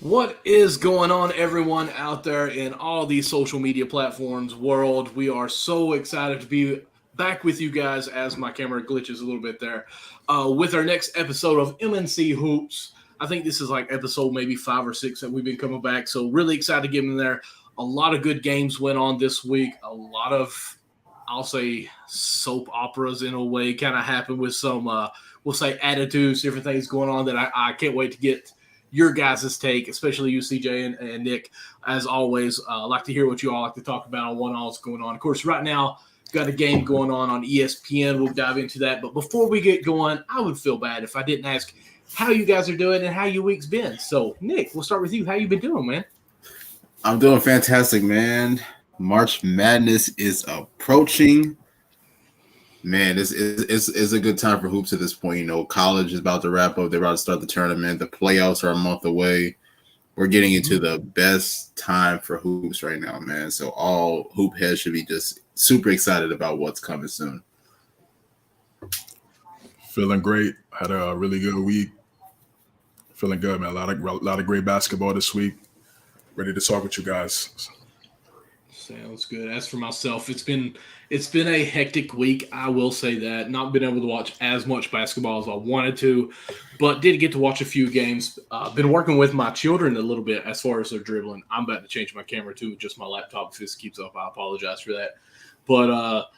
What is going on, everyone out there in all these social media platforms world? We are so excited to be back with you guys as my camera glitches a little bit there with our next episode of MNC Hoops. I think this is like episode maybe 5 or 6 that we've been coming back. So really excited to get in there. A lot of good games went on this week. A lot of, I'll say, soap operas in a way kind of happened with some, we'll say, attitudes, different things going on that I can't wait to get your guys' take, especially you, CJ and Nick. As always, I like to hear what you all like to talk about on what all's going on. Of course, right now, got a game going on ESPN. We'll dive into that. But before we get going, I would feel bad if I didn't ask how you guys are doing and how your week's been. So, Nick, we'll start with you. How you been doing, man? I'm doing fantastic, man. March Madness is approaching. Man, this is a good time for hoops at this point. You know, college is about to wrap up. They're about to start the tournament. The playoffs are a month away. We're getting into the best time for hoops right now, man. So all hoop heads should be just super excited about what's coming soon. Feeling great. Had a really good week. Feeling good, man. A lot of great basketball this week. Ready to talk with you guys. Sounds good. As for myself, it's been a hectic week. I will say that. Not been able to watch as much basketball as I wanted to, but did get to watch a few games. Been working with my children a little bit as far as their dribbling. I'm about to change my camera too. Just my laptop, if this keeps up, I apologize for that. But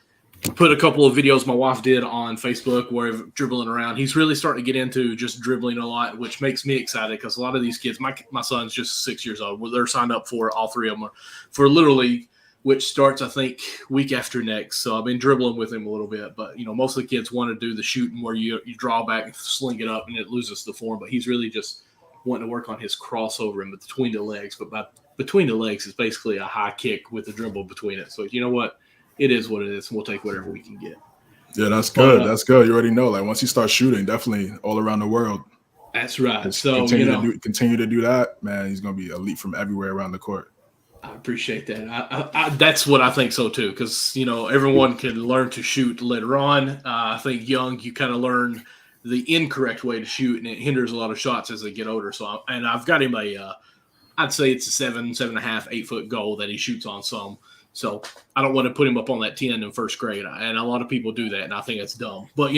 put a couple of videos my wife did on Facebook where dribbling around. He's really starting to get into just dribbling a lot, which makes me excited because a lot of these kids, my son's just 6 years old. They're signed up for all three of them for Little League, which starts, I think, week after next. So I've been dribbling with him a little bit. But, you know, most of the kids want to do the shooting where you draw back and sling it up and it loses the form. But he's really just wanting to work on his crossover in between the legs. But by between the legs is basically a high kick with a dribble between it. So, you know what? It is what it is, and we'll take whatever we can get. Yeah, that's good. That's good. You already know. Like, once you start shooting, definitely all around the world. That's right. Just so continue to do that, man. He's going to be elite from everywhere around the court. I appreciate that. I that's what I think so too, because everyone can learn to shoot later on. I think young, you kind of learn the incorrect way to shoot, and it hinders a lot of shots as they get older. So, and I've got him I'd say it's a 7.5, 8 foot goal that he shoots on some. So I don't want to put him up on that 10 in first grade. And a lot of people do that, and I think that's dumb. But,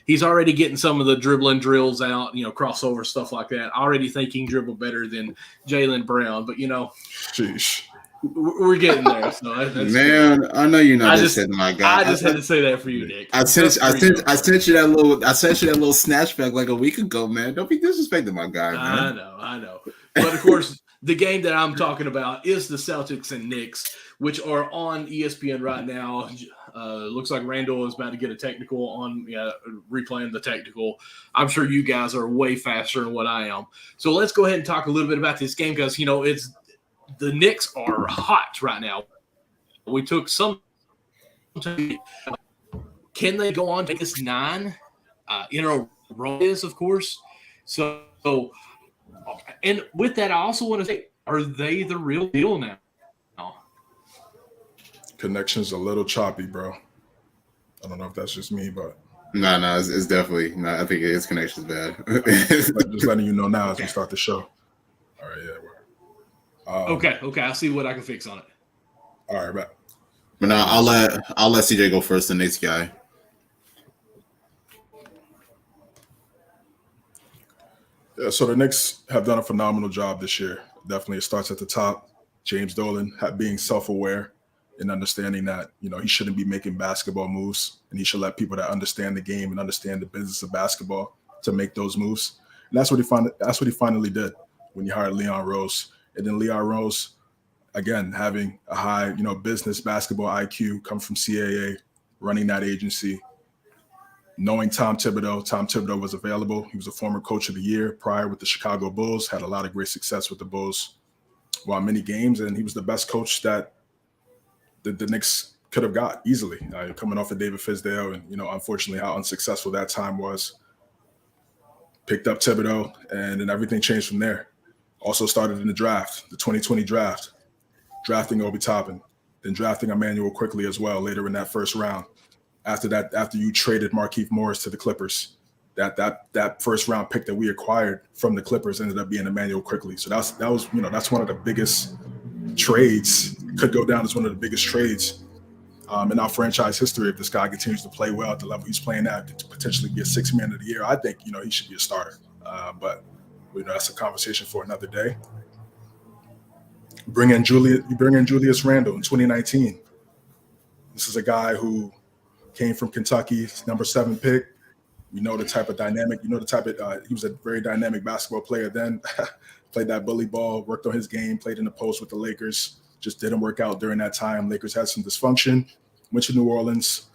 he's already getting some of the dribbling drills out, crossover, stuff like that. I already think he can dribble better than Jaylen Brown. But, Sheesh. We're getting there. So that's man, good. I know you're not just saying my guy. I just had to say that for you, Nick. I sent you that little snatchback like a week ago, man. Don't be disrespecting my guy, man. I know. But, of course, the game that I'm talking about is the Celtics and Knicks, which are on ESPN right now. Looks like Randall is about to get a technical on replaying the technical. I'm sure you guys are way faster than what I am. So let's go ahead and talk a little bit about this game because, it's the Knicks are hot right now. We took some time. Can they go on to this 9 in a row? Is, of course. So, and with that, I also want to say, are they the real deal now? Connection's a little choppy, bro. I don't know if that's just me, but no, it's definitely not. I think his connection's bad. Just letting you know now as we start the show. All right, yeah. Okay. I'll see what I can fix on it. All right, bet. But now I'll let CJ go first. The next guy. Yeah, so the Knicks have done a phenomenal job this year. Definitely, it starts at the top. James Dolan being self-aware and understanding that he shouldn't be making basketball moves, and he should let people that understand the game and understand the business of basketball to make those moves. And that's what he finally did when he hired Leon Rose. And then Leon Rose, again, having a high business basketball IQ, come from CAA, running that agency, knowing Tom Thibodeau. Tom Thibodeau was available. He was a former coach of the year prior with the Chicago Bulls, had a lot of great success with the Bulls, won many games, and he was the best coach that the Knicks could have got easily, coming off of David Fizdale, and unfortunately how unsuccessful that time was. Picked up Thibodeau, and then everything changed from there. Also started in the draft, the 2020 draft, drafting Obi Toppin, then drafting Emmanuel quickly as well later in that first round. After that, after you traded Markieff Morris to the Clippers, that first round pick that we acquired from the Clippers ended up being Emmanuel Quickly. So that's one of the biggest trades. Could go down as one of the biggest trades in our franchise history if this guy continues to play well at the level he's playing at, to potentially be a sixth man of the year. I think he should be a starter, but that's a conversation for another day. You bring in Julius Randle in 2019. This is a guy who came from Kentucky, number 7 pick. We know the type of dynamic. He was a very dynamic basketball player then. Played that bully ball, worked on his game, played in the post with the Lakers. Just didn't work out during that time. Lakers had some dysfunction. Went to New Orleans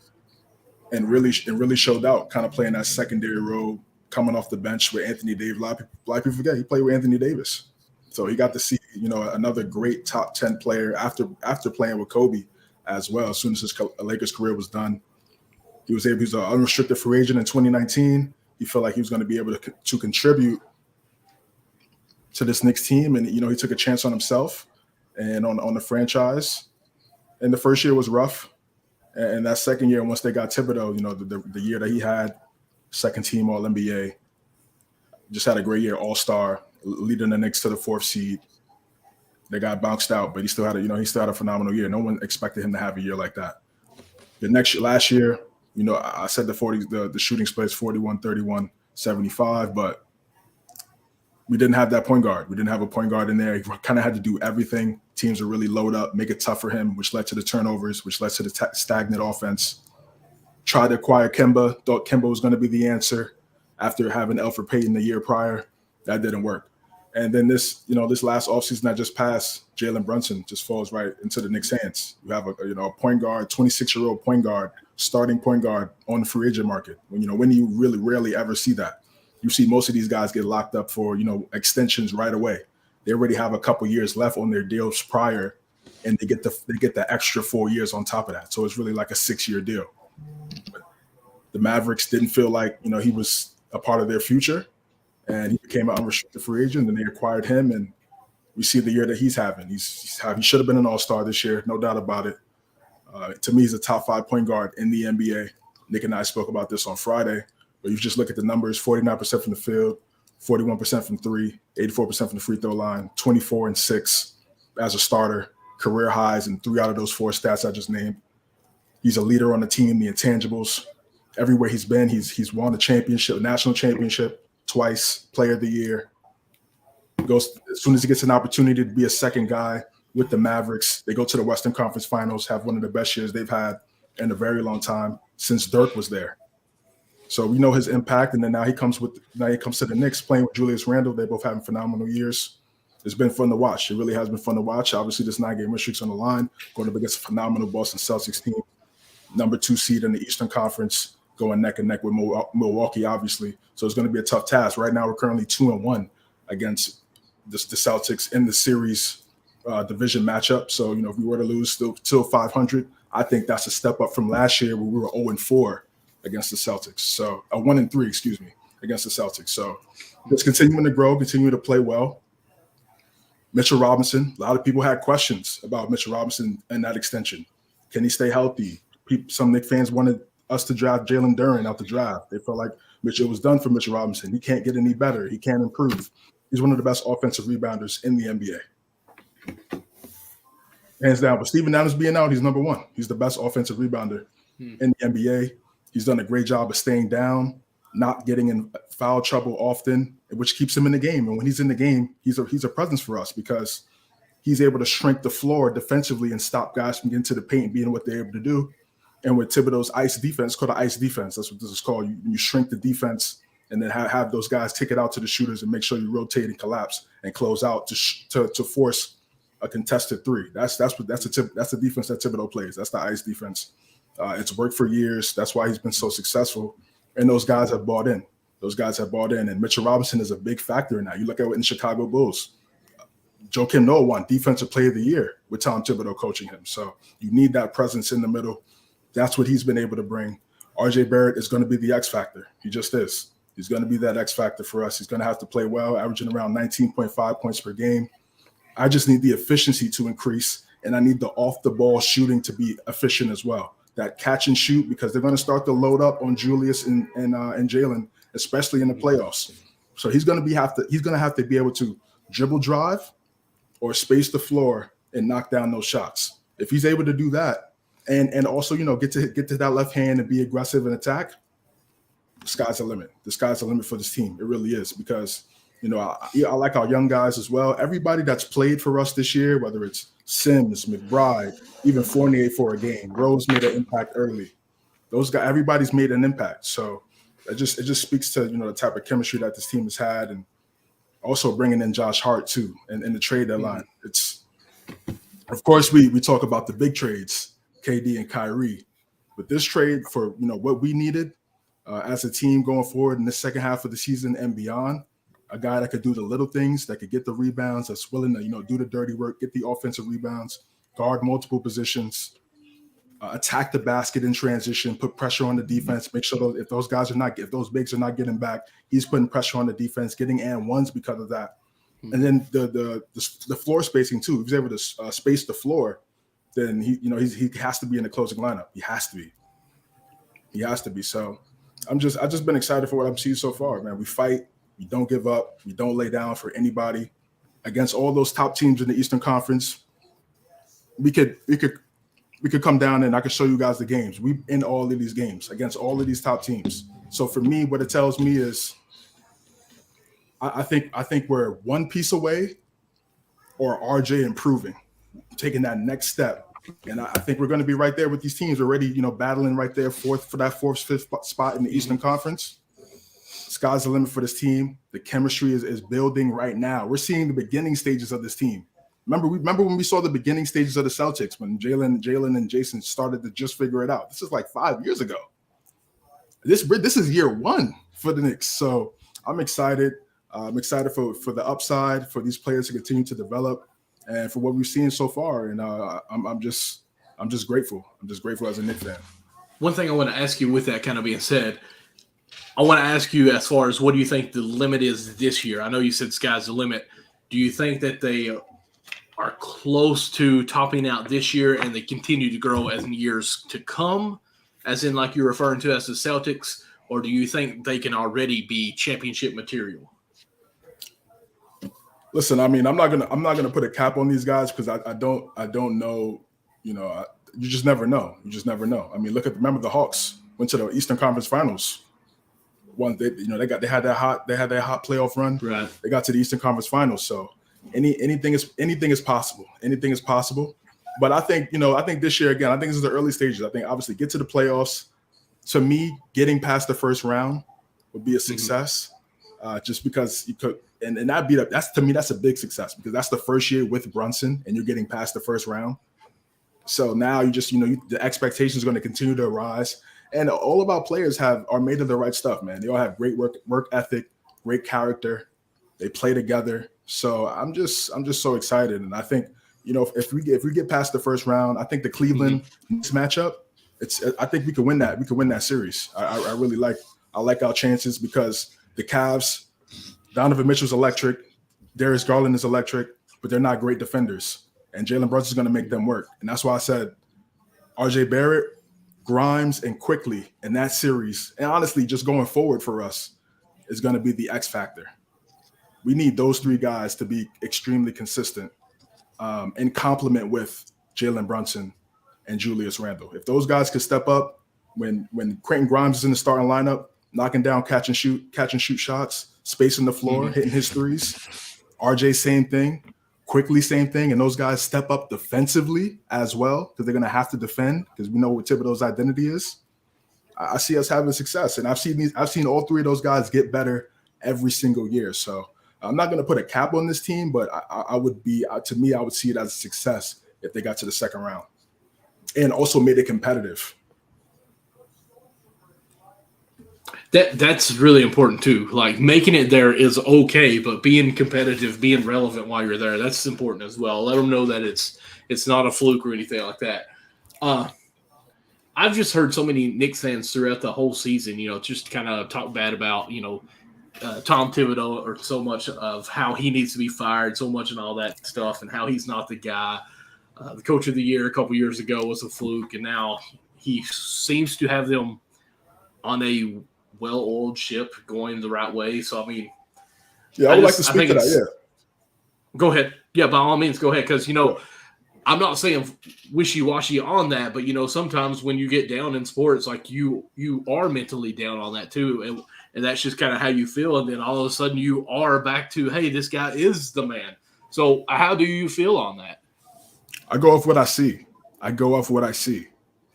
and really showed out, kind of playing that secondary role, coming off the bench with Anthony Davis. A lot of people forget he played with Anthony Davis. So he got to see, another great top 10 player after playing with Kobe as well. As soon as his Lakers career was done, he was an unrestricted free agent in 2019. He felt like he was going to be able to contribute to this Knicks team, and he took a chance on himself and on the franchise. And the first year was rough, and that second year, once they got Thibodeau, the year that he had, second team All NBA, just had a great year, All Star, leading the Knicks to the 4th seed. They got bounced out, but he still had a phenomenal year. No one expected him to have a year like that. Last year, I said the shooting split is 41, 31, 75, but we didn't have that point guard. We didn't have a point guard in there. He kind of had to do everything. Teams would really load up, make it tough for him, which led to the turnovers, which led to the stagnant offense. Tried to acquire Kemba, thought Kemba was going to be the answer after having Elfrid Payton the year prior. That didn't work. And then this last offseason that just passed, Jalen Brunson just falls right into the Knicks' hands. You have a point guard, 26-year-old point guard, starting point guard on the free agent market. When you really rarely ever see that. You see most of these guys get locked up for extensions right away. They already have a couple years left on their deals prior, and they get the extra 4 years on top of that. So it's really like a 6-year deal. But the Mavericks didn't feel like he was a part of their future. And he became an unrestricted free agent, and they acquired him. And we see the year that he's having. He should have been an all-star this year, no doubt about it. To me, he's a top 5 point guard in the NBA. Nick and I spoke about this on Friday. But you just look at the numbers: 49% from the field, 41% from 3, 84% from the free throw line, 24 and 6 as a starter, career highs in 3 out of those 4 stats I just named. He's a leader on the team, the intangibles. Everywhere he's been, he's won a national championship twice, player of the year. Goes as soon as he gets an opportunity to be a second guy with the Mavericks. They go to the Western Conference Finals, have one of the best years they've had in a very long time since Dirk was there. So we know his impact, and then now he comes to the Knicks playing with Julius Randle. They both having phenomenal years. It's been fun to watch. It really has been fun to watch. Obviously, this 9-game win streak's on the line, going up against a phenomenal Boston Celtics team, number 2 seed in the Eastern Conference, going neck and neck with Milwaukee, obviously. So it's going to be a tough task. Right now, we're currently 2-1 against the Celtics in the series division matchup. So, if we were to lose still 500, I think that's a step up from last year where we were 0-4 against the Celtics. So 1-3, against the Celtics. So just continuing to grow, continue to play well. Mitchell Robinson, a lot of people had questions about Mitchell Robinson and that extension. Can he stay healthy? Some Knicks fans wanted us to draft Jalen Duren out the draft. They felt like Mitchell was done for Mitchell Robinson. He can't get any better. He can't improve. He's one of the best offensive rebounders in the NBA. Hands down. But Steven Adams being out, he's number 1. He's the best offensive rebounder in the NBA. He's done a great job of staying down, not getting in foul trouble often, which keeps him in the game. And when he's in the game, he's a presence for us because he's able to shrink the floor defensively and stop guys from getting to the paint, being what they're able to do. And with Thibodeau's ice defense, it's called an ice defense. That's what this is called. You shrink the defense and then have those guys take it out to the shooters and make sure you rotate and collapse and close out to force a contested 3. That's the defense that Thibodeau plays. That's the ice defense. It's worked for years. That's why he's been so successful. And those guys have bought in. And Mitchell Robinson is a big factor in that. You look at it in Chicago Bulls. Joakim Noah won Defensive Player of the Year with Tom Thibodeau coaching him. So you need that presence in the middle. That's what he's been able to bring. RJ Barrett is going to be the X factor. He just is. He's going to be that X factor for us. He's going to have to play well, averaging around 19.5 points per game. I just need the efficiency to increase, and I need the off-the-ball shooting to be efficient as well. That catch and shoot, because they're going to start to load up on Julius and Jalen, and especially in the playoffs. So he's going to have to be able to dribble drive or space the floor and knock down those shots. If he's able to do that, and also, you know, get to that left hand and be aggressive and attack, the sky's the limit. The sky's the limit for this team. It really is, because, you know, I like our young guys as well. Everybody that's played for us this year, whether it's Sims, McBride, even Fournier for a game, Rose made an impact early. Those guys, everybody's made an impact. So it just speaks to, you know, the type of chemistry that this team has had, and also bringing in Josh Hart too, and in the trade deadline. It's, of course, we talk about the big trades, KD and Kyrie, but this trade for, you know, what we needed as a team going forward in the second half of the season and beyond, a guy that could do the little things, that could get the rebounds, that's willing to, you know, do the dirty work, get the offensive rebounds, guard multiple positions, attack the basket in transition, put pressure on the defense, make sure if those bigs are not getting back, he's putting pressure on the defense, getting and ones because of that. And then the floor spacing too. If he's able to space the floor, then he has to be in the closing lineup. He has to be. So I've just been excited for what I've seen so far, man. We fight, we don't give up, we don't lay down for anybody. Against all those top teams in the Eastern Conference, we could come down and I can show you guys the games. We've in all of these games against all of these top teams. So for me, what it tells me is I think we're one piece away, or RJ improving, taking that next step. And I think we're going to be right there with these teams already, you know, battling right there for that fourth, fifth spot in the Eastern Conference. Sky's the limit for this team. The chemistry is building right now. We're seeing the beginning stages of this team. Remember when we saw the beginning stages of the Celtics, when Jalen and Jason started to just figure it out. This is like 5 years ago. This is year one for the Knicks. So I'm excited. I'm excited for the upside, for these players to continue to develop, and for what we've seen so far. And I'm just grateful. I'm just grateful as a Knicks fan. One thing I want to ask you, with that kind of being said, I want to ask you, as far as what do you think the limit is this year? I know you said sky's the limit. Do you think that they are close to topping out this year and they continue to grow as in years to come, as in like you're referring to as the Celtics, or do you think they can already be championship material? Listen, I mean, I'm not gonna put a cap on these guys, because I don't know. You know, you just never know. I mean, remember the Hawks went to the Eastern Conference Finals. They had that hot playoff run. Right. They got to the Eastern Conference Finals. So anything is possible. Anything is possible. But I think this year, again, I think this is the early stages. I think obviously get to the playoffs. To me, getting past the first round would be a success. Just because you could, and to me, that's a big success, because that's the first year with Brunson and you're getting past the first round. So now the expectations are going to continue to rise, and all of our players are made of the right stuff, man. They all have great work ethic, great character. They play together. So I'm just so excited. And I think, you know, if we get past the first round, I think the Cleveland matchup, I think we can win that. We can win that series. I really like our chances, because the Cavs, Donovan Mitchell's electric, Darius Garland is electric, but they're not great defenders. And Jalen Brunson's going to make them work. And that's why I said RJ Barrett, Grimes, and Quickly in that series, and honestly, just going forward for us, is going to be the X factor. We need those three guys to be extremely consistent and complement with Jalen Brunson and Julius Randle. If those guys could step up when Quentin Grimes is in the starting lineup, knocking down catch and shoot shots, spacing the floor, hitting his threes. RJ, same thing. Quickly, same thing. And those guys step up defensively as well, because they're going to have to defend, because we know what Thibodeau's identity is. I see us having success, and I've seen all three of those guys get better every single year. So I'm not going to put a cap on this team, but I would see it as a success if they got to the second round and also made it competitive. That's really important too. Like, making it there is okay, but being competitive, being relevant while you're there, that's important as well. Let them know that it's not a fluke or anything like that. I've just heard so many Knicks fans throughout the whole season, you know, just kind of talk bad about, you know, Tom Thibodeau, or so much of how he needs to be fired, so much and all that stuff, and how he's not the guy. The coach of the year a couple years ago was a fluke, and now he seems to have them on a well-oiled ship going the right way. So I mean, Yeah, I would like to speak to that. Yeah. Go ahead. Yeah, by all means, go ahead. Because, I'm not saying wishy-washy on that, but, sometimes when you get down in sports, like you are mentally down on that too. And that's just kind of how you feel. And then all of a sudden you are back to, hey, this guy is the man. So how do you feel on that? I go off what I see.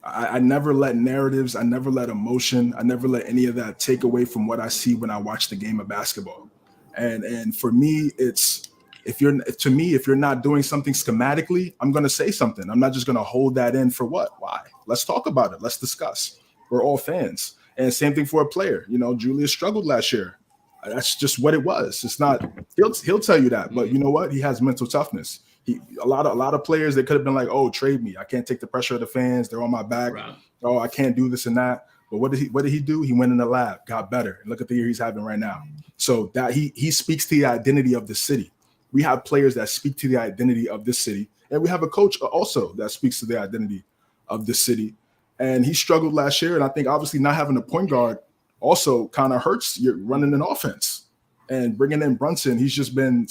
I never let narratives, I never let emotion, I never let any of that take away from what I see when I watch the game of basketball. And for me, it's if you're not doing something schematically, I'm going to say something. I'm not just going to hold that in for what? Why? Let's talk about it. Let's discuss. We're all fans. And same thing for a player. Julius struggled last year. That's just what it was. It's not. He'll tell you that. But you know what? He has mental toughness. A lot of players, they could have been like, oh, trade me. I can't take the pressure of the fans. They're on my back. Right. Oh, I can't do this and that. But what did he do? He went in the lab, got better. And look at the year he's having right now. So that he speaks to the identity of the city. We have players that speak to the identity of this city. And we have a coach also that speaks to the identity of the city. And he struggled last year. And I think obviously not having a point guard also kind of hurts you're running an offense. And bringing in Brunson, he's just been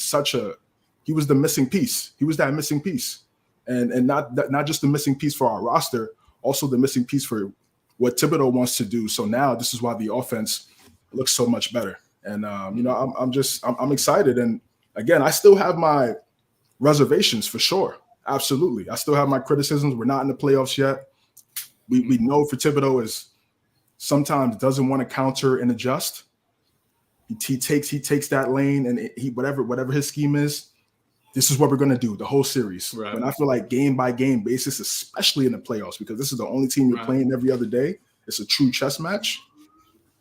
he was the missing piece. He was that missing piece. And not just the missing piece for our roster, also the missing piece for what Thibodeau wants to do. So now this is why the offense looks so much better. And, I'm excited. And again, I still have my reservations for sure. Absolutely. I still have my criticisms. We're not in the playoffs yet. We know for Thibodeau is sometimes doesn't want to counter and adjust. He takes that lane and he whatever his scheme is, this is what we're going to do the whole series. Right. And I feel like game by game basis, especially in the playoffs, because this is the only team you're playing every other day. It's a true chess match.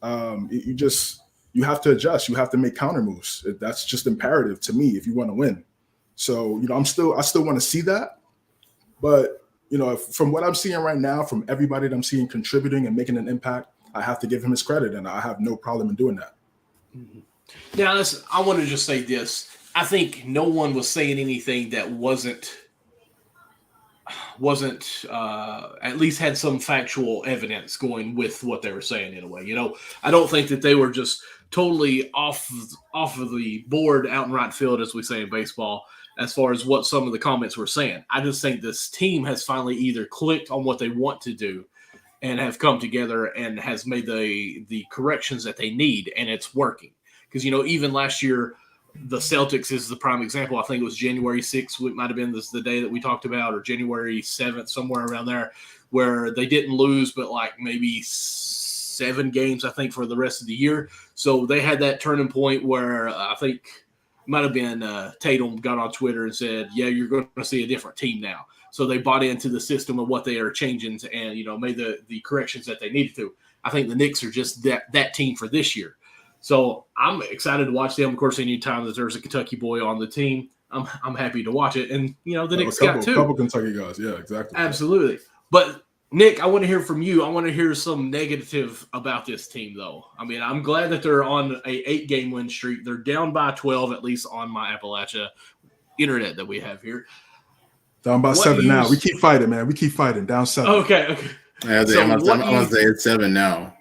You have to adjust. You have to make counter moves. That's just imperative to me if you want to win. So, I still want to see that. But, from what I'm seeing right now, from everybody that I'm seeing contributing and making an impact, I have to give him his credit, and I have no problem in doing that. Now, I want to just say this. I think no one was saying anything that wasn't at least had some factual evidence going with what they were saying in a way. I don't think that they were just totally off of the board out in right field, as we say in baseball, as far as what some of the comments were saying. I just think this team has finally either clicked on what they want to do and have come together and has made the corrections that they need, and it's working. Because, even last year, the Celtics is the prime example. I think it was January 6th. It might have been the day that we talked about, or January 7th, somewhere around there, where they didn't lose, but like maybe 7 games, I think, for the rest of the year. So they had that turning point where I think it might have been Tatum got on Twitter and said, yeah, you're going to see a different team now. So they bought into the system of what they are changing and, made the corrections that they needed to. I think the Knicks are just that team for this year. So I'm excited to watch them. Of course, anytime that there's a Kentucky boy on the team, I'm happy to watch it. And, the Knicks got two. A couple Kentucky guys. Yeah, exactly. Absolutely. But, Nick, I want to hear from you. I want to hear some negative about this team, though. I mean, I'm glad that they're on a 8-game win streak. They're down by 12, at least on my Appalachia internet that we have here. Down by 7 now. We keep fighting, man. We keep fighting. Down 7. Okay. Yeah, I'm going to say it's 7 now.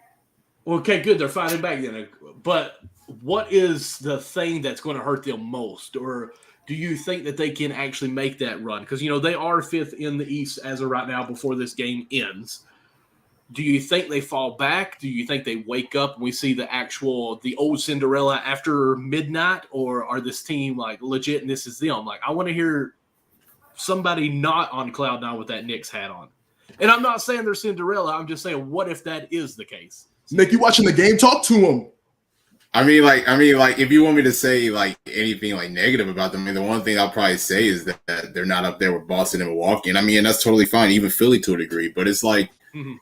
Okay, good. They're fighting back then. But what is the thing that's going to hurt them most? Or do you think that they can actually make that run? Because, they are 5th in the East as of right now before this game ends. Do you think they fall back? Do you think they wake up and we see the old Cinderella after midnight? Or are this team like legit and this is them? Like, I want to hear somebody not on cloud 9 with that Knicks hat on. And I'm not saying they're Cinderella. I'm just saying, what if that is the case? Nick, you watching the game? Talk to him. I mean, if you want me to say like anything like negative about them, the one thing I'll probably say is that they're not up there with Boston and Milwaukee, and that's totally fine, even Philly to a degree. But it's like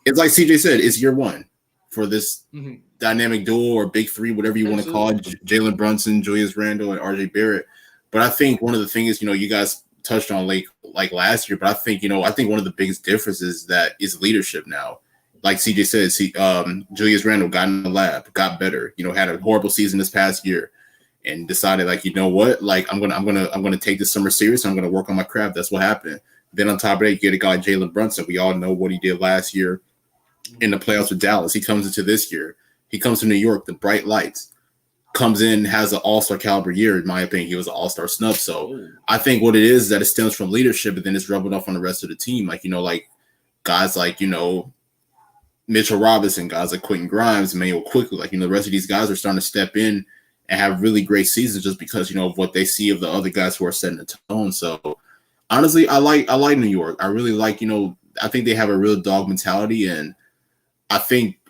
it's like CJ said, it's year one for this dynamic duo or big three, whatever you want to call it, Jalen Brunson, Julius Randle, and RJ Barrett. But I think one of the things you guys touched on like last year, but I think one of the biggest differences is leadership now. Like CJ said, Julius Randle got in the lab, got better. Had a horrible season this past year, and decided I'm gonna take this summer serious. I'm gonna work on my craft. That's what happened. Then on top of that, you get a guy Jalen Brunson. We all know what he did last year in the playoffs with Dallas. He comes into this year, He comes to New York, the bright lights, comes in, has an all-star caliber year. In my opinion, he was an all-star snub. So I think what it is that it stems from leadership, but then it's rubbing off on the rest of the team. Like, like guys like, Mitchell Robinson, guys like Quentin Grimes, Emmanuel Quickly, like, the rest of these guys are starting to step in and have really great seasons just because, of what they see of the other guys who are setting the tone. So honestly, I like New York. I really like, I think they have a real dog mentality. And I think,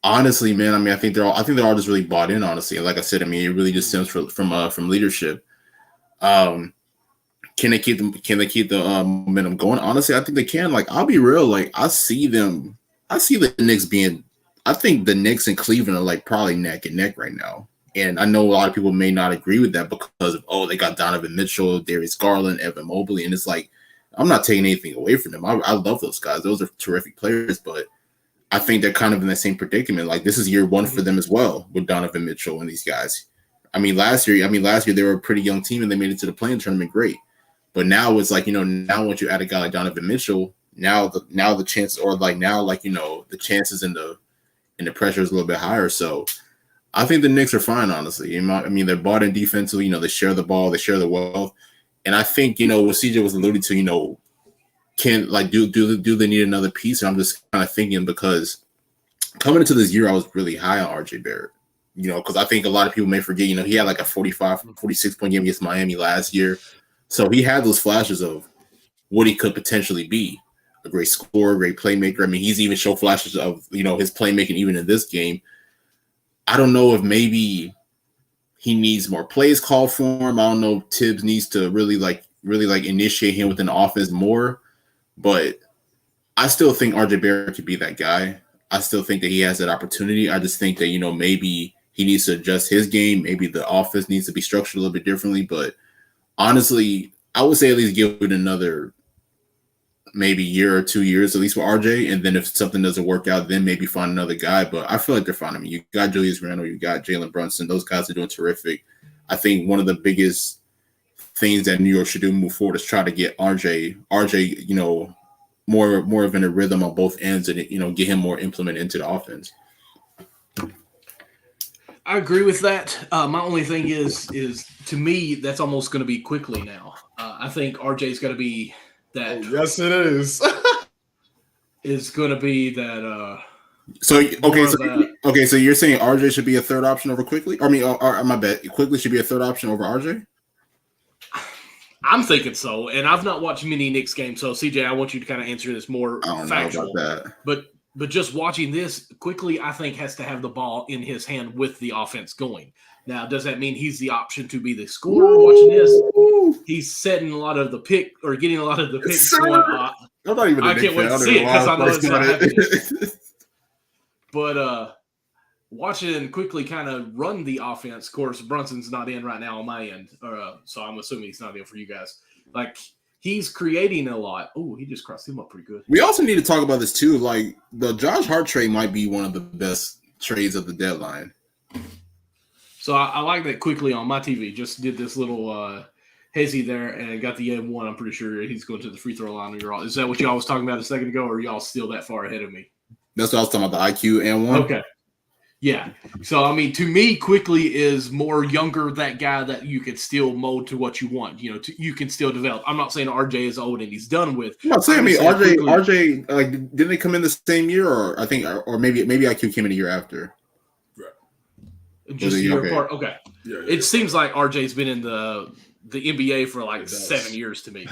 honestly, man, I think they're all just really bought in, honestly. Like I said, it really just stems from leadership. Can they keep the momentum going? Honestly, I think they can. Like, I'll be real. Like, I see the Knicks being, I think the Knicks and Cleveland are like probably neck and neck right now. And I know a lot of people may not agree with that because of, they got Donovan Mitchell, Darius Garland, Evan Mobley. And it's like, I'm not taking anything away from them. I love those guys. Those are terrific players. But I think they're kind of in the same predicament. Like, this is year one for them as well with Donovan Mitchell and these guys. Last year they were a pretty young team and they made it to the play-in tournament now. But now it's like, now once you add a guy like Donovan Mitchell, the chance, or like now, like, the chances and the pressure is a little bit higher. So I think the Knicks are fine, honestly. They're bought in defensively. They share the ball, they share the wealth, and I think what CJ was alluding to. Can like do they need another piece? And I'm just kind of thinking because coming into this year, I was really high on RJ Barrett. Because I think a lot of people may forget. He had like a 46 point game against Miami last year, so he had those flashes of what he could potentially be. A great scorer, great playmaker. He's even showed flashes of his playmaking even in this game. I don't know if maybe he needs more plays called for him. I don't know if Tibbs needs to really initiate him within the offense more. But I still think RJ Barrett could be that guy. I still think that he has that opportunity. I just think that, maybe he needs to adjust his game. Maybe the offense needs to be structured a little bit differently. But honestly, I would say at least give it another maybe year or 2 years, at least with RJ. And then if something doesn't work out, then maybe find another guy. But I feel like they're fine. You got Julius Randle, you got Jalen Brunson. Those guys are doing terrific. I think one of the biggest things that New York should do move forward is try to get RJ, more of in a rhythm on both ends and, get him more implemented into the offense. I agree with that. My only thing is to me, that's almost going to be quickly now. I think RJ's going to be that. Oh, yes, it is. Is going to be that. So you're saying RJ should be a third option over Quickly? My bad. Quickly should be a third option over RJ? I'm thinking so, and I've not watched many Knicks games, so CJ, I want you to kind of answer this more factual. Know about that. But just watching this, Quickly, I think, has to have the ball in his hand with the offense going. Now, does that mean he's the option to be the scorer? Ooh. Watching this, he's setting a lot of the pick or getting a lot of the picks. I'm not even I can't wait to see it because I know it's not happening. But watching Quickly kind of run the offense. Of course, Brunson's not in right now on my end, so I'm assuming he's not in for you guys. Like, he's creating a lot. Oh, he just crossed him up pretty good. We also need to talk about this too. Like, the Josh Hart trade might be one of the best trades of the deadline. So I like that. Quickly on my TV. Just did this little hazy there and got the M1. I'm pretty sure he's going to the free throw line. Is that what y'all was talking about a second ago, or are y'all still that far ahead of me? That's what I was talking about, the IQ and one. Okay. Yeah. So, to me, Quickly is more younger, that guy that you can still mold to what you want. You can still develop. I'm not saying RJ is old and he's done with. I'm not saying, RJ, like, didn't they come in the same year, or I think, or maybe IQ came in a year after? Right. Just a year apart. Okay. Yeah. It seems like RJ's been in the NBA for like 7 years to me.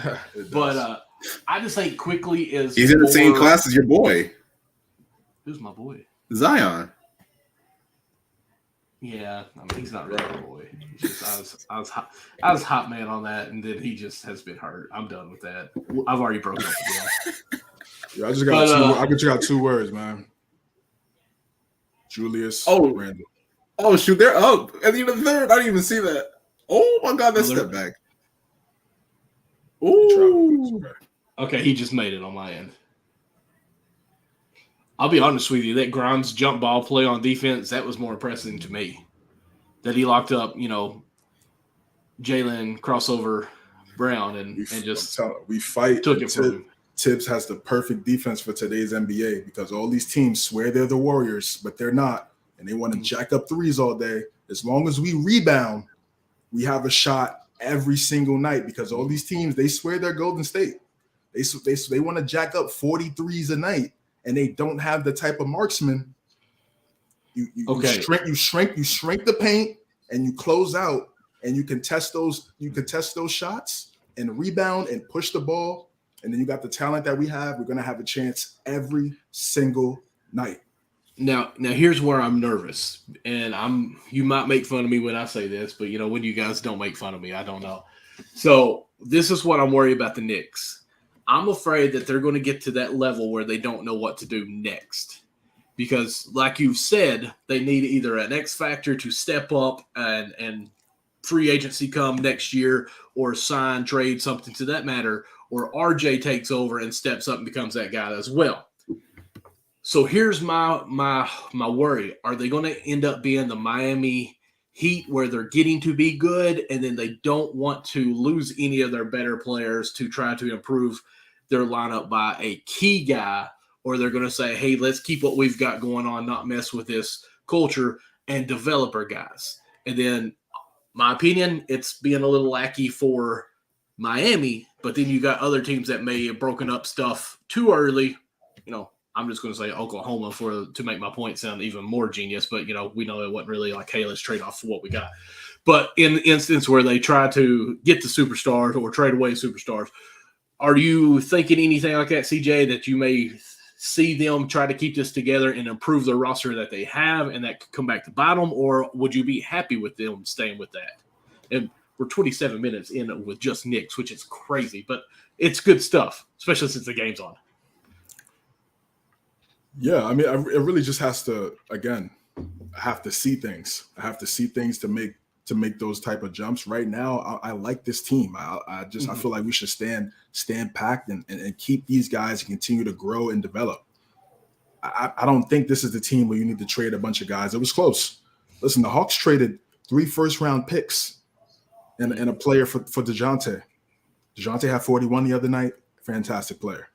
But I just think Quickly is. He's in the same class as your boy. Who's my boy? Zion. Yeah, he's not really a boy. Just, I was hot man on that, and then he just has been hurt. I'm done with that. I've already broken up again. Yeah, I just got 2 words, man. Julius Randle. Oh shoot, they're up. And the third, I didn't even see that. Oh my god, that step back. Ooh. Okay, he just made it on my end. I'll be honest with you, that Grimes jump ball play on defense, that was more impressive to me. That he locked up, Jalen crossover Brown and just we fight. Took it from him. Tibbs has the perfect defense for today's NBA because all these teams swear they're the Warriors, but they're not. and they want to jack up threes all day. As long as we rebound, we have a shot every single night, because all these teams, they swear they're Golden State. They want to jack up 40 threes a night, and they don't have the type of marksman. You shrink the paint, and you close out, and you can test those shots and rebound and push the ball. And then you got the talent that we have. We're gonna have a chance every single night. Now here's where I'm nervous, and you might make fun of me when I say this, but when you guys don't make fun of me, I don't know. So this is what I'm worried about the Knicks. I'm afraid that they're going to get to that level where they don't know what to do next, because like you've said, they need either an X factor to step up and free agency come next year, or sign, trade, something to that matter, or RJ takes over and steps up and becomes that guy as well. So here's my worry. Are they going to end up being the Miami Heat, where they're getting to be good and then they don't want to lose any of their better players to try to improve their lineup by a key guy, or they're going to say, hey, let's keep what we've got going on, not mess with this culture, and develop our guys? And then, my opinion, it's being a little lackey for Miami, but then you got other teams that may have broken up stuff too early. I'm just going to say Oklahoma to make my point sound even more genius, but we know it wasn't really like, hey, let's trade off for what we got. But in the instance where they try to get the superstars or trade away superstars, are you thinking anything like that, CJ, that you may see them try to keep this together and improve the roster that they have, and that could come back to bite them, or would you be happy with them staying with that? And we're 27 minutes in with just Knicks, which is crazy, but it's good stuff, especially since the game's on. Yeah, I mean, it really just has to, again, I have to see things. I have to see things to make those type of jumps. Right now, I like this team. I feel like we should stand packed and keep these guys and continue to grow and develop. I don't think this is the team where you need to trade a bunch of guys. It was close. Listen, the Hawks traded 3 first-round picks and a player for DeJounte. DeJounte had 41 the other night. Fantastic player.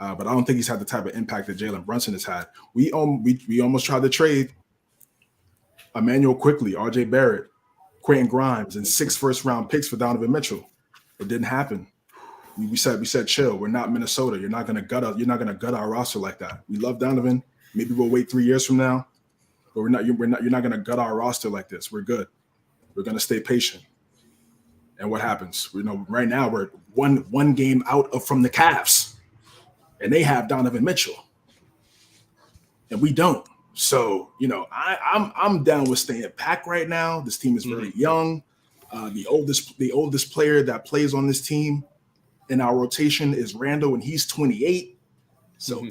But I don't think he's had the type of impact that Jalen Brunson has had. We almost tried to trade Emmanuel Quickly, RJ Barrett, Quentin Grimes, and 6 first-round picks for Donovan Mitchell. It didn't happen. We said chill. We're not Minnesota. You're not gonna gut our roster like that. We love Donovan. Maybe we'll wait 3 years from now, but you're not gonna gut our roster like this. We're good. We're gonna stay patient. And what happens? Right now we're one game out from the Cavs, and they have Donovan Mitchell, and we don't. So I'm down with staying packed right now. This team is very young. The oldest player that plays on this team in our rotation is Randall, and he's 28. So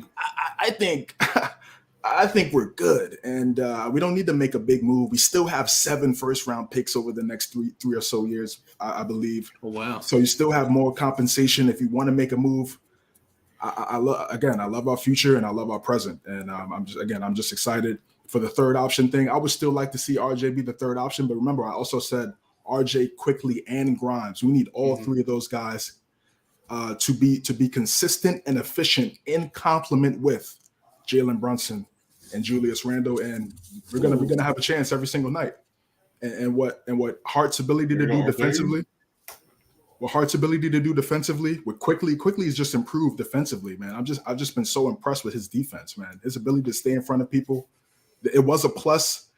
I think we're good, and we don't need to make a big move. We still have 7 first-round picks over the next three or so years, I believe. Oh, wow! So you still have more compensation if you want to make a move. I love our future and I love our present, and I'm just excited for the third option thing. I would still like to see RJ be the third option, but remember, I also said RJ, Quickly, and Grimes. We need all 3 of those guys to be consistent and efficient in complement with Jalen Brunson and Julius Randle, and we're gonna have a chance every single night. And what Hart's ability to do defensively. What Hart's ability to do defensively, with Quickly is just improved defensively, man. I've just been so impressed with his defense, man. His ability to stay in front of people. It was a plus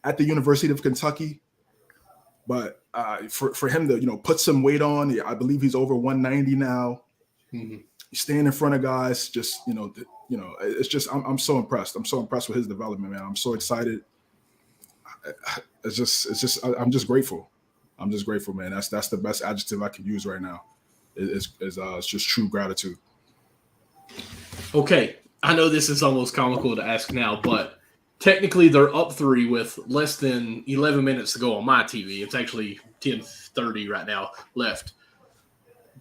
at the University of Kentucky, but for him to put some weight on, I believe he's over 190 now. He's staying in front of guys. It's just I'm so impressed. I'm so impressed with his development, man. I'm so excited. I'm just grateful. I'm just grateful, man. That's the best adjective I can use right now. It's just true gratitude. Okay, I know this is almost comical to ask now, but technically they're up 3 with less than 11 minutes to go on my TV. It's actually 10:30 right now left.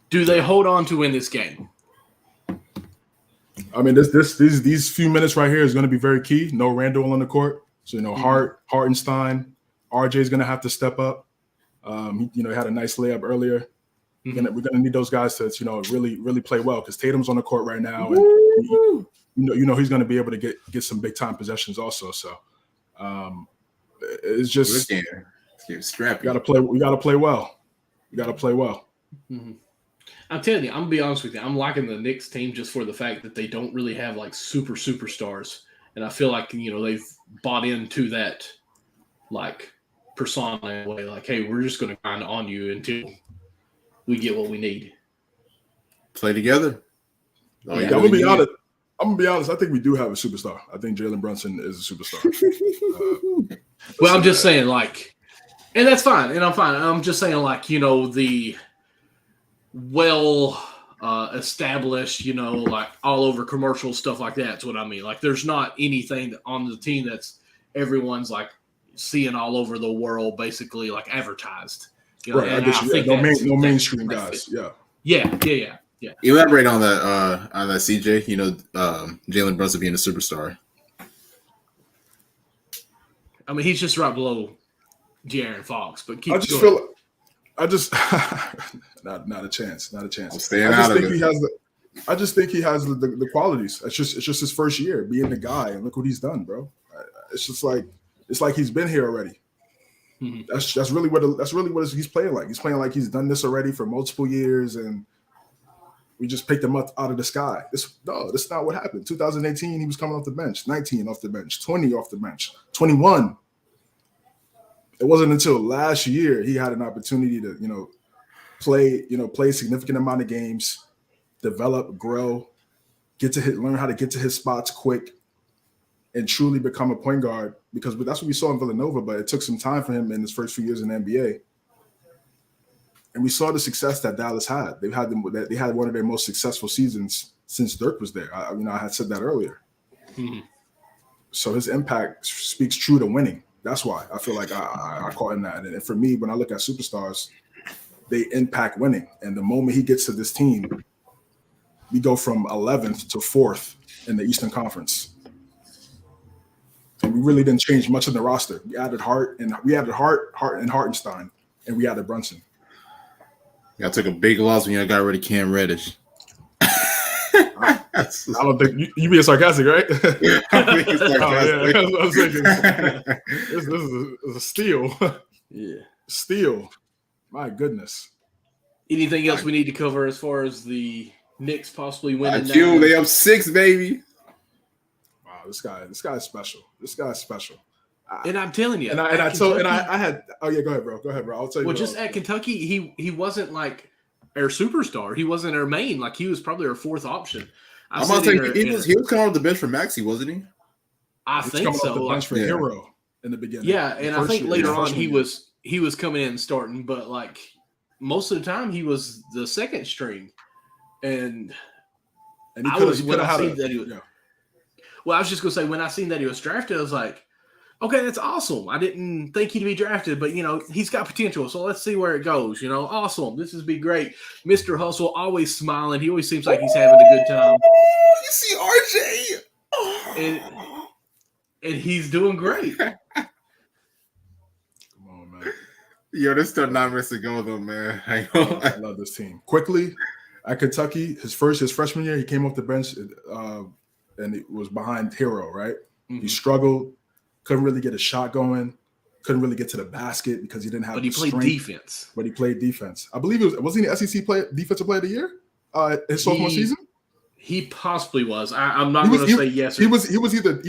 Do they hold on to win this game? I mean, these few minutes right here is going to be very key. No Randall on the court, so Hartenstein, RJ is going to have to step up. He had a nice layup earlier. We're gonna need those guys to really play well because Tatum's on the court right now, and he's gonna be able to get some big time possessions also. So it's just strappy. We gotta play well. We gotta play well. Mm-hmm. I'm telling you, I'm gonna be honest with you. I'm liking the Knicks team just for the fact that they don't really have like superstars, and I feel like they've bought into that like persona in a way. Like, hey, we're just gonna grind on you until we get what we need. Play together. I'm gonna be honest. I think we do have a superstar. I think Jalen Brunson is a superstar. Well, I'm just saying, like, and that's fine, and I'm fine. I'm just saying, like, the established, like all over commercial stuff like that. That's what I mean. Like, there's not anything on the team that's everyone's like seeing all over the world, basically like advertised. Right. I think no mainstream guys. Yeah. Elaborate on that, CJ. Jalen Brunson being a superstar. I mean, he's just right below De'Aaron Fox, but not a chance. I'm staying out of it. I just think he has the qualities. It's just his first year being the guy, and look what he's done, bro. It's like he's been here already. Mm-hmm. That's really what he's playing like. He's playing like he's done this already for multiple years, and we just picked him up out of the sky. That's not what happened. 2018, he was coming off the bench. 19 off the bench. 20 off the bench. 21. It wasn't until last year he had an opportunity to, play a significant amount of games, develop, grow, learn how to get to his spots quick, and truly become a point guard. Because that's what we saw in Villanova, but it took some time for him in his first few years in the NBA. And we saw the success that Dallas had. They had one of their most successful seasons since Dirk was there. I had said that earlier. Mm-hmm. So his impact speaks true to winning. That's why I feel like I caught in that. And for me, when I look at superstars, they impact winning. And the moment he gets to this team, we go from 11th to 4th in the Eastern Conference. And we really didn't change much in the roster. We added Hart and Hartenstein, and we added Brunson. Y'all took a big loss when y'all got rid of Cam Reddish. I don't think you being sarcastic, right? I'm being sarcastic. I was thinking, this is a steal. Yeah, steal. My goodness. Anything else we need to cover as far as the Knicks possibly winning? They up 6, baby. Wow, this guy is special. This guy's special. And I'm telling you, I had. Oh yeah, go ahead, bro. I'll tell you. Well, just at Kentucky, he wasn't like our superstar. He wasn't our main. Like, he was probably our 4th option. I'm about to say he was coming off the bench for Maxey, wasn't he? I think so. Off the bench for Hero in the beginning. Yeah, and I think later on he was coming in and starting, but like most of the time he was the second string, and he could have had that. Yeah. Well, I was just gonna say, when I seen that he was drafted, I was like, okay, that's awesome. I didn't think he'd be drafted, but he's got potential. So let's see where it goes. Awesome. This is be great. Mr. Hustle, always smiling. He always seems like he's having a good time. You see RJ, and he's doing great. Come on, man. Yo, there's still 9 minutes to go, though, man. I love this team. Quickly, at Kentucky, his freshman year, he came off the bench, and it was behind Hero, right? Mm-hmm. He struggled. Couldn't really get a shot going. Couldn't really get to the basket because he didn't have. But he played defense. But he played defense. I believe wasn't he the SEC defensive player of the year? His sophomore season. He possibly was. I'm not going to say yes. He was either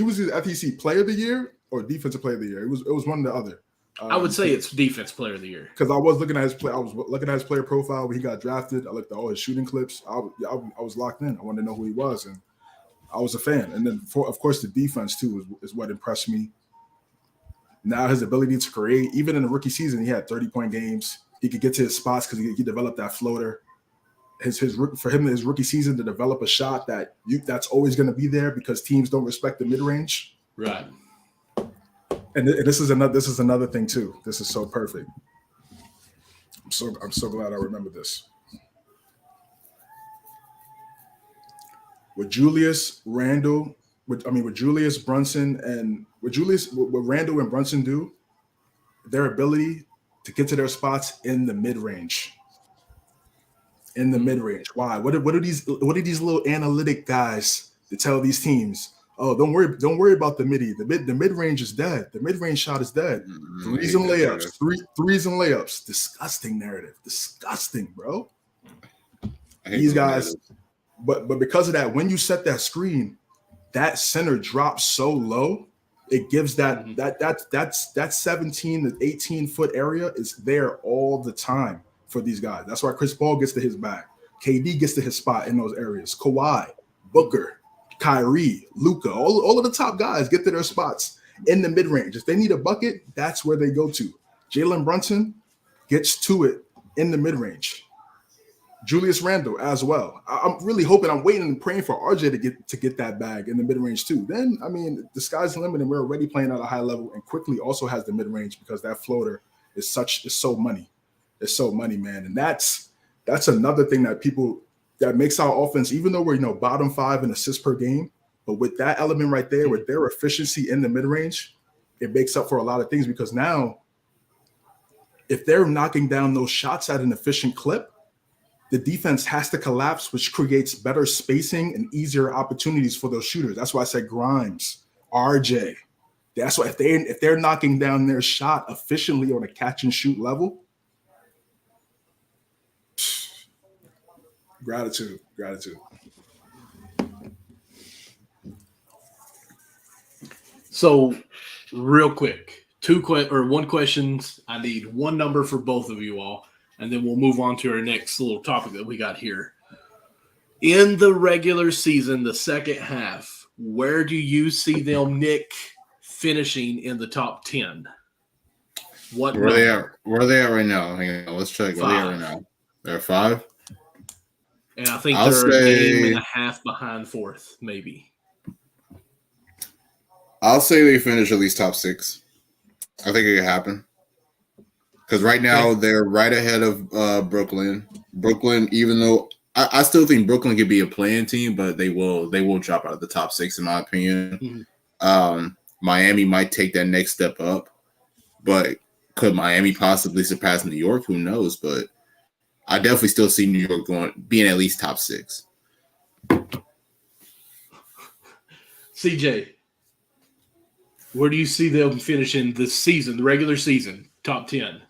SEC player of the year or defensive player of the year. It was one or the other. I would say it's defense player of the year because I was looking at his play. I was looking at his player profile when he got drafted. I looked at all his shooting clips. I was locked in. I wanted to know who he was, and I was a fan. And then, of course, the defense too is what impressed me. Now his ability to create, even in the rookie season, he had 30-point games. He could get to his spots because he developed that floater. His rookie season to develop a shot that's always going to be there because teams don't respect the mid range. Right. And this is another thing too. This is so perfect. I'm so glad I remember this. With Julius Randle. With Julius Brunson and what Randle and Brunson do, their ability to get to their spots in the mid-range. in the mid-range. Why? What are these little analytic guys to tell these teams? Oh, don't worry about the midi. The mid-range is dead. The mid-range shot is dead. Threes and layups. Threes and layups. Disgusting narrative. Disgusting, bro. These guys, but because of that, when you set that screen, that center drops so low, it gives that 17 to 18 foot area is there all the time for these guys. That's why Chris Paul gets to his bag. KD gets to his spot in those areas. Kawhi, Booker, Kyrie, Luka, all of the top guys get to their spots in the mid-range. If they need a bucket, that's where they go to. Jalen Brunson gets to it in the mid-range. Julius Randle as well. I'm really hoping, I'm waiting and praying for RJ to get that bag in the mid-range too. Then, I mean, the sky's the limit and we're already playing at a high level, and quickly also has the mid-range because that floater is so money. It's so money, man. And that's another thing that makes our offense, even though we're, bottom 5 in assists per game, but with that element right there, with their efficiency in the mid-range, it makes up for a lot of things, because now if they're knocking down those shots at an efficient clip, the defense has to collapse, which creates better spacing and easier opportunities for those shooters. That's why I said Grimes, RJ. That's why if they're knocking down their shot efficiently on a catch and shoot level, gratitude. So, real quick, one question. I need one number for both of you all, and then we'll move on to our next little topic that we got here. In the regular season, the second half, where do you see them, Nick, finishing in the top 10? Where are they at right now? Hang on, let's check. Where are they at right now? They're 5? And I think they're a game and a half behind 4th, maybe. I'll say they finish at least top 6. I think it could happen. Because right now they're right ahead of Brooklyn. Brooklyn, even though I still think Brooklyn could be a playing team, but they will drop out of the top 6 in my opinion. Mm-hmm. Miami might take that next step up, but could Miami possibly surpass New York? Who knows? But I definitely still see New York being at least top 6. CJ, where do you see them finishing this season, the regular season, top 10?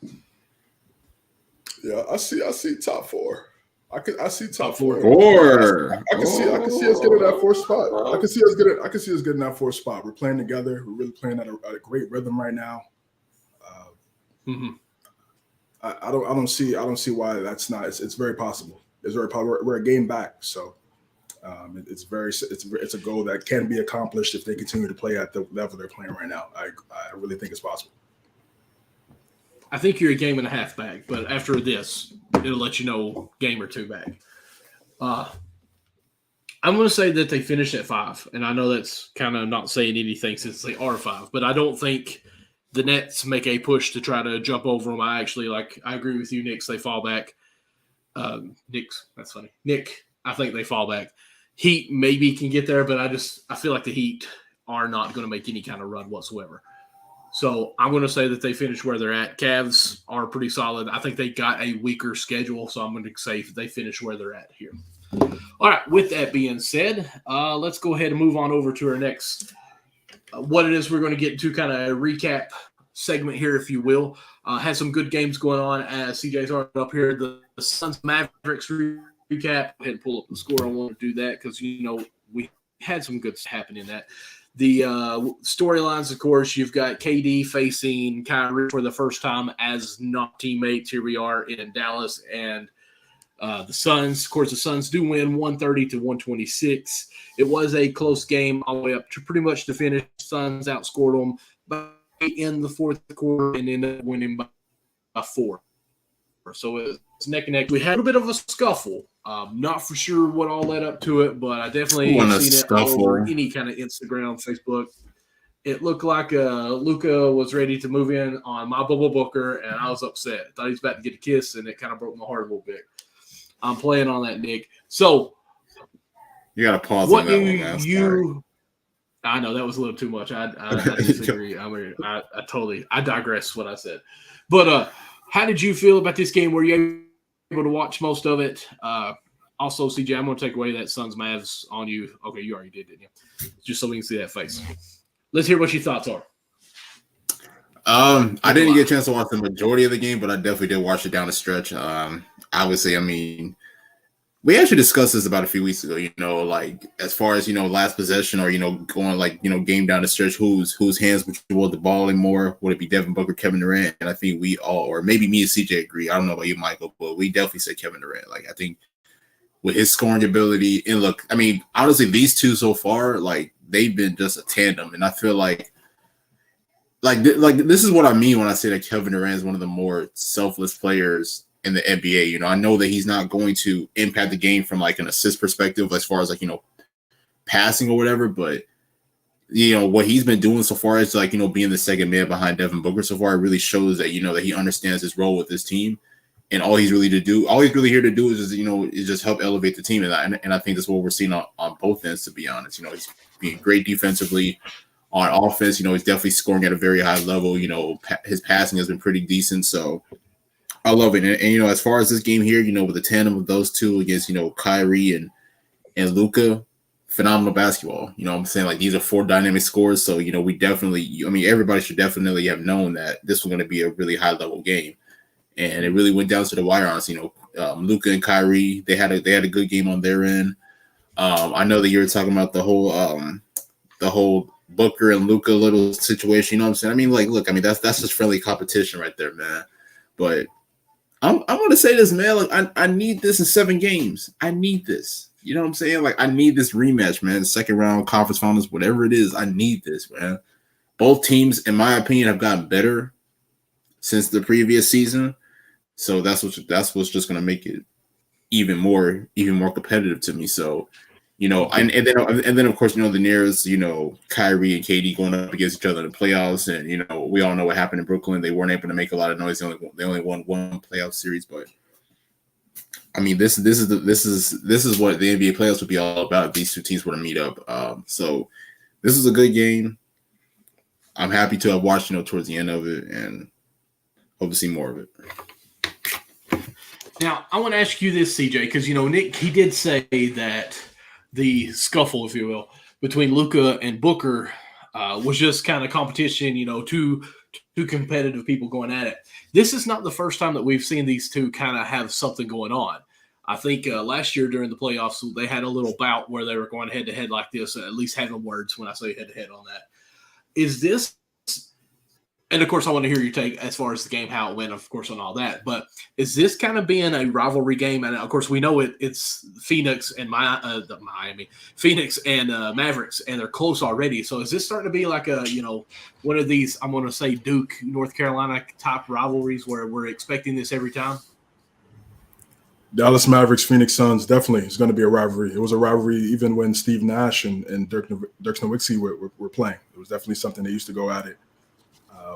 Yeah, I see top 4. I see top 4. I can see us getting that 4th spot. I can see us getting that 4th spot. We're playing together. We're really playing at a great rhythm right now. I don't see why that's not. It's very possible. It's very possible. We're a game back, so it's a goal that can be accomplished if they continue to play at the level they're playing right now. I really think it's possible. I think you're a game and a half back, but after this, it'll let you know game or 2 back. I'm going to say that they finish at 5, and I know that's kind of not saying anything since they are 5, but I don't think the Nets make a push to try to jump over them. I agree with you, Knicks. They fall back. Knicks, that's funny. Nick, I think they fall back. Heat maybe can get there, but I feel like the Heat are not going to make any kind of run whatsoever. So I'm going to say that they finish where they're at. Cavs are pretty solid. I think they got a weaker schedule, so I'm going to say they finish where they're at here. All right, with that being said, let's go ahead and move on over to our next what it is we're going to get into, kind of a recap segment here, if you will. Had some good games going on as CJ's already up here. The Suns Mavericks recap. Go ahead and pull up the score. I want to do that because, we had some good stuff happen in that. The storylines, of course, you've got KD facing Kyrie for the first time as not teammates. Here we are in Dallas, and the Suns. Of course, the Suns do win 130-126. It was a close game all the way up to pretty much the finish. Suns outscored them in the 4th quarter and ended up winning by 4. So it's neck and neck. We had a bit of a scuffle. Not for sure what all led up to it, but I definitely seen it all over any kind of Instagram, Facebook. It looked like Luka was ready to move in on my Bubble Booker, and I was upset. I thought he was about to get a kiss, and it kind of broke my heart a little bit. I'm playing on that, Nick. So you got to pause on that one. I know that was a little too much. I disagree. I digress what I said. But how did you feel about this game? Were you able to watch most of it. Also, CJ, I'm going to take away that Suns Mavs on you. Okay, you already did, didn't you? Just so we can see that face. Let's hear what your thoughts are. I didn't get a chance to watch the majority of the game, but I definitely did watch it down the stretch. Obviously, I mean, we actually discussed this about a few weeks ago, like as far as, last possession or, going like, game down the stretch, whose hands would you hold the ball in more? Would it be Devin Booker, Kevin Durant? And I think we all, or maybe me and CJ agree. I don't know about you, Michael, but we definitely said Kevin Durant. Like, I think with his scoring ability and look, I mean, honestly, these two so far, like they've been just a tandem. And I feel like this is what I mean when I say that Kevin Durant is one of the more selfless players in the NBA. I know that he's not going to impact the game from like an assist perspective as far as like, passing or whatever, but what he's been doing so far is like, being the second man behind Devin Booker so far, it really shows that, that he understands his role with this team. And all he's really here to do is just help elevate the team. And I think that's what we're seeing on both ends, to be honest. He's being great defensively. On offense, he's definitely scoring at a very high level. His passing has been pretty decent. So I love it. And as far as this game here, with the tandem of those two against, Kyrie and Luka, phenomenal basketball. I'm saying, like, these are four dynamic scores. So, we definitely, everybody should definitely have known that this was going to be a really high level game. And it really went down to the wire on us. Luka and Kyrie, they had a good game on their end. I know that you were talking about the whole Booker and Luka little situation. You know what I'm saying? I mean, like, look, I mean, that's just friendly competition right there, man. But I'm going to say this, man. Like, I need this in 7 games. I need this. You know what I'm saying? Like, I need this rematch, man. Second round, conference finals, whatever it is. I need this, man. Both teams, in my opinion, have gotten better since the previous season. So that's what's just going to make it even more competitive to me. So, and then of course, the nearest, Kyrie and KD going up against each other in the playoffs, and we all know what happened in Brooklyn. They weren't able to make a lot of noise. They only won one playoff series, but I mean, this is what the NBA playoffs would be all about if these two teams were to meet up. So this is a good game. I'm happy to have watched, towards the end of it, and hope to see more of it. Now, I want to ask you this, CJ, because, Nick, he did say that the scuffle, if you will, between Luka and Booker was just kind of competition, two competitive people going at it. This is not the first time that we've seen these two kind of have something going on. I think last year during the playoffs, they had a little bout where they were going head-to-head like this, at least having words when I say head-to-head on that. Is this – and, of course, I want to hear your take as far as the game, how it went, of course, on all that. But is this kind of being a rivalry game? And, of course, we know it's Phoenix and Phoenix and Mavericks, and they're close already. So is this starting to be like a, one of these, I'm going to say Duke, North Carolina type rivalries where we're expecting this every time? Dallas Mavericks, Phoenix Suns, definitely is going to be a rivalry. It was a rivalry even when Steve Nash and Dirk Nowitzki were playing. It was definitely something they used to go at it.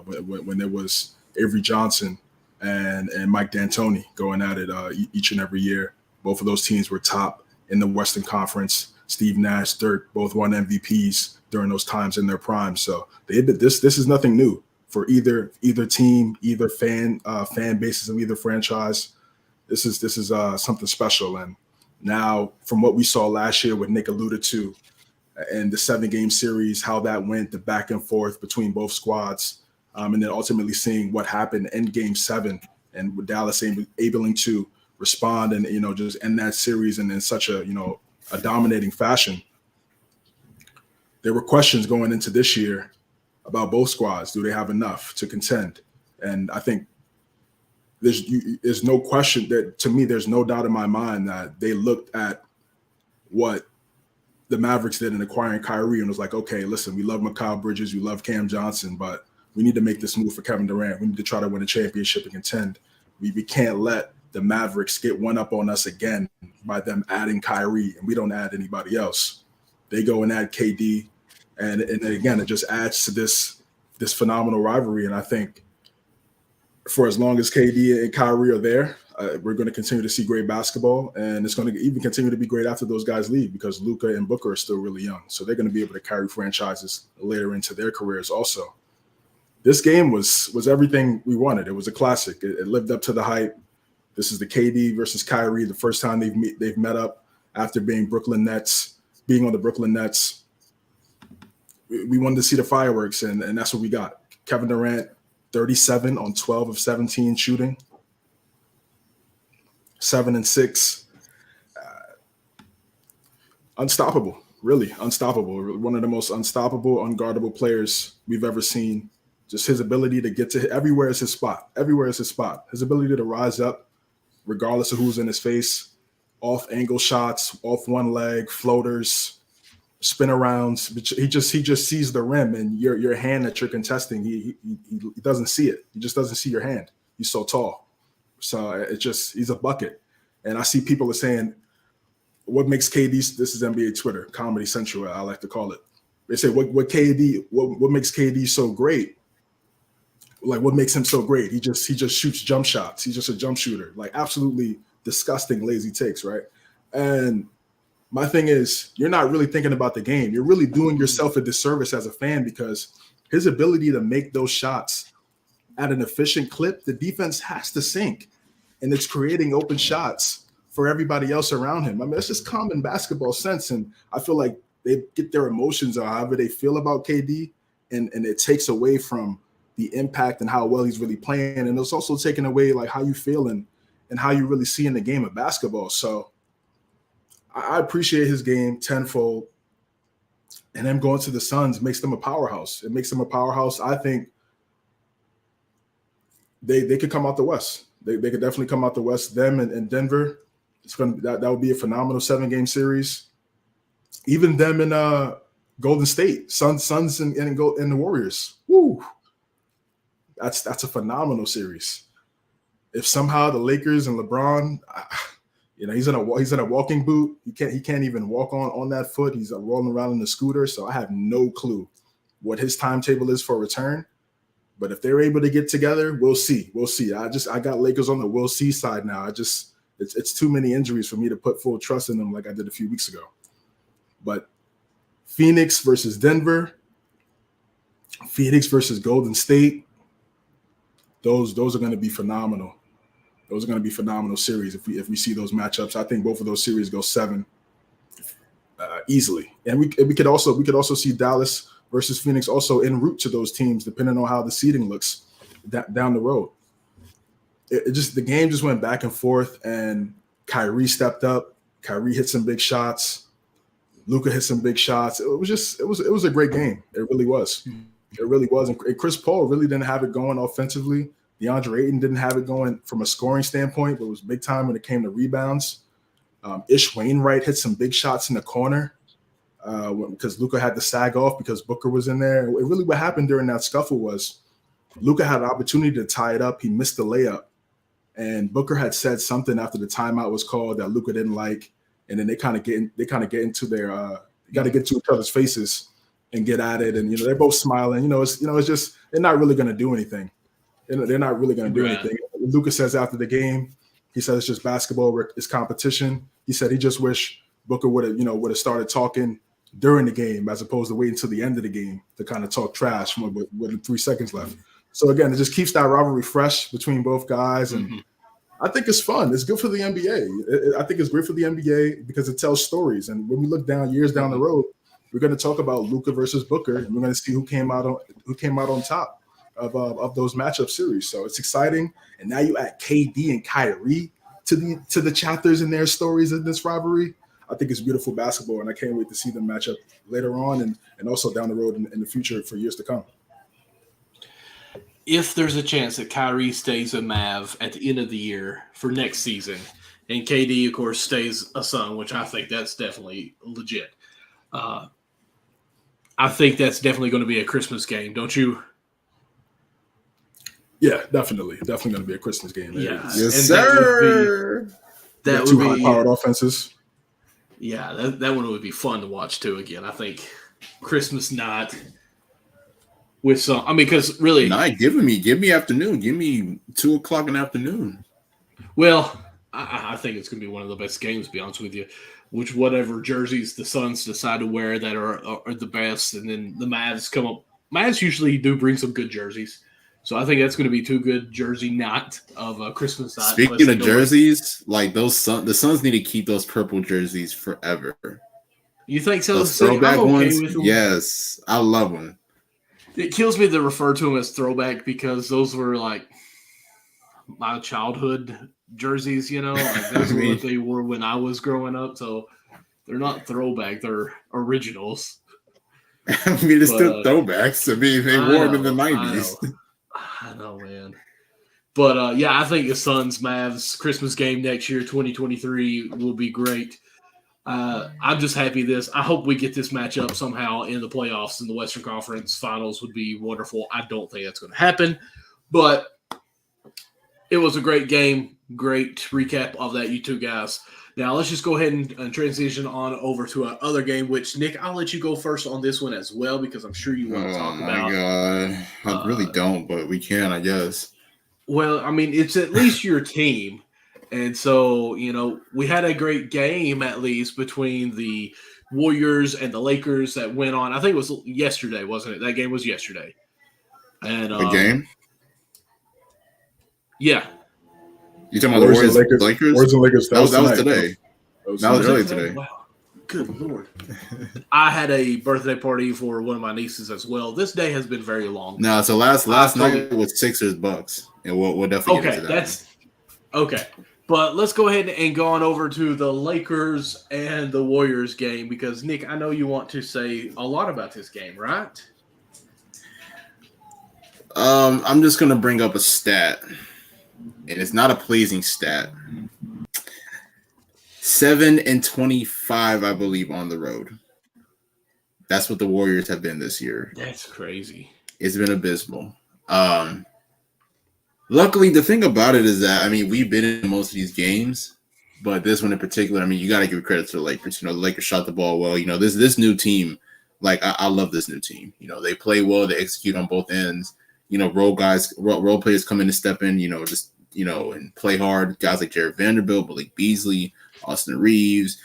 When there was Avery Johnson and Mike D'Antoni going at it each and every year. Both of those teams were top in the Western Conference. Steve Nash, Dirk, both won MVPs during those times in their prime. So this is nothing new for either team, either fan bases of either franchise. This is something special. And now, from what we saw last year, what Nick alluded to, and the 7-game series, how that went, the back and forth between both squads. And then ultimately seeing what happened in Game 7 and with Dallas able to respond and, just end that series in such a dominating fashion. There were questions going into this year about both squads. Do they have enough to contend? And I think there's no question that, to me, there's no doubt in my mind that they looked at what the Mavericks did in acquiring Kyrie and was like, okay, listen, we love Mikal Bridges, we love Cam Johnson, but we need to make this move for Kevin Durant. We need to try to win a championship and contend. We can't let the Mavericks get one up on us again by them adding Kyrie, and we don't add anybody else. They go and add KD, and again, it just adds to this phenomenal rivalry. And I think for as long as KD and Kyrie are there, we're going to continue to see great basketball, and it's going to even continue to be great after those guys leave because Luka and Booker are still really young. So they're going to be able to carry franchises later into their careers also. This game was everything we wanted. It was a classic. It lived up to the hype. This is the KD versus Kyrie, the first time they've met up after being on the Brooklyn Nets. We wanted to see the fireworks, and that's what we got. Kevin Durant, 37 on 12 of 17 shooting, 7 and 6. Unstoppable, really unstoppable. One of the most unstoppable, unguardable players we've ever seen. Just his ability to get to everywhere is his spot. Everywhere is his spot. His ability to rise up, regardless of who's in his face, off angle shots, off one leg, floaters, spin arounds. He just sees the rim, and your hand that you're contesting, he doesn't see it. He just doesn't see your hand. He's so tall. So he's a bucket. And I see people are saying, what makes KD, this is NBA Twitter, Comedy Central, I like to call it. They say, what makes KD so great? Like, what makes him so great? He just shoots jump shots. He's just a jump shooter. Like, absolutely disgusting, lazy takes, right? And my thing is, you're not really thinking about the game. You're really doing yourself a disservice as a fan, because his ability to make those shots at an efficient clip, the defense has to sink, and it's creating open shots for everybody else around him. I mean, it's just common basketball sense, and I feel like they get their emotions or however they feel about KD, and it takes away from the impact and how well he's really playing, and it's also taking away like how you feel and how you really see in the game of basketball. So I appreciate his game tenfold, and them going to the Suns makes them a powerhouse. It makes them a powerhouse. I think they could come out the West. They could definitely come out the West. Them and Denver. That would be a phenomenal 7-game series. Even them in Golden State, Suns and the Warriors. Woo! That's a phenomenal series. If somehow the Lakers and LeBron, he's in a walking boot. He can't even walk on that foot. He's rolling around in the scooter. So I have no clue what his timetable is for return. But if they're able to get together, we'll see. I got Lakers on the we'll see side now. It's too many injuries for me to put full trust in them like I did a few weeks ago. But Phoenix versus Denver, Phoenix versus Golden State, those are going to be phenomenal. Those are going to be phenomenal series if we see those matchups. I think both of those series go 7 easily, and we could also see Dallas versus Phoenix also en route to those teams, depending on how the seeding looks down the road. The game just went back and forth, and Kyrie stepped up. Kyrie hit some big shots. Luka hit some big shots. It was a great game. It really was. It really was. And Chris Paul really didn't have it going offensively. DeAndre Ayton didn't have it going from a scoring standpoint, but it was big time when it came to rebounds. Ish Wainwright hit some big shots in the corner because Luka had to sag off because Booker was in there. And really what happened during that scuffle was Luka had an opportunity to tie it up. He missed the layup. And Booker had said something after the timeout was called that Luka didn't like. And then they kind of get into their got to get to each other's faces and get at it. And they're both smiling. It's just they're not really going to do anything. They're not really going to do anything. Luka says after the game, he said it's just basketball, it's competition. He said he just wish Booker would have started talking during the game as opposed to waiting until the end of the game to kind of talk trash with 3 seconds left. So again, it just keeps that rivalry fresh between both guys, and I think it's fun. It's good for the NBA. I think it's great for the NBA because it tells stories. And when we look years down the road, we're going to talk about Luka versus Booker, and we're going to see who came out on top of those matchup series. So it's exciting. And now you add KD and Kyrie to the chapters in their stories in this rivalry. I think it's beautiful basketball, and I can't wait to see them match up later on and also down the road in the future for years to come. If there's a chance that Kyrie stays a Mav at the end of the year for next season, and KD, of course, stays a Sun, which I think that's definitely legit. I think that's definitely going to be a Christmas game, don't you? Yeah, definitely going to be a Christmas game. Yeah, yes, sir. That would be two high-powered offenses. Yeah, that one would be fun to watch too. Again, I think Christmas night. With some, because really, night. Give me afternoon. Give me 2:00 in the afternoon. Well, I think it's going to be one of the best games. To be honest with you, whatever jerseys the Suns decide to wear that are the best, and then the Mavs come up. Mavs usually do bring some good jerseys. So I think that's going to be too good jersey night of Christmas night. Speaking of jerseys, like the Suns need to keep those purple jerseys forever. You think so? Those See, throwback I'm okay ones, with them. yes, I love them. It kills me to refer to them as throwback because those were like my childhood jerseys, like those were what they were when I was growing up. So they're not throwback; they're originals. I mean, it's still throwbacks. I mean, they wore them in the 90s. I know, man. But yeah, I think the Suns Mavs Christmas game next year, 2023, will be great. I'm just happy I hope we get this matchup somehow in the playoffs in the Western Conference Finals would be wonderful. I don't think that's going to happen, but it was a great game. Great recap of that, you two guys. Now let's just go ahead and transition on over to our other game, which, Nick, I'll let you go first on this one as well because I'm sure you want to talk about. Oh, my God. I really don't, but we can, I guess. Well, I mean, it's at least your team. And so, we had a great game, at least, between the Warriors and the Lakers that went on. I think it was yesterday, wasn't it? That game was yesterday. And the game? Yeah. You talking about the Warriors and Lakers? Warriors and Lakers. That was today. That was early today. Wow. Good Lord. I had a birthday party for one of my nieces as well. This day has been very long. No, so last night was Sixers Bucks. And we'll definitely get into that. Okay. But let's go ahead and go on over to the Lakers and the Warriors game because, Nick, I know you want to say a lot about this game, right? I'm just going to bring up a stat, and it's not a pleasing stat. 7-25, I believe, on the road. That's what the Warriors have been this year. That's crazy. It's been abysmal. Luckily, the thing about it is that, I mean, we've been in most of these games, but this one in particular, I mean, you got to give credit to the Lakers. The Lakers shot the ball well. This new team, like, I love this new team. They play well. They execute on both ends. Role players come in and step in, and play hard. Guys like Jared Vanderbilt, Malik Beasley, Austin Reeves,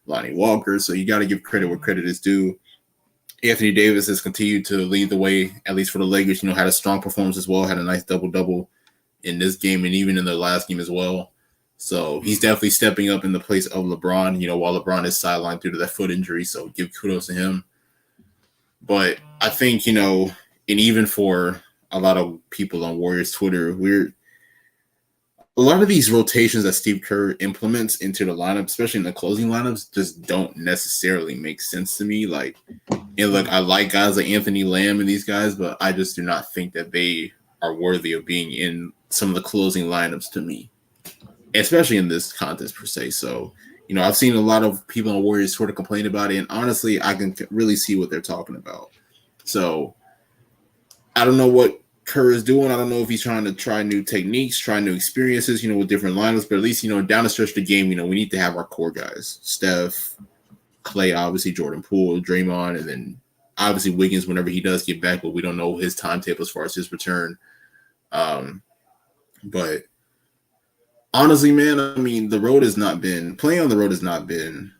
Lonnie Walker. So you got to give credit where credit is due. Anthony Davis has continued to lead the way, at least for the Lakers. Had a strong performance as well, had a nice double-double in this game and even in the last game as well. So he's definitely stepping up in the place of LeBron, while LeBron is sidelined due to that foot injury. So give kudos to him. But I think, and even for a lot of people on Warriors Twitter, a lot of these rotations that Steve Kerr implements into the lineup, especially in the closing lineups, just don't necessarily make sense to me. I like guys like Anthony Lamb and these guys, but I just do not think that they are worthy of being in some of the closing lineups to me, especially in this contest per se. So, I've seen a lot of people on Warriors Twitter complain about it, and honestly, I can really see what they're talking about. So, I don't know what Kerr is doing. I don't know if he's trying to try new techniques, try new experiences, with different lineups, but at least, down the stretch of the game, we need to have our core guys. Steph, Clay, obviously, Jordan Poole, Draymond, and then obviously Wiggins whenever he does get back, but we don't know his timetable as far as his return. But honestly, man, I mean, playing on the road has not been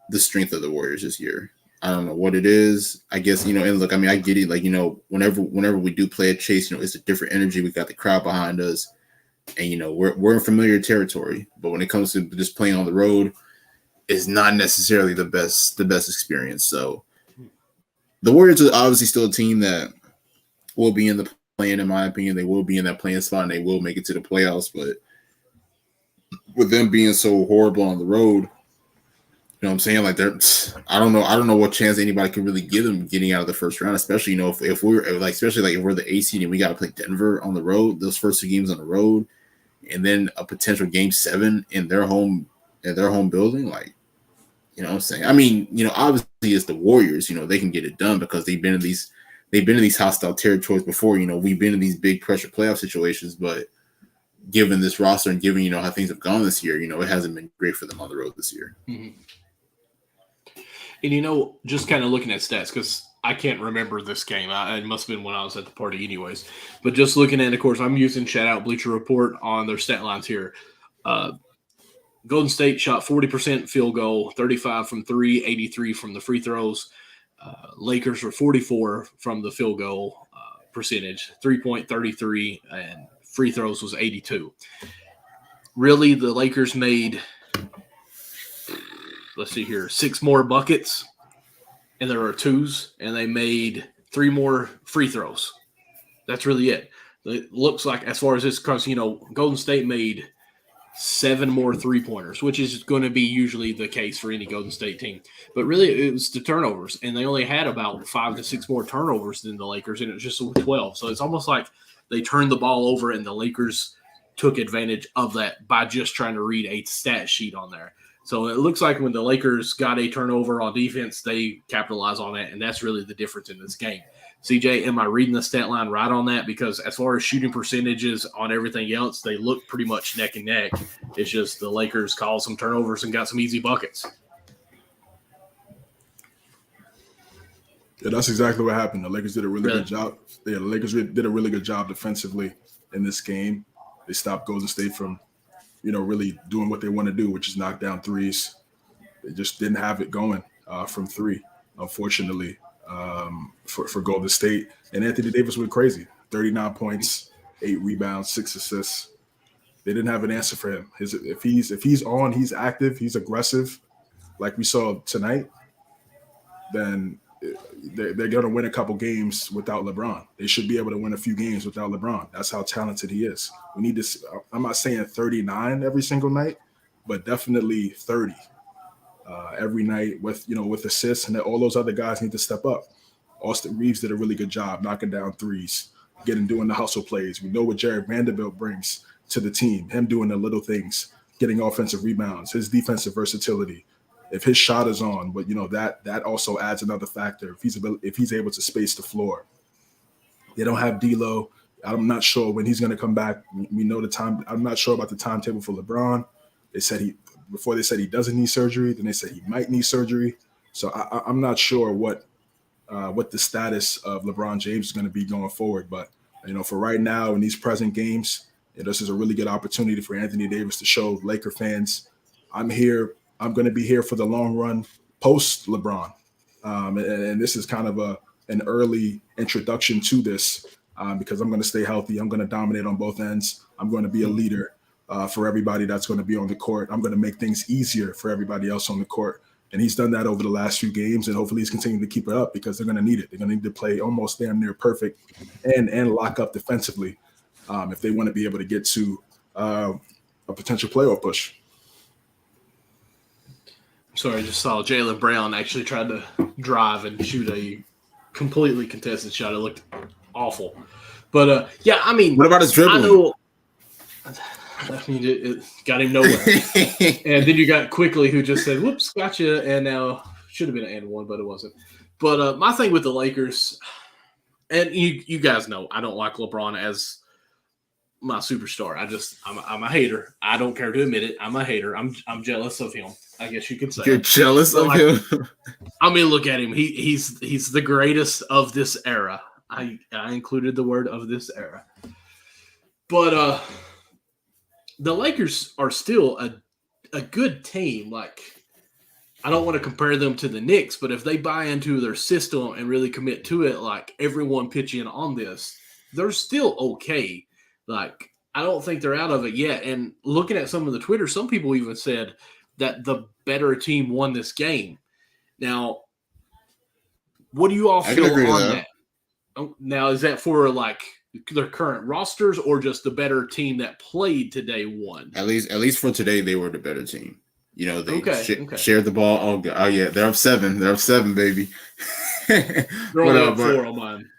the strength of the Warriors this year. I don't know what it is. I guess, and look, I mean, I get it. Like, whenever we do play a chase, it's a different energy. We got the crowd behind us and, we're in familiar territory, but when it comes to just playing on the road, it's not necessarily the best experience. So the Warriors are obviously still a team that will be in the play-in, in my opinion. They will be in that playing spot and they will make it to the playoffs. But with them being so horrible on the road, what I'm saying? Like, I don't know what chance anybody can really give them getting out of the first round, especially, if we're the A seed and we got to play Denver on the road, those first two games on the road, and then a potential game 7 in their home building. Like, what I'm saying? I mean, obviously it's the Warriors, they can get it done because they've been in these hostile territories before. We've been in these big pressure playoff situations, but given this roster and given, how things have gone this year, it hasn't been great for them on the road this year. Mm-hmm. And, just kind of looking at stats, because I can't remember this game. It must have been when I was at the party anyways. But just looking at, of course, I'm using Shout Out Bleacher Report on their stat lines here. Golden State shot 40% field goal, 35 from 3, 83 from the free throws. Lakers were 44 from the field goal percentage, 3.33, and free throws was 82. Really, the Lakers made, let's see here, 6 more buckets, and there were 2s, and they made 3 more free throws. That's really it. It looks like, as far as this, because, Golden State made 7 more 3-pointers, which is going to be usually the case for any Golden State team. But really, it was the turnovers, and they only had about 5 to 6 more turnovers than the Lakers, and it was just 12. So it's almost like they turned the ball over, and the Lakers took advantage of that by just trying to read a stat sheet on there. So it looks like when the Lakers got a turnover on defense, they capitalized on it, and that's really the difference in this game. CJ, am I reading the stat line right on that? Because as far as shooting percentages on everything else, they look pretty much neck and neck. It's just the Lakers caused some turnovers and got some easy buckets. Yeah, that's exactly what happened. The Lakers did a really good job. Yeah, the Lakers did a really good job defensively in this game. They stopped Golden State from, really doing what they want to do, which is knock down threes. They just didn't have it going from 3, unfortunately. For Golden State. And Anthony Davis went crazy. 39 points, 8 rebounds, 6 assists. They didn't have an answer for him. If he's on, he's active, he's aggressive, like we saw tonight, then they're going to win a couple games without LeBron. They should be able to win a few games without LeBron. That's how talented he is. We need to – I'm not saying 39 every single night, but definitely 30. Every night with assists, and then all those other guys need to step up. Austin Reeves did a really good job knocking down threes, doing the hustle plays. We know what Jared Vanderbilt brings to the team, him doing the little things, getting offensive rebounds, his defensive versatility. If his shot is on, but that also adds another factor. If he's able to space the floor. They don't have D'Lo. I'm not sure when he's going to come back. We know the time. I'm not sure about the timetable for LeBron. Before they said he doesn't need surgery, then they said he might need surgery. So I'm not sure what the status of LeBron James is going to be going forward. But, for right now in these present games, this is a really good opportunity for Anthony Davis to show Laker fans, I'm here. I'm going to be here for the long run post LeBron. And this is kind of an early introduction to this because I'm going to stay healthy. I'm going to dominate on both ends. I'm going to be a leader. For everybody that's going to be on the court. I'm going to make things easier for everybody else on the court. And he's done that over the last few games, and hopefully he's continuing to keep it up because they're going to need it. They're going to need to play almost damn near perfect and lock up defensively if they want to be able to get to a potential playoff push. Sorry, I just saw Jaylen Brown actually tried to drive and shoot a completely contested shot. It looked awful. But, what about his dribbling? It got him nowhere. And then you got Quickly, who just said, whoops, gotcha. And now should have been an and one, but it wasn't. But my thing with the Lakers, and you guys know, I don't like LeBron as my superstar. I'm a hater. I don't care to admit it. I'm a hater. I'm jealous of him, I guess you could say. You're jealous of him? I mean, look at him. He's the greatest of this era. I included the word of this era. But the Lakers are still a good team. Like, I don't want to compare them to the Knicks, but if they buy into their system and really commit to it, like everyone pitching on this, they're still okay. Like, I don't think they're out of it yet. And looking at some of the Twitter, some people even said that the better team won this game. Now, what do you all feel on that? Now, is that for like their current rosters or just the better team that played today won? At least for today, they were the better team. They shared the ball. Oh yeah, they're up 7. They're up 7, baby. They're only up 4 on mine.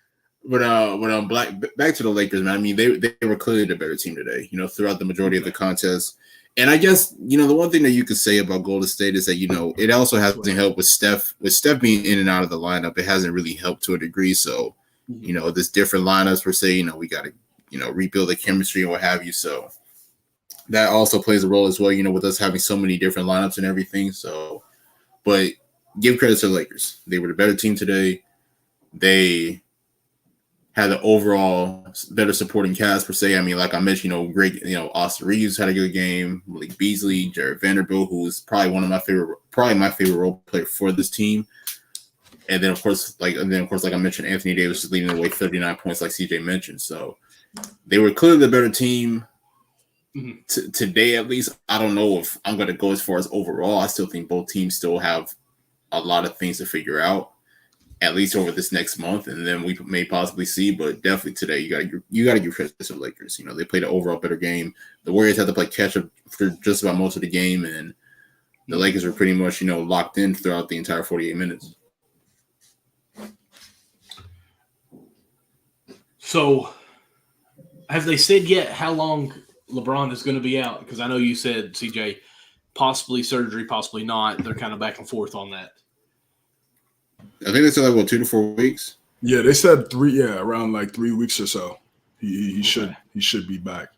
But back to the Lakers, man. I mean, they were clearly the better team today. Throughout the majority of the contest. And I guess the one thing that you could say about Golden State is that it also hasn't helped with Steph. With Steph being in and out of the lineup, it hasn't really helped to a degree. So, there's different lineups per se. We got to rebuild the chemistry and what have you. So that also plays a role as well. With us having so many different lineups and everything. So, but give credit to the Lakers. They were the better team today. They had the overall better supporting cast per se. I mean, like I mentioned, great. Austin Reeves had a good game. Malik Beasley, Jared Vanderbilt, who is probably my favorite role player for this team. And then of course, like I mentioned, Anthony Davis is leading the way 39 points, like CJ mentioned. So they were clearly the better team. Today, at least. I don't know if I'm going to go as far as overall. I still think both teams still have a lot of things to figure out, at least over this next month, and then we may possibly see. But definitely today, you got to give credit to the Lakers. You know, they played an overall better game. The Warriors had to play catch up for just about most of the game, and the Lakers were pretty much, you know, locked in throughout the entire 48 minutes. So, have they said yet how long LeBron is going to be out? Because I know you said, CJ, possibly surgery, possibly not. They're kind of back and forth on that. I think they said 2 to 4 weeks. Yeah, they said around like 3 weeks or so. He should be back.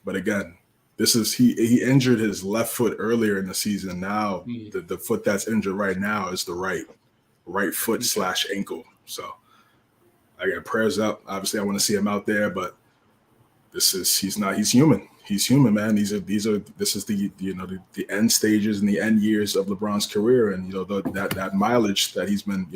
But again, this is he injured his left foot earlier in the season. Now the foot that's injured right now is the right foot / ankle. So I got prayers up. Obviously, I want to see him out there, but he's human. He's human, man. This is the end stages and the end years of LeBron's career, and that mileage that he's been,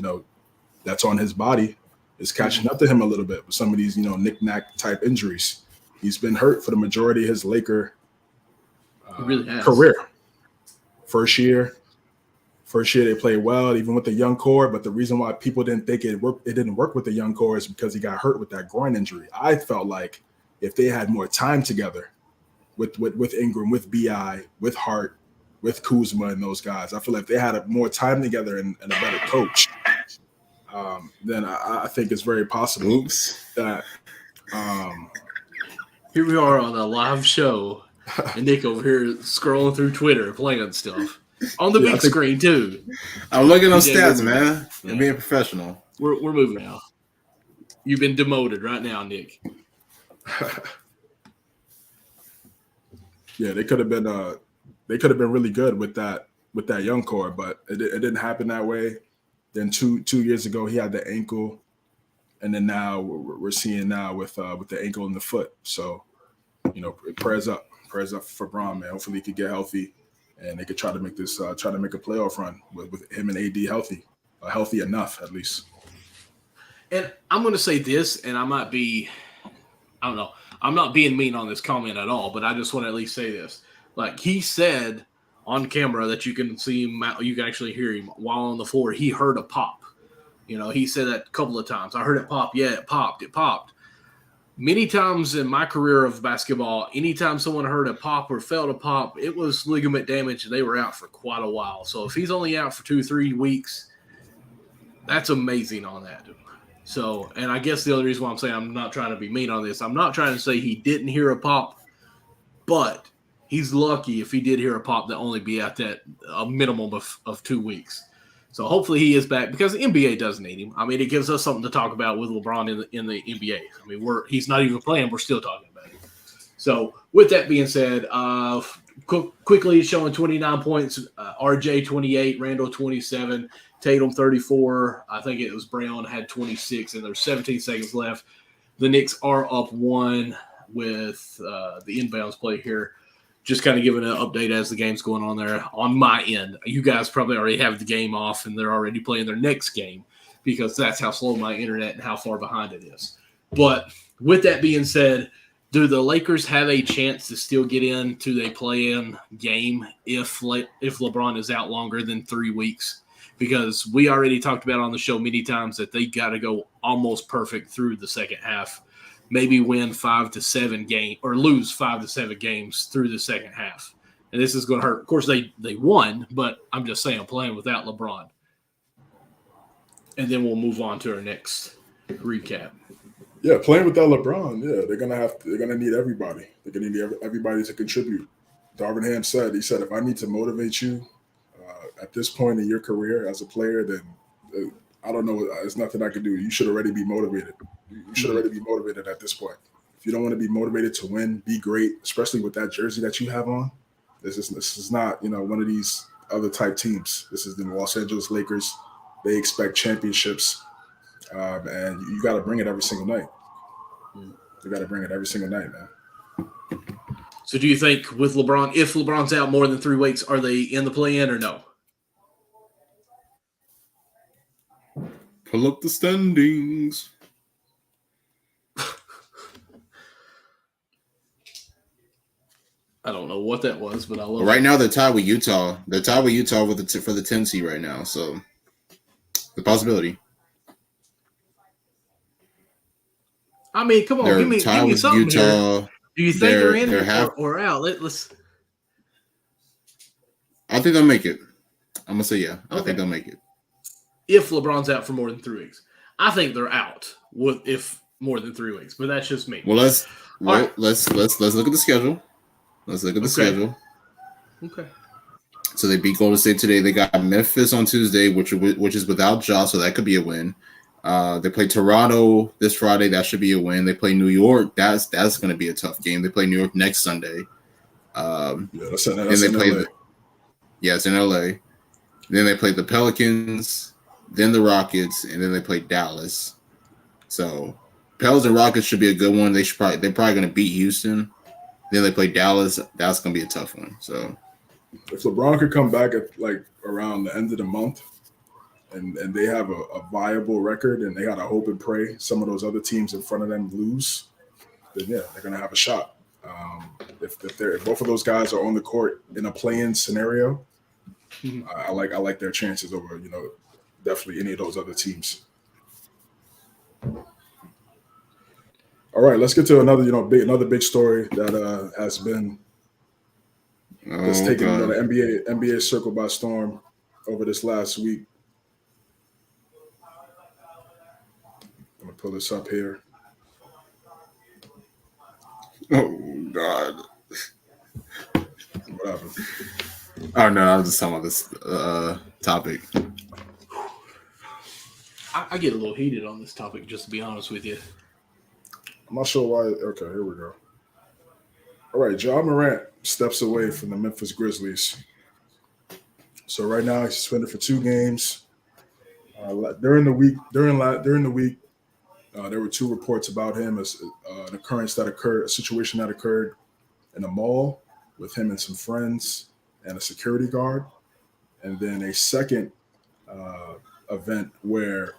that's on his body is catching up to him a little bit with some of these, knick-knack type injuries. He's been hurt for the majority of his Laker career. First year they played well, even with the young core. But the reason why people didn't think it didn't work with the young core is because he got hurt with that groin injury. I felt like if they had more time together with Ingram, with BI, with Hart, with Kuzma and those guys, I feel like if they had more time together and a better coach, then I think it's very possible that here we are on a live show, and Nick over here scrolling through Twitter, playing stuff on the big screen too. I'm looking on stats, man. And being professional. We're moving now. You've been demoted right now, Nick. Yeah, they could have been really good with that young core, but it didn't happen that way. Then two years ago he had the ankle, and then now we're seeing now with the ankle and the foot. So, prayers up for Bron, man. Hopefully he could get healthy, and they could try to make a playoff run with him and AD healthy enough at least. And I'm going to say this, and I don't know. I'm not being mean on this comment at all, but I just want to at least say this. Like he said on camera that you can see him, you can actually hear him while on the floor. He heard a pop. He said that a couple of times. I heard it pop. Yeah, it popped. Many times in my career of basketball, anytime someone heard a pop or felt a pop, it was ligament damage, and they were out for quite a while. So if he's only out for 2-3 weeks, that's amazing on that. So, and I guess the only reason why I'm saying I'm not trying to be mean on this, I'm not trying to say he didn't hear a pop, but he's lucky if he did hear a pop to only be at that a minimum of 2 weeks. So hopefully he is back because the NBA does need him. I mean, it gives us something to talk about with LeBron in the NBA. I mean, he's not even playing. We're still talking about it. So with that being said, quickly showing 29 points, RJ 28, Randall 27, Tatum 34. I think it was Brown had 26, and there's 17 seconds left. The Knicks are up 1 with the inbounds play here. Just kind of giving an update as the game's going on there on my end. You guys probably already have the game off, and they're already playing their next game because that's how slow my internet and how far behind it is. But with that being said, do the Lakers have a chance to still get into the play-in game if LeBron is out longer than 3 weeks? Because we already talked about on the show many times that they got to go almost perfect through the second half. Maybe win 5 to 7 games or lose 5 to 7 games through the second half. And this is going to hurt. Of course, they won, but I'm just saying playing without LeBron. And then we'll move on to our next recap. Yeah, playing without LeBron, they're gonna need everybody. They're gonna need everybody to contribute. Darvin Ham said, if I need to motivate you at this point in your career as a player, then I don't know. There's nothing I can do. You should already be motivated. You should already be motivated at this point. If you don't want to be motivated to win, be great, especially with that jersey that you have on. This is not, one of these other type teams. This is the Los Angeles Lakers. They expect championships, and you got to bring it every single night. You got to bring it every single night, man. So do you think with LeBron, if LeBron's out more than 3 weeks, are they in the play-in or no? Pull up the standings. I don't know what that was, but I love Right it. now, they're tied with Utah. They're tied with Utah for the 10 seed right now. So, the possibility. I mean, come on, They're give tied me with something here. Utah. Do you think they're They're in half. or out? Let's. I think they'll make it. I'm gonna say yeah. I Okay. think they'll make it. If LeBron's out for more than 3 weeks, I think they're out if more than 3 weeks. But that's just me. Well, let's right. let's look at the schedule. Let's look at the schedule. Okay. So they beat Golden State today. They got Memphis on Tuesday, which is without Ja, so that could be a win. They play Toronto this Friday. That should be a win. They play New York. That's going to be a tough game. They play New York next Sunday. That's in LA. It's in LA. Then they play the Pelicans, then the Rockets, and then they play Dallas. So Pels and Rockets should be a good one. They're probably going to beat Houston. Then they play Dallas. That's going to be a tough one. So if LeBron could come back at like around the end of the month, and they have a viable record, and they got to hope and pray some of those other teams in front of them lose, then yeah, they're going to have a shot. If both of those guys are on the court in a play-in scenario, I like their chances over definitely any of those other teams. All right, let's get to another big story that has been that's taken the NBA circle by storm over this last week. I'm gonna pull this up here. Oh God. What happened? Oh no, I was just talking about this topic. I get a little heated on this topic, just to be honest with you. I'm not sure why. Okay, here we go. All right, Ja Morant steps away from the Memphis Grizzlies. So right now he's suspended for 2 games. During the week, there were 2 reports about him as an occurrence that occurred, a situation that occurred in a mall with him and some friends and a security guard, and then a second event where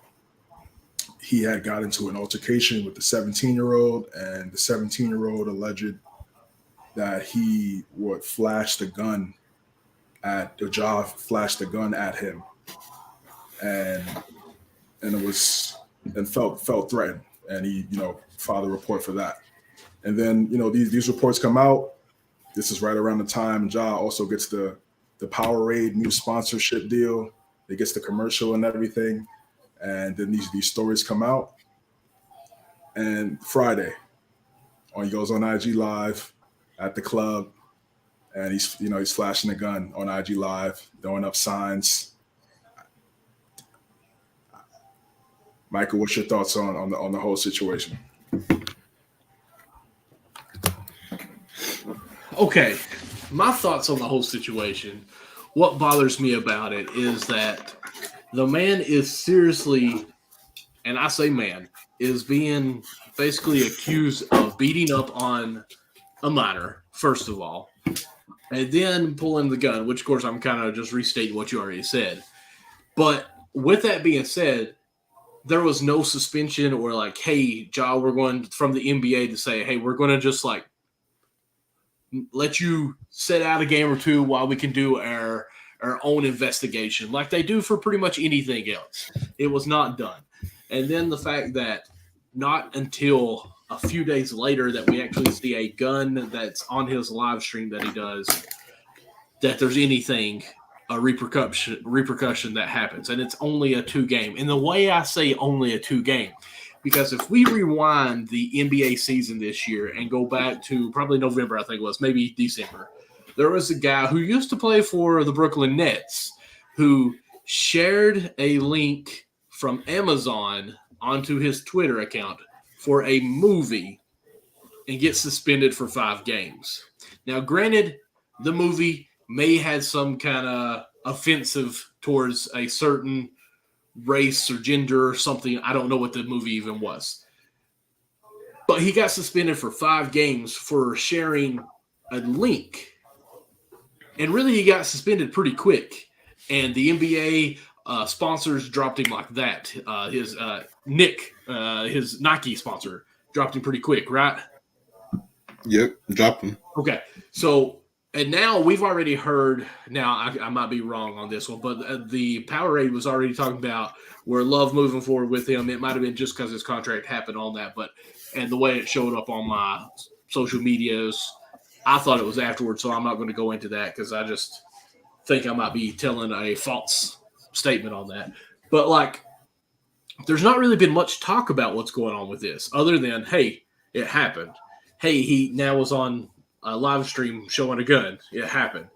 he had got into an altercation with the 17-year-old, and the 17-year-old alleged that he would flash the gun at Ja flashed the gun at him, and it was and felt threatened, and he filed a report for that. And then these reports come out. This is right around the time Ja also gets the Powerade new sponsorship deal. He gets the commercial and everything. And then these stories come out. And Friday, he goes on IG Live at the club, and he's flashing a gun on IG Live, throwing up signs. Michael, what's your thoughts on the whole situation? Okay, my thoughts on the whole situation. What bothers me about it is that the man is seriously, and I say man, is being basically accused of beating up on a minor, first of all, and then pulling the gun, which, of course, I'm kind of just restating what you already said. But with that being said, there was no suspension or like, hey, Ja, we're going from the NBA to say, hey, we're going to just like let you sit out a game or 2 while we can do our own investigation, like they do for pretty much anything else. It was not done. And then the fact that not until a few days later that we actually see a gun that's on his live stream that he does, that there's anything, a repercussion that happens. And it's only a 2 game. And the way I say only a 2 game, because if we rewind the NBA season this year and go back to probably November, I think it was, maybe December, there was a guy who used to play for the Brooklyn Nets who shared a link from Amazon onto his Twitter account for a movie and gets suspended for 5 games. Now, granted, the movie may have some kind of offensive towards a certain race or gender or something. I don't know what the movie even was. But he got suspended for 5 games for sharing a link. And really, he got suspended pretty quick. And the NBA sponsors dropped him like that. His Nick, his Nike sponsor, dropped him pretty quick, right? Yep, dropped him. Okay, so and now we've already heard. Now I might be wrong on this one, but the Powerade was already talking about where Love moving forward with him. It might have been just because his contract happened on that, but and the way it showed up on my social medias, I thought it was afterwards. So I'm not going to go into that because I just think I might be telling a false statement on that. But like, there's not really been much talk about what's going on with this, other than hey, it happened. Hey, he now was on a live stream showing a gun. It happened.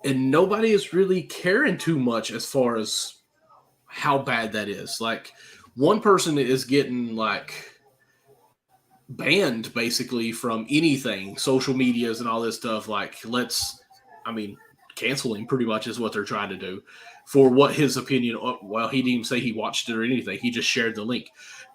And nobody is really caring too much as far as how bad that is. Like, one person is getting like banned basically from anything, social medias and all this stuff. Like, cancel him pretty much is what they're trying to do for what his opinion. Well, he didn't even say he watched it or anything. He just shared the link.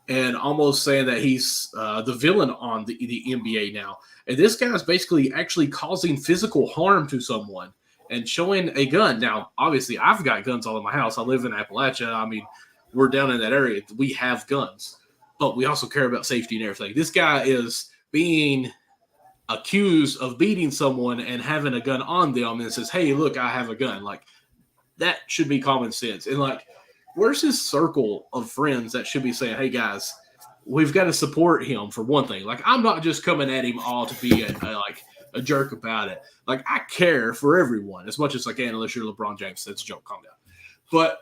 And almost saying that he's the villain on the NBA now. And this guy is basically actually causing physical harm to someone and showing a gun. Now, obviously, I've got guns all in my house. I live in Appalachia. I mean, we're down in that area. We have guns. But we also care about safety and everything. This guy is being accused of beating someone and having a gun on them and says, hey, look, I have a gun. Like, that should be common sense. And, like, where's his circle of friends that should be saying, hey, guys, we've got to support him for one thing. Like, I'm not just coming at him all to be a jerk about it. Like, I care for everyone as much as I can, unless you're LeBron James. That's a joke. Calm down. But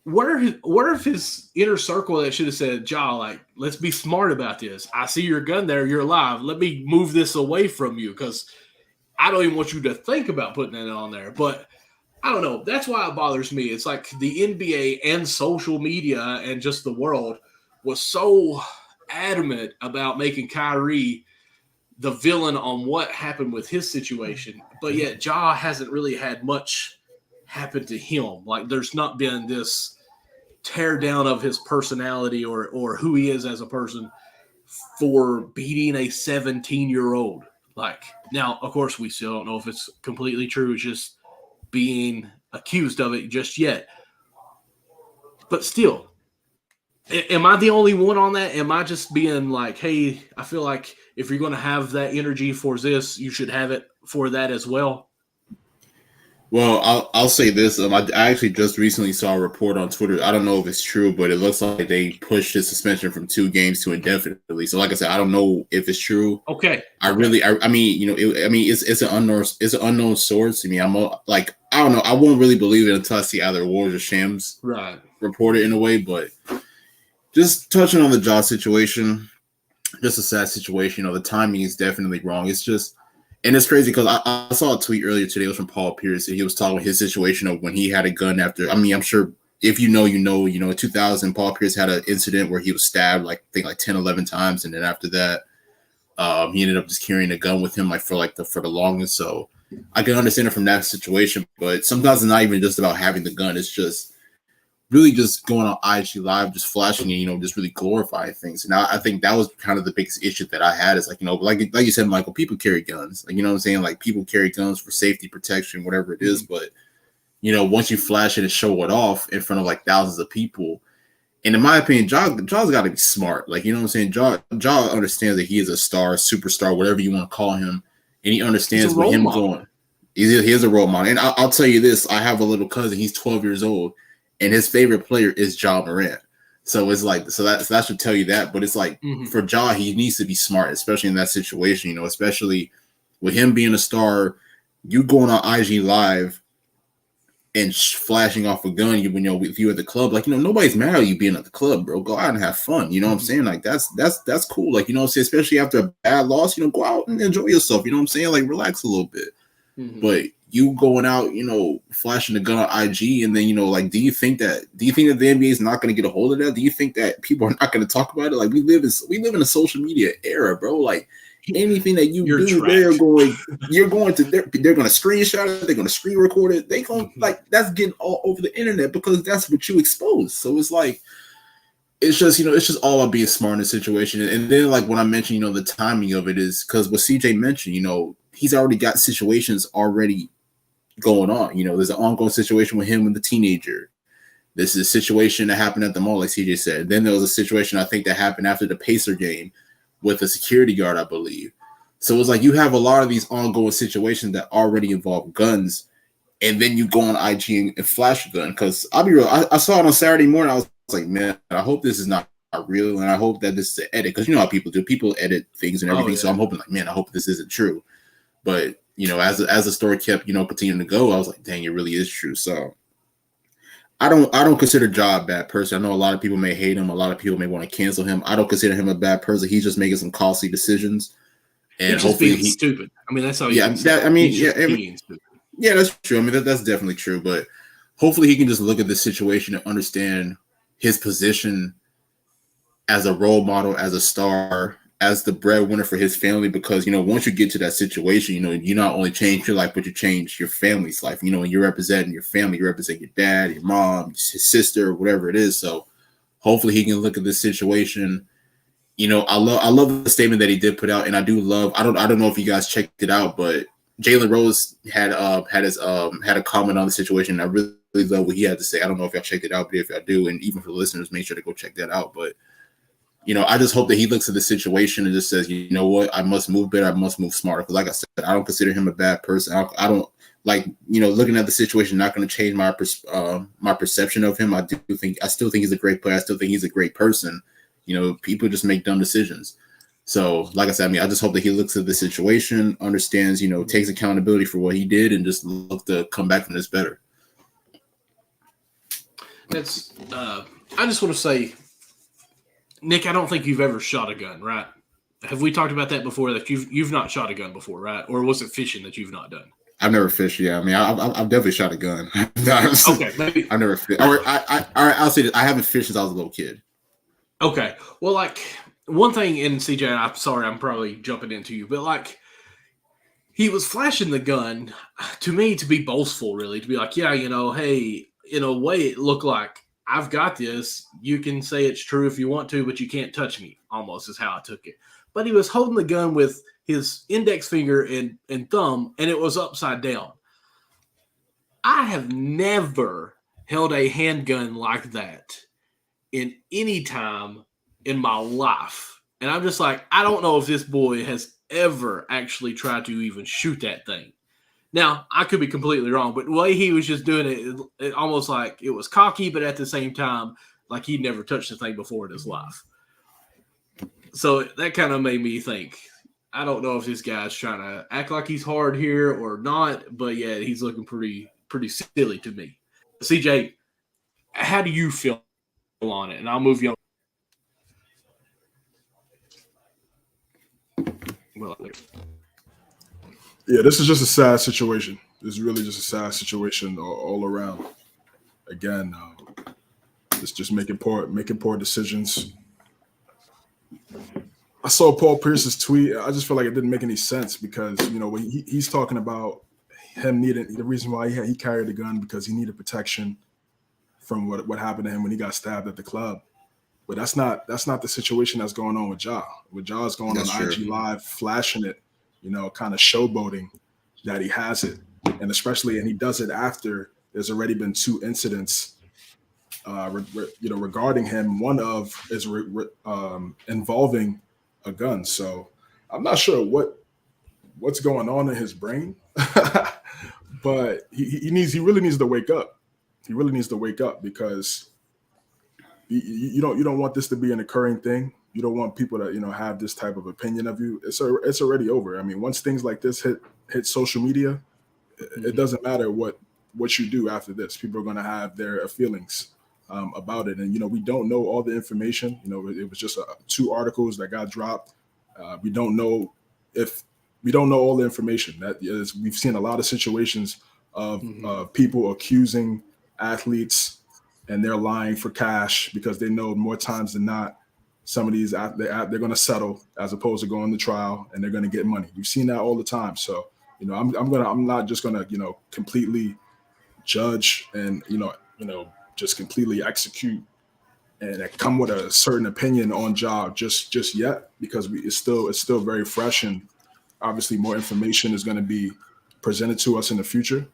where if his inner circle that should have said, Ja, like, let's be smart about this. I see your gun there. You're alive. Let me move this away from you because I don't even want you to think about putting it on there. But I don't know. That's why it bothers me. It's like the NBA and social media and just the world was so adamant about making Kyrie the villain on what happened with his situation. But yet Ja hasn't really had much happen to him. Like, there's not been this tear down of his personality or who he is as a person for beating a 17-year-old. Like, now, of course, we still don't know if it's completely true. It's just being accused of it just yet. But still, am I the only one on that? Am I just being like, hey, I feel like if you're going to have that energy for this, you should have it for that as well? Well, I'll say this. I actually just recently saw a report on Twitter. I don't know if it's true, but it looks like they pushed his suspension from 2 games to indefinitely. So, like I said, I don't know if it's true. Okay. I mean, you know, it's an unknown source. I mean, I don't know. I won't really believe it until I see either Wars or Shams report it in a way. But just touching on the Ja situation, just a sad situation. You know, the timing is definitely wrong. It's just. And it's crazy because I saw a tweet earlier today. It was from Paul Pierce. And he was talking about his situation of when he had a gun after. I mean, I'm sure if you know, in 2000, Paul Pierce had an incident where he was stabbed, like 10, 11 times. And then after that, he ended up just carrying a gun with him, for the longest. So I can understand it from that situation. But sometimes it's not even just about having the gun. It's just really just going on IG Live, just flashing and, just really glorifying things. And I think that was kind of the biggest issue that I had is like you said, Michael, people carry guns. Like, you know what I'm saying? Like, people carry guns for safety, protection, whatever it is. But, once you flash it and show it off in front of like thousands of people, and in my opinion, Ja's got to be smart. Like, you know what I'm saying? Ja understands that he is a star, superstar, whatever you want to call him. And he understands what him going. He is a role model. And I'll tell you this, I have a little cousin, he's 12 years old. And his favorite player is Ja Morant. So it's like, that should tell you that. But it's like, for Ja, he needs to be smart, especially in that situation, especially with him being a star, you going on IG Live and flashing off a gun, if you at the club, like, nobody's mad at you being at the club, bro. Go out and have fun. You know what I'm saying? Like, that's cool. Like, especially after a bad loss, go out and enjoy yourself. You know what I'm saying? Like, relax a little bit. But you going out, flashing the gun on IG, and then do you think that the NBA is not going to get a hold of that? Do you think that people are not going to talk about it? Like, we live in a social media era, bro. Like, anything that you do, they're going to screenshot it, they're going to screen record it, they going that's getting all over the internet because that's what you expose. So it's like, it's just all about being smart in the situation. And then, like, when I mentioned, the timing of it is because what CJ mentioned, he's already got situations already going on. There's an ongoing situation with him and the teenager. This is a situation that happened at the mall, like CJ said. Then there was a situation I think that happened after the Pacer game with a security guard, I believe. So it's like you have a lot of these ongoing situations that already involve guns, and then you go on IG and flash a gun. Because I'll be real, I saw it on Saturday morning. I was like, man, I hope this is not real, and I hope that this is an edit. Because you know how people do. People edit things and everything. So I'm hoping, like, man, I hope this isn't true. But, as the story kept, continuing to go, I was like, dang, it really is true. So I don't consider Ja a bad person. I know a lot of people may hate him. A lot of people may want to cancel him. I don't consider him a bad person. He's just making some costly decisions. And he's just being stupid. I mean, that's all. Yeah, yeah, that's true. I mean, that's definitely true. But hopefully, he can just look at the situation and understand his position as a role model, as a star, as the breadwinner for his family. Because once you get to that situation, you not only change your life, but you change your family's life. When you're representing your family, you represent your dad, your mom, his sister, whatever it is. So hopefully, he can look at this situation. I love the statement that he did put out, and I do love. I don't know if you guys checked it out, but Jalen Rose had a comment on the situation. And I really love what he had to say. I don't know if y'all checked it out, but if y'all do, and even for the listeners, make sure to go check that out. But I just hope that he looks at the situation and just says, you know what, I must move better, I must move smarter. Because like I said, I don't consider him a bad person. I don't like looking at the situation. Not going to change my perception of him. I still think he's a great player. I still think he's a great person. People just make dumb decisions. So, like I said, I just hope that he looks at the situation, understands, takes accountability for what he did, and just look to come back from this better. That's. I just want to say, Nick, I don't think you've ever shot a gun, right? Have we talked about that before? That you've not shot a gun before, right? Or was it fishing that you've not done? I've never fished. Yeah, I've definitely shot a gun. Okay, maybe I've never fished. I'll say this: I haven't fished since I was a little kid. Okay. Well, like, one thing, and CJ, I'm sorry, I'm probably jumping into you, but like, he was flashing the gun to me to be boastful, really, to be like, yeah, hey, in a way, it looked like I've got this. You can say it's true if you want to, but you can't touch me, almost is how I took it. But he was holding the gun with his index finger and thumb, and it was upside down. I have never held a handgun like that in any time in my life. And I'm just like, I don't know if this boy has ever actually tried to even shoot that thing. Now, I could be completely wrong, but the way he was just doing it almost like it was cocky, but at the same time, like he'd never touched the thing before in his life. So that kind of made me think, I don't know if this guy's trying to act like he's hard here or not, but yeah, he's looking pretty silly to me. CJ, how do you feel on it? And I'll move you on. Well, Yeah, this is just a sad situation. This is really just a sad situation all around. Again, it's just making poor decisions. I saw Paul Pierce's tweet. I just feel like it didn't make any sense because when he's talking about him needing the reason why he carried a gun because he needed protection from what happened to him when he got stabbed at the club. But that's not the situation that's going on with Ja. With Ja is going on IG Live, flashing it, kind of showboating that he has it, and he does it after there's already been 2 incidents, regarding him. One of is involving a gun. So I'm not sure what's going on in his brain, but he really needs to wake up. He really needs to wake up because you don't want this to be an occurring thing. You don't want people to have this type of opinion of you. It's already over. I mean, once things like this hit social media, it doesn't matter what you do after this. People are going to have their feelings about it, and we don't know all the information. It was just 2 articles that got dropped. We don't know all the information. We've seen a lot of situations of people accusing athletes and they're lying for cash because they know more times than not some of these they're going to settle as opposed to going to trial and they're going to get money. We've seen that all the time. So I'm not just going to completely judge and just completely execute and come with a certain opinion on Ja just yet because it's still very fresh and obviously more information is going to be presented to us in the future.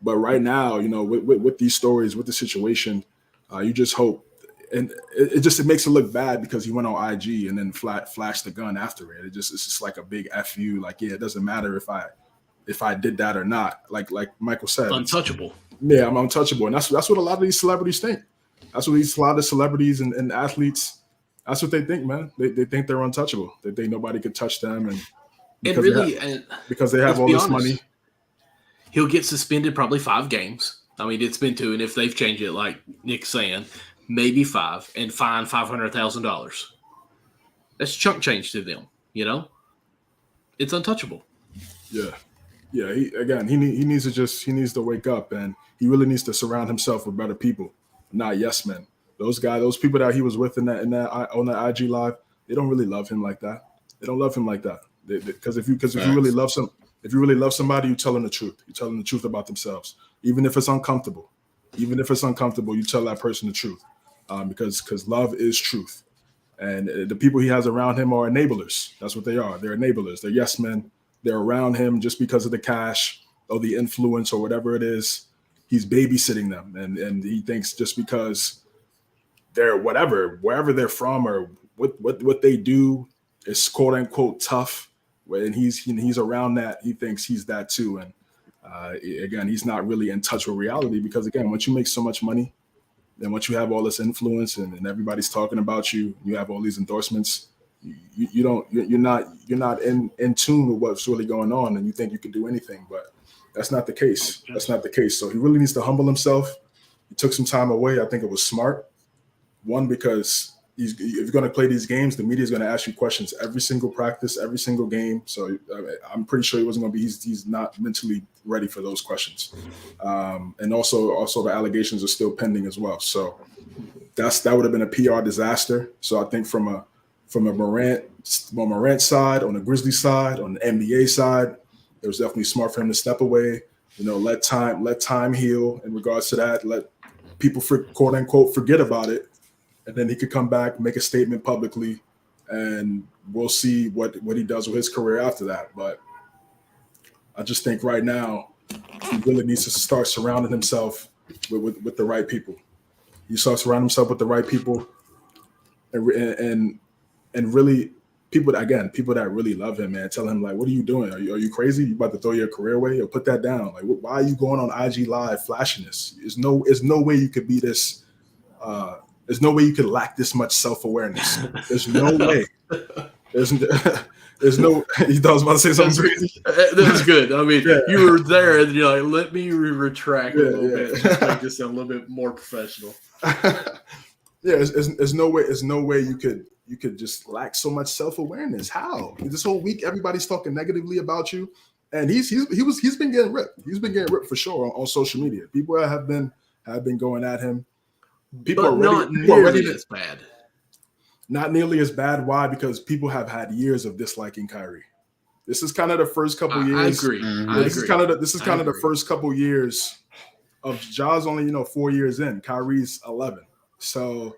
But right now, with these stories, with the situation, you just hope, and it makes it look bad because he went on IG and then flashed the gun after it. It's just like a big fu. Like, yeah, it doesn't matter if I did that or not. Like Michael said, Untouchable. Yeah, I'm untouchable, and that's what a lot of these celebrities think. That's what a lot of celebrities and athletes. That's what they think, man. They think they're untouchable. They think nobody could touch them, and because they have all this money, he'll get suspended probably 5 games. I mean, it's been 2, and if they've changed it, like Nick's saying, maybe 5, and fine $500,000. That's chunk change to them. It's untouchable. Yeah. He needs to wake up, and he really needs to surround himself with better people, not yes men. Those people that he was with on that IG live, they don't really love him like that. They don't love him like that. Because if you really love somebody, you tell them the truth. You tell them the truth about themselves, even if it's uncomfortable. Even if it's uncomfortable, you tell that person the truth, because love is truth. And the people he has around him are enablers. That's what they are. They're enablers. They're yes men. They're around him just because of the cash or the influence or whatever it is. He's babysitting them, and he thinks just because they're wherever they're from or what they do is quote unquote tough. And he's around that. He thinks he's that too. And again, he's not really in touch with reality, because again, once you make so much money, and once you have all this influence and everybody's talking about you, you have all these endorsements. You're not in tune with what's really going on, and you think you can do anything, but that's not the case. So he really needs to humble himself. He took some time away. I think it was smart. One, because if you're going to play these games, the media is going to ask you questions every single practice, every single game. So I'm pretty sure he wasn't going to be. He's not mentally ready for those questions. And also the allegations are still pending as well. So that would have been a PR disaster. So I think from a Morant side, on the Grizzlies side, on the NBA side, it was definitely smart for him to step away. Let time heal in regards to that. Let people quote unquote forget about it, and then he could come back, make a statement publicly, and we'll see what he does with his career after that. But I just think right now he really needs to start surrounding himself with the right people. He starts surrounding himself with the right people, and really people that really love him, man, tell him, like, what are you doing? Are you crazy? You about to throw your career away? Or put that down. Like, why are you going on IG Live flashing this? There's no way you could be this. There's no way you could lack this much self-awareness. There's no way. There's no. He thought I was about to say something crazy. That was good. I mean, You were there, and you're like, let me retract a little bit and just make this sound a little bit more professional. There's no way you could just lack so much self-awareness. How? This whole week everybody's talking negatively about you, and he's been getting ripped. He's been getting ripped for sure on social media. People have been going at him. People are ready. As bad. Not nearly as bad. Why? Because people have had years of disliking Kyrie. This is kind of the first couple years. I agree. Mm-hmm. This is kind of the first couple years of Ja's only 4 years in. Kyrie's 11. So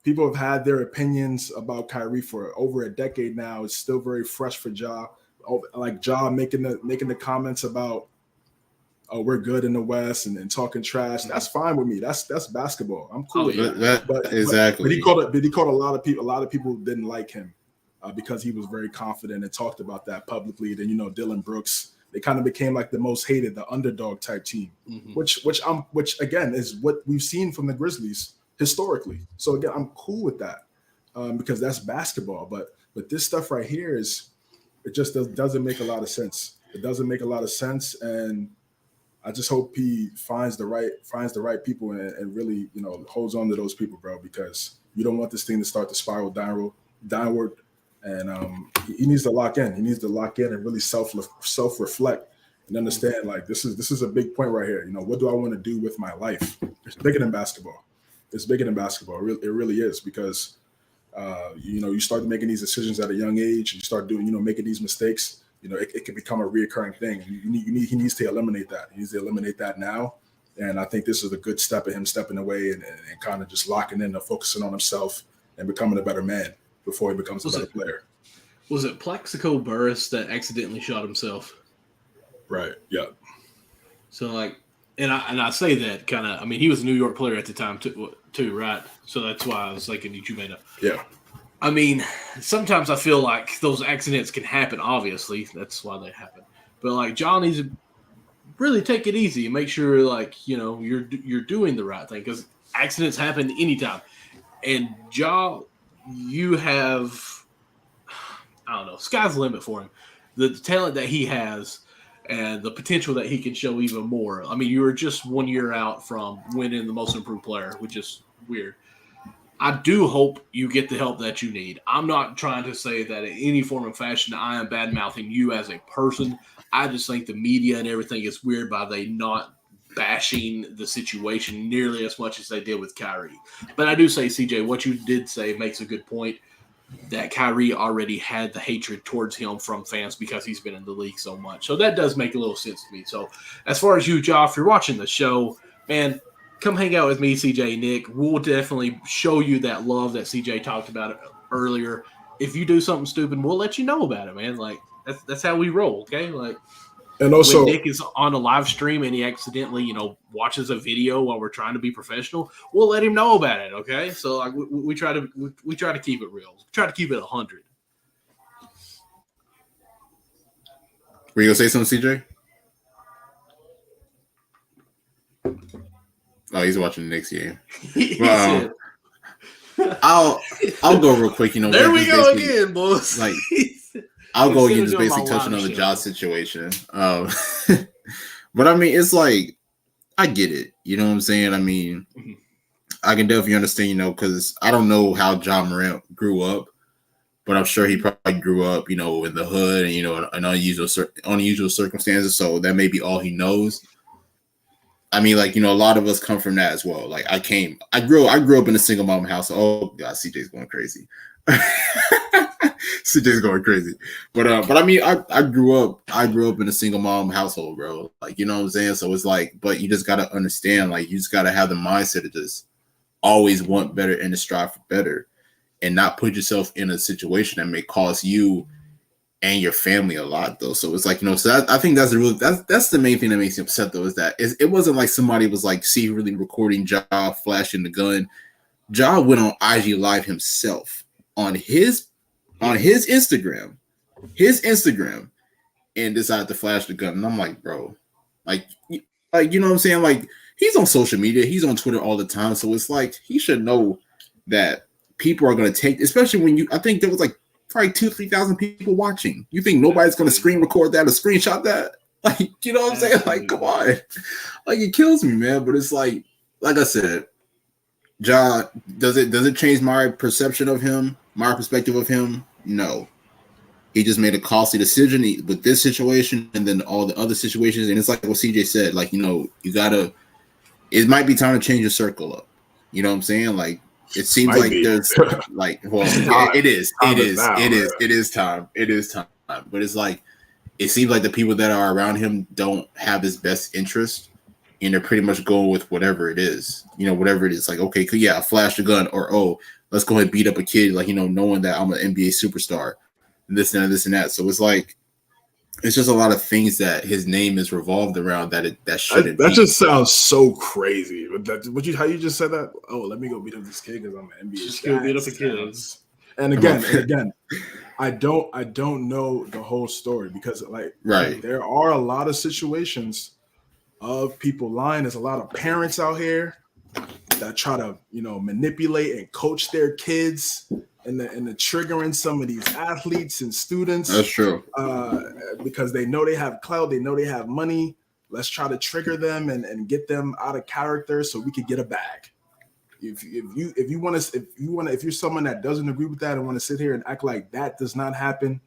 people have had their opinions about Kyrie for over a decade now. It's still very fresh for Ja. Like Ja making the comments about, oh, we're good in the West and talking trash. That's fine with me. That's basketball. I'm cool with that. Exactly. But he called a lot of people. A lot of people didn't like him because he was very confident and talked about that publicly. Then Dylan Brooks. They kind of became like the most hated, the underdog type team, which again is what we've seen from the Grizzlies historically. So again, I'm cool with that because that's basketball. But this stuff right here it just doesn't make a lot of sense. It doesn't make a lot of sense, and I just hope he finds the right people and really, holds on to those people, bro, because you don't want this thing to start to spiral downward. And he needs to lock in. He needs to lock in and really self-reflect and understand, like, this is a big point right here. What do I want to do with my life? It's bigger than basketball. It really is, because you start making these decisions at a young age, and you start doing, making these mistakes. It can become a reoccurring thing. He needs to eliminate that. He needs to eliminate that now. And I think this is a good step of him stepping away and kind of just locking in and focusing on himself and becoming a better man before he becomes a better player. Was it Plaxico Burress that accidentally shot himself? Right. Yeah. So, like, I say that kind of. I mean, he was a New York player at the time too, right? So that's why I was thinking that you made a. Yeah. I mean, sometimes I feel like those accidents can happen. Obviously, that's why they happen. But like John needs to really take it easy and make sure, like you're doing the right thing because accidents happen anytime. And Ja, you have I don't know, sky's the limit for him. The talent that he has and the potential that he can show even more. I mean, you were just 1 year out from winning the most improved player, which is weird. I do hope you get the help that you need. I'm not trying to say that in any form of fashion I am bad mouthing you as a person. I just think the media and everything is weird by they not bashing the situation nearly as much as they did with Kyrie. But I do say, CJ, what you did say makes a good point that Kyrie already had the hatred towards him from fans because he's been in the league so much. So that does make a little sense to me. So as far as you, Joff, if you're watching the show, man, come hang out with me, CJ, Nick. We'll definitely show you that love that CJ talked about earlier. If you do something stupid, we'll let you know about it, man. Like that's how we roll, okay? Like And when also, Nick is on a live stream and he accidentally, watches a video while we're trying to be professional, we'll let him know about it. Okay, so like we try to keep it real. We try to keep it 100. Were you gonna say something, CJ? Oh, he's watching the Knicks game. Well, I'll go real quick. There we go again, boys. Like I'll go again, just basically touching on the Josh situation. But I mean, it's like I get it. You know what I'm saying? I mean, I can definitely understand. Because I don't know how John Morant grew up, but I'm sure he probably grew up, in the hood and in unusual circumstances. So that may be all he knows. I mean, like, a lot of us come from that as well. Like I grew up in a single mom house. Oh God, CJ's going crazy. CJ's going crazy. But I mean, I grew up in a single mom household, bro. Like, you know what I'm saying? So it's like, but you just gotta understand, like, you just gotta have the mindset to just always want better and to strive for better and not put yourself in a situation that may cost you and your family a lot, though. So it's like, so I think that's the main thing that makes me upset, though, is that it wasn't like somebody was like secretly recording Ja flashing the gun. Ja went on IG Live himself on his Instagram, and decided to flash the gun. And I'm like, bro, like you know what I'm saying? Like, he's on social media, he's on Twitter all the time, so it's like he should know that people are going to take, especially when I think there was like probably 2,000-3,000 people watching. You think nobody's going to screen record that or screenshot that? Like, you know what I'm saying? Like, come on. Like, it kills me, man. But it's like I said, Ja, does it change my perception of him, my perspective of him? No. He just made a costly decision with this situation and then all the other situations. And it's like what CJ said, like, it might be time to change your circle up. You know what I'm saying? Like, it seems Might like be. there's like, well, it is time. It is time. But it's like, it seems like the people that are around him don't have his best interest, and they're pretty much going with whatever it is. Whatever it is. Like, okay, yeah, flash the gun, or let's go ahead and beat up a kid. Like, knowing that I'm an NBA superstar, and this and that. So it's like, it's just a lot of things that his name is revolved around that shouldn't. That just sounds so crazy. How you just said that? Oh, let me go beat up this kid because I'm an NBA. Just go beat up the kids. And again, I don't know the whole story because right, there are a lot of situations of people lying. There's a lot of parents out here that try to manipulate and coach their kids and the triggering some of these athletes and students. That's true. Because they know they have clout, they know they have money. Let's try to trigger them and get them out of character so we could get a bag. If you're someone that doesn't agree with that and want to sit here and act like that does not happen,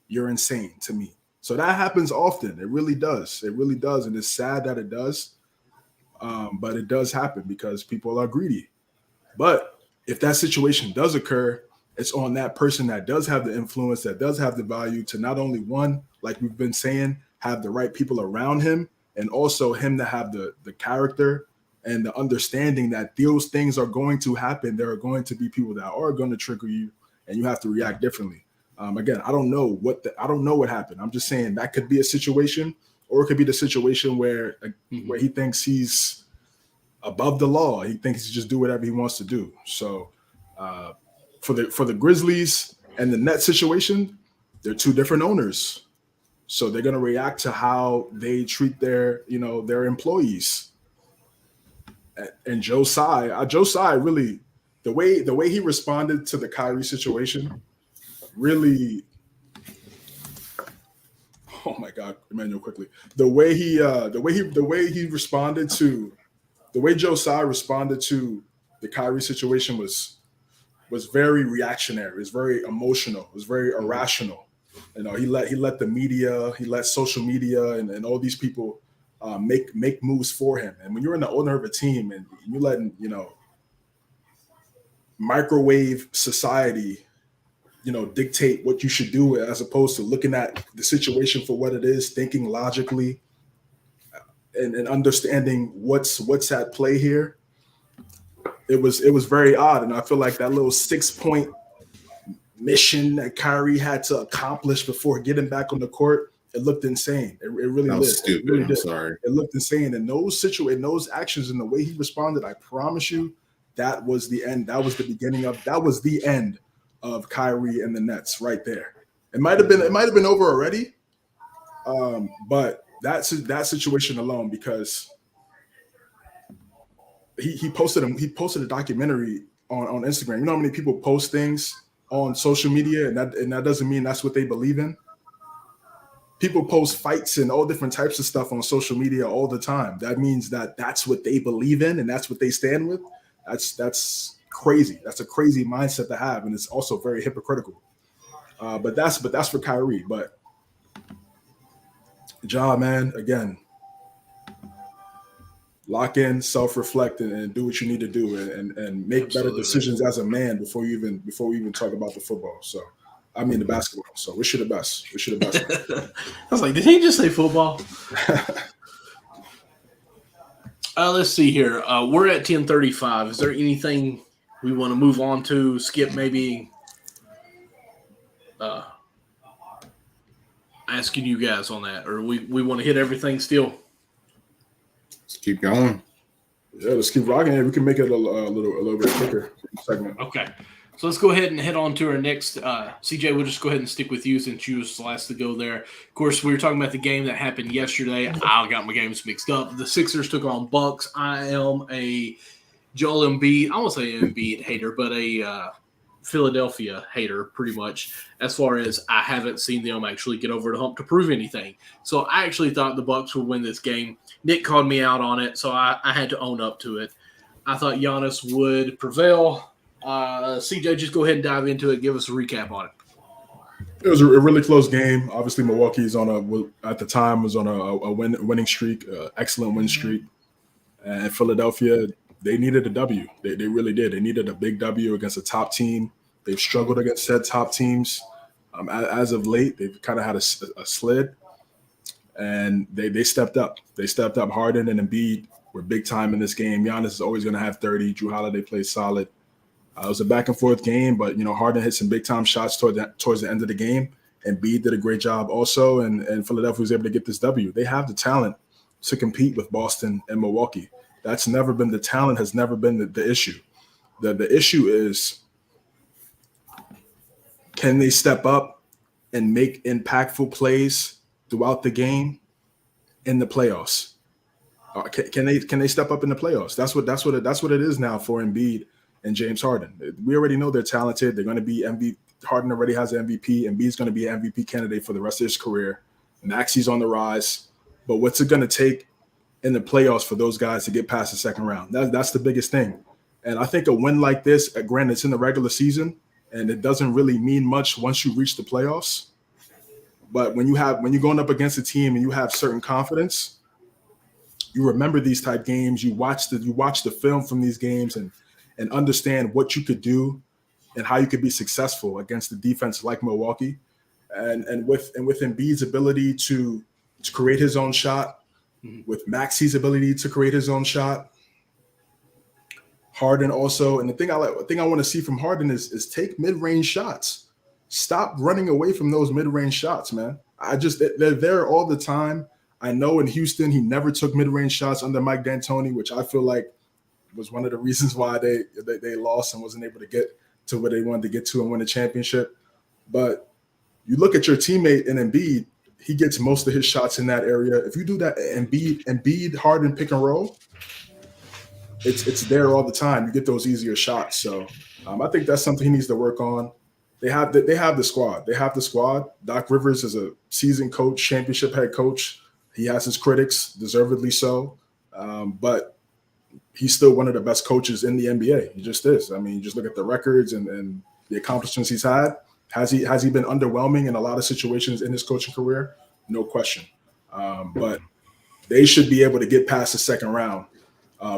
you're insane to me. So that happens often. It really does. It really does, and it's sad that it does. But it does happen because people are greedy. But if that situation does occur, it's on that person that does have the influence, that does have the value to not only one, like we've been saying, have the right people around him, and also him to have the character and the understanding that those things are going to happen. There are going to be people that are going to trigger you, and you have to react differently. Again, I don't know what happened. I'm just saying that could be a situation, or it could be the situation where he thinks he's above the law. He thinks he just do whatever he wants to do. So for the Grizzlies and the Nets situation, they're two different owners. So they're going to react to how they treat their employees. And Joe Tsai really, the way he responded to the Kyrie situation, really. Oh my God, Emmanuel, quickly. The way Joe Tsai responded to the Kyrie situation was very reactionary. It was very emotional. It was very irrational. You know, he let the media, he let social media and all these people make moves for him. And when you're in the owner of a team and you're letting, microwave society, dictate what you should do, as opposed to looking at the situation for what it is, thinking logically and understanding what's at play here. It was very odd. And I feel like that little 6-point mission that Kyrie had to accomplish before getting back on the court, it looked insane. It really did. Stupid. It really I'm sorry. It looked insane. And those actions and the way he responded, I promise you, that was the end. That was the end of Kyrie and the Nets right there. It might have been over already. But that situation alone, because he posted a documentary on Instagram. You know how many people post things on social media, and that doesn't mean that's what they believe in. People post fights and all different types of stuff on social media all the time. That means that's what they believe in and that's what they stand with. That's crazy. That's a crazy mindset to have, and it's also very hypocritical. But that's for Kyrie. But Ja, man, again, lock in, self-reflect, and do what you need to do, and make better decisions as a man before we even talk about the football. So, I mean the basketball. So, wish you the best. I was like, did he just say football? Let's see here. We're at 10:35. Is there anything we want to move on to? Skip, maybe asking you guys on that, or we want to hit everything still? Let's keep going. Yeah, let's keep rocking it. We can make it a little bit quicker segment. Okay. So let's go ahead and head on to our next. CJ, we'll just go ahead and stick with you since you was the last to go there. Of course, we were talking about the game that happened yesterday. I got my games mixed up. The Sixers took on Bucks. I am a Joel Embiid. I won't say Embiid hater, but a Philadelphia hater, pretty much, as far as I haven't seen them actually get over the hump to prove anything. So I actually thought the Bucks would win this game. Nick called me out on it, so I had to own up to it. I thought Giannis would prevail. CJ, just go ahead and dive into it. Give us a recap on it. It was a really close game. Obviously, Milwaukee's at the time was on a winning streak, excellent win streak. And Philadelphia, they needed a W. They really did. They needed a big W against a top team. They've struggled against said top teams. As of late, they've kind of had a slid. And they stepped up. They stepped up. Harden and Embiid were big time in this game. Giannis is always going to have 30. Drew Holiday played solid. It was a back and forth game, but Harden hit some big time shots towards the end of the game. And Embiid did a great job also, and Philadelphia was able to get this W. They have the talent to compete with Boston and Milwaukee. That's never been the talent has never been the issue. The issue is, can they step up and make impactful plays throughout the game in the playoffs? Can they step up in the playoffs? That's what it is now for Embiid and James Harden. We already know they're talented. They're going to be MVP. Harden already has an MVP. Embiid's going to be an MVP candidate for the rest of his career. Maxi's on the rise. But what's it going to take in the playoffs for those guys to get past the second round? That's the biggest thing. And I think a win like this, granted, it's in the regular season, and it doesn't really mean much once you reach the playoffs. But when you're going up against a team and you have certain confidence, you remember these type games. You watch the film from these games and understand what you could do and how you could be successful against a defense like Milwaukee. And with Embiid's ability to create his own shot, with Maxi's ability to create his own shot, Harden also. And the thing I want to see from Harden is take mid-range shots. Stop running away from those mid-range shots, man. They're there all the time. I know in Houston he never took mid-range shots under Mike D'Antoni, which I feel like was one of the reasons why they lost and wasn't able to get to where they wanted to get to and win a championship. But you look at your teammate in Embiid, he gets most of his shots in that area. If you do that Embiid Harden pick and roll, it's there all the time. You get those easier shots. So I think that's something he needs to work on. They have the squad. They have the squad. Doc Rivers is a seasoned coach, championship head coach. He has his critics, deservedly so. But he's still one of the best coaches in the NBA. He just is. I mean, you just look at the records and the accomplishments he's had. Has he been underwhelming in a lot of situations in his coaching career? No question. But they should be able to get past the second round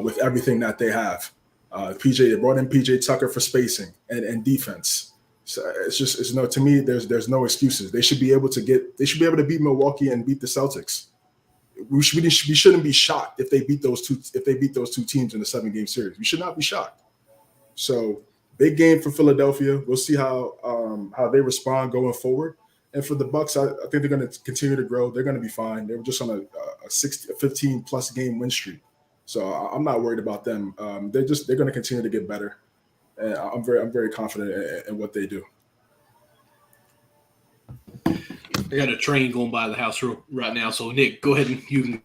with everything that they have. They brought in PJ Tucker for spacing and defense. So to me, there's no excuses. They should be able to beat Milwaukee and beat the Celtics. We shouldn't be shocked if they beat those two teams in the 7-game series. We should not be shocked. So big game for Philadelphia. We'll see how they respond going forward. And for the Bucks, I think they're going to continue to grow. They're going to be fine. They were just on a 15-plus game win streak. So I'm not worried about them. They're going to continue to get better. And I'm very confident in what they do. I got a train going by the house right now. So, Nick, go ahead and you can.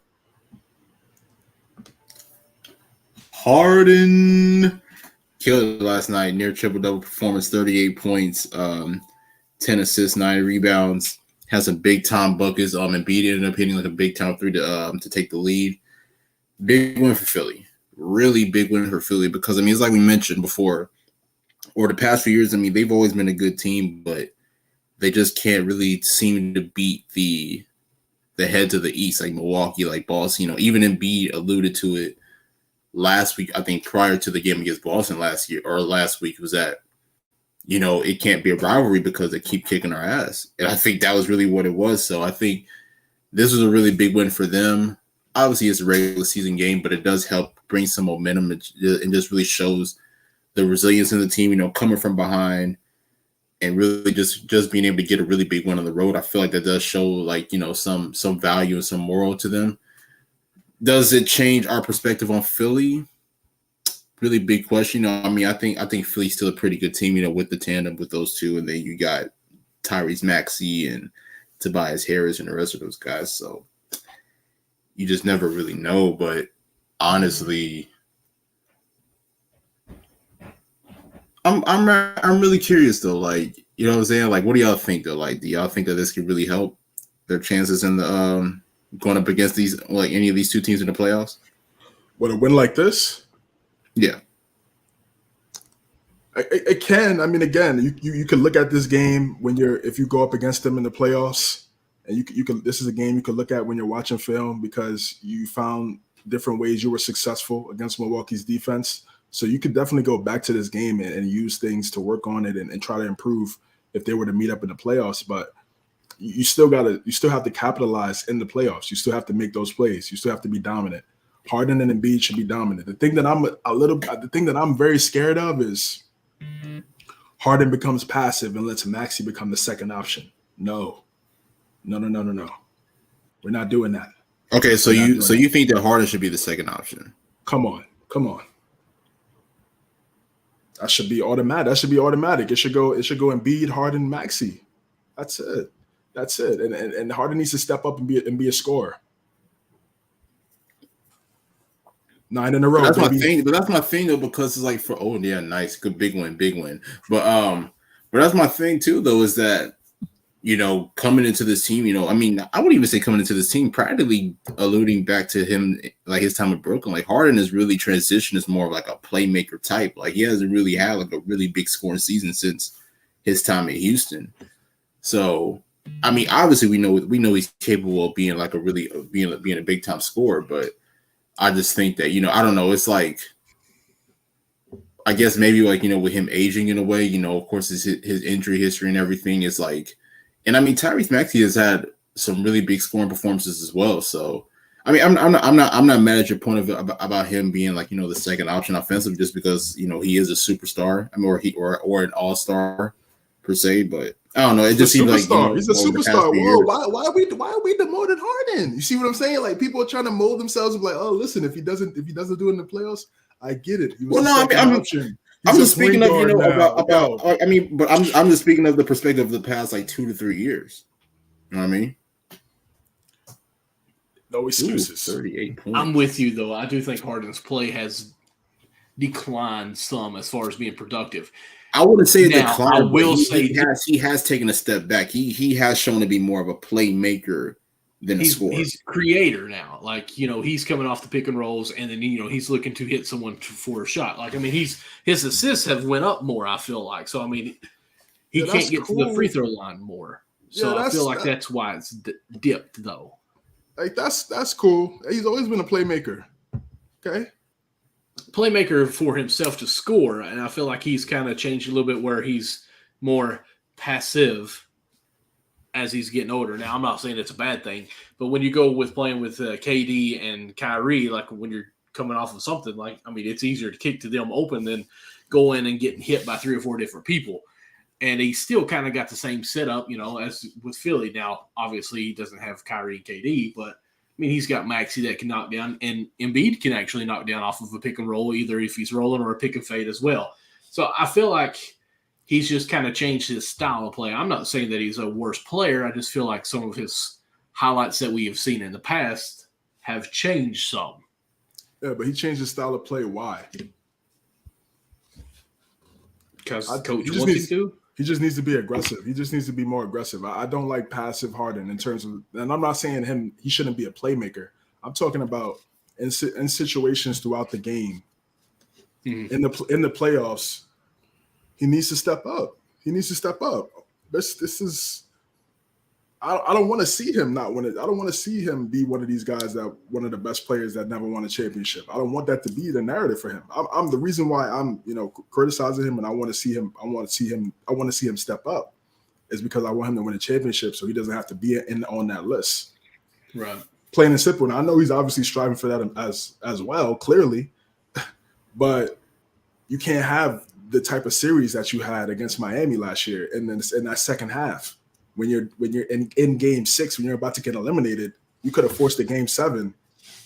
Harden killed it last night. Near triple-double performance, 38 points, 10 assists, 9 rebounds. Has some big-time buckets. Embiid ended up hitting like a big-time three to take the lead. Big win for Philly. Really big win for Philly because, I mean, it's like we mentioned before, or the past few years, I mean, they've always been a good team, but they just can't really seem to beat the heads of the East, like Milwaukee, like Boston. Even Embiid alluded to it last week, I think prior to the game against Boston last week, was that, it can't be a rivalry because they keep kicking our ass. And I think that was really what it was. So I think this was a really big win for them. Obviously, it's a regular season game, but it does help bring some momentum and just really shows the resilience in the team, coming from behind and really just being able to get a really big win on the road. I feel like that does show some value and some moral to them. Does it change our perspective on Philly? Really big question. I mean, I think Philly's still a pretty good team, with the tandem with those two. And then you got Tyrese Maxey and Tobias Harris and the rest of those guys. So you just never really know. But honestly, I'm really curious though. Like, you know what I'm saying? Like, what do y'all think though? Like, do y'all think that this could really help their chances in the going up against any of these two teams in the playoffs? With a win like this? Yeah. It can. I mean, again, you can look at this game if you go up against them in the playoffs, and you can. This is a game you can look at when you're watching film because you found different ways you were successful against Milwaukee's defense. So you could definitely go back to this game and use things to work on it and try to improve if they were to meet up in the playoffs. But you still have to capitalize in the playoffs. You still have to make those plays. You still have to be dominant. Harden and Embiid should be dominant. The thing that I'm very scared of is Harden becomes passive and lets Maxey become the second option. No. We're not doing that. Okay, so you think that Harden should be the second option? Come on. That should be automatic. It should go Embiid, Harden, Maxey. That's it. And Harden needs to step up and be a scorer. 9 in a row. That's my thing. But that's my thing though, because it's like nice, good, big win. But that's my thing too though, is that coming into this team, I mean, I wouldn't even say coming into this team, practically alluding back to him, like his time in Brooklyn, like Harden has really transitioned as more of like a playmaker type. Like he hasn't really had like a really big scoring season since his time at Houston. So, I mean, obviously we know he's capable of being like being a big time scorer, but I just think that, I don't know. It's like, I guess maybe like, with him aging in a way, of course his injury history and everything is like, and I mean, Tyrese Maxey has had some really big scoring performances as well. So, I mean, I'm not mad at your point about him being like, the second option offensive, just because, he is a superstar. I mean, or an all-star per se, but I don't know. It He's a just seems like superstar. He's a over the past superstar. few Whoa, years. why are we demoting Harden? You see what I'm saying? Like people are trying to mold themselves and be like, oh, listen, if he doesn't do it in the playoffs, I get it. He was Well, the no, second option. I'm He's just a point speaking of guard now. about. Yo, I mean, but I'm just speaking of the perspective of the past like 2 to 3 years. You know what I mean? no Ooh, excuses. 38 points. I'm with you though. I do think Harden's play has declined some as far as being productive. I wouldn't say a Now, decline, I but will he, say he has taken a step back. He has shown to be more of a playmaker than a scorer. he's creator now. Like, he's coming off the pick and rolls, and then he's looking to hit someone for a shot. Like, I mean, his assists have went up more, I feel like. So I mean, he can't get to the free throw line more. So I feel like that's why it's dipped though. Like that's cool. He's always been a playmaker. Okay. Playmaker for himself to score, and I feel like he's kind of changed a little bit where he's more passive as he's getting older. Now, I'm not saying it's a bad thing, but when you go with playing with KD and Kyrie, like when you're coming off of something, like, I mean, it's easier to kick to them open than going and getting hit by 3 or 4 different people. And he still kind of got the same setup, as with Philly. Now, obviously, he doesn't have Kyrie and KD, but I mean, he's got Maxey that can knock down, and Embiid can actually knock down off of a pick and roll, either if he's rolling or a pick and fade as well. So I feel like he's just kind of changed his style of play. I'm not saying that he's a worse player. I just feel like some of his highlights that we have seen in the past have changed some. Yeah, but he changed his style of play. Why? Because coach wants him to? He just needs to be aggressive. He just needs to be more aggressive. I don't like passive Harden in terms of, and I'm not saying he shouldn't be a playmaker. I'm talking about in situations throughout the game, in the playoffs, he needs to step up. He needs to step up. This is. I don't want to see him not win it. I don't want to see him be one of these guys that one of the best players that never won a championship. I don't want that to be the narrative for him. I'm the reason why I'm criticizing him, and I want to see him. I want to see him step up. Is because I want him to win a championship, so he doesn't have to be on that list. Right. Plain and simple. And I know he's obviously striving for that as well, clearly, but you can't have the type of series that you had against Miami last year, and then in that second half. When you're in game 6, when you're about to get eliminated, you could have forced a game 7.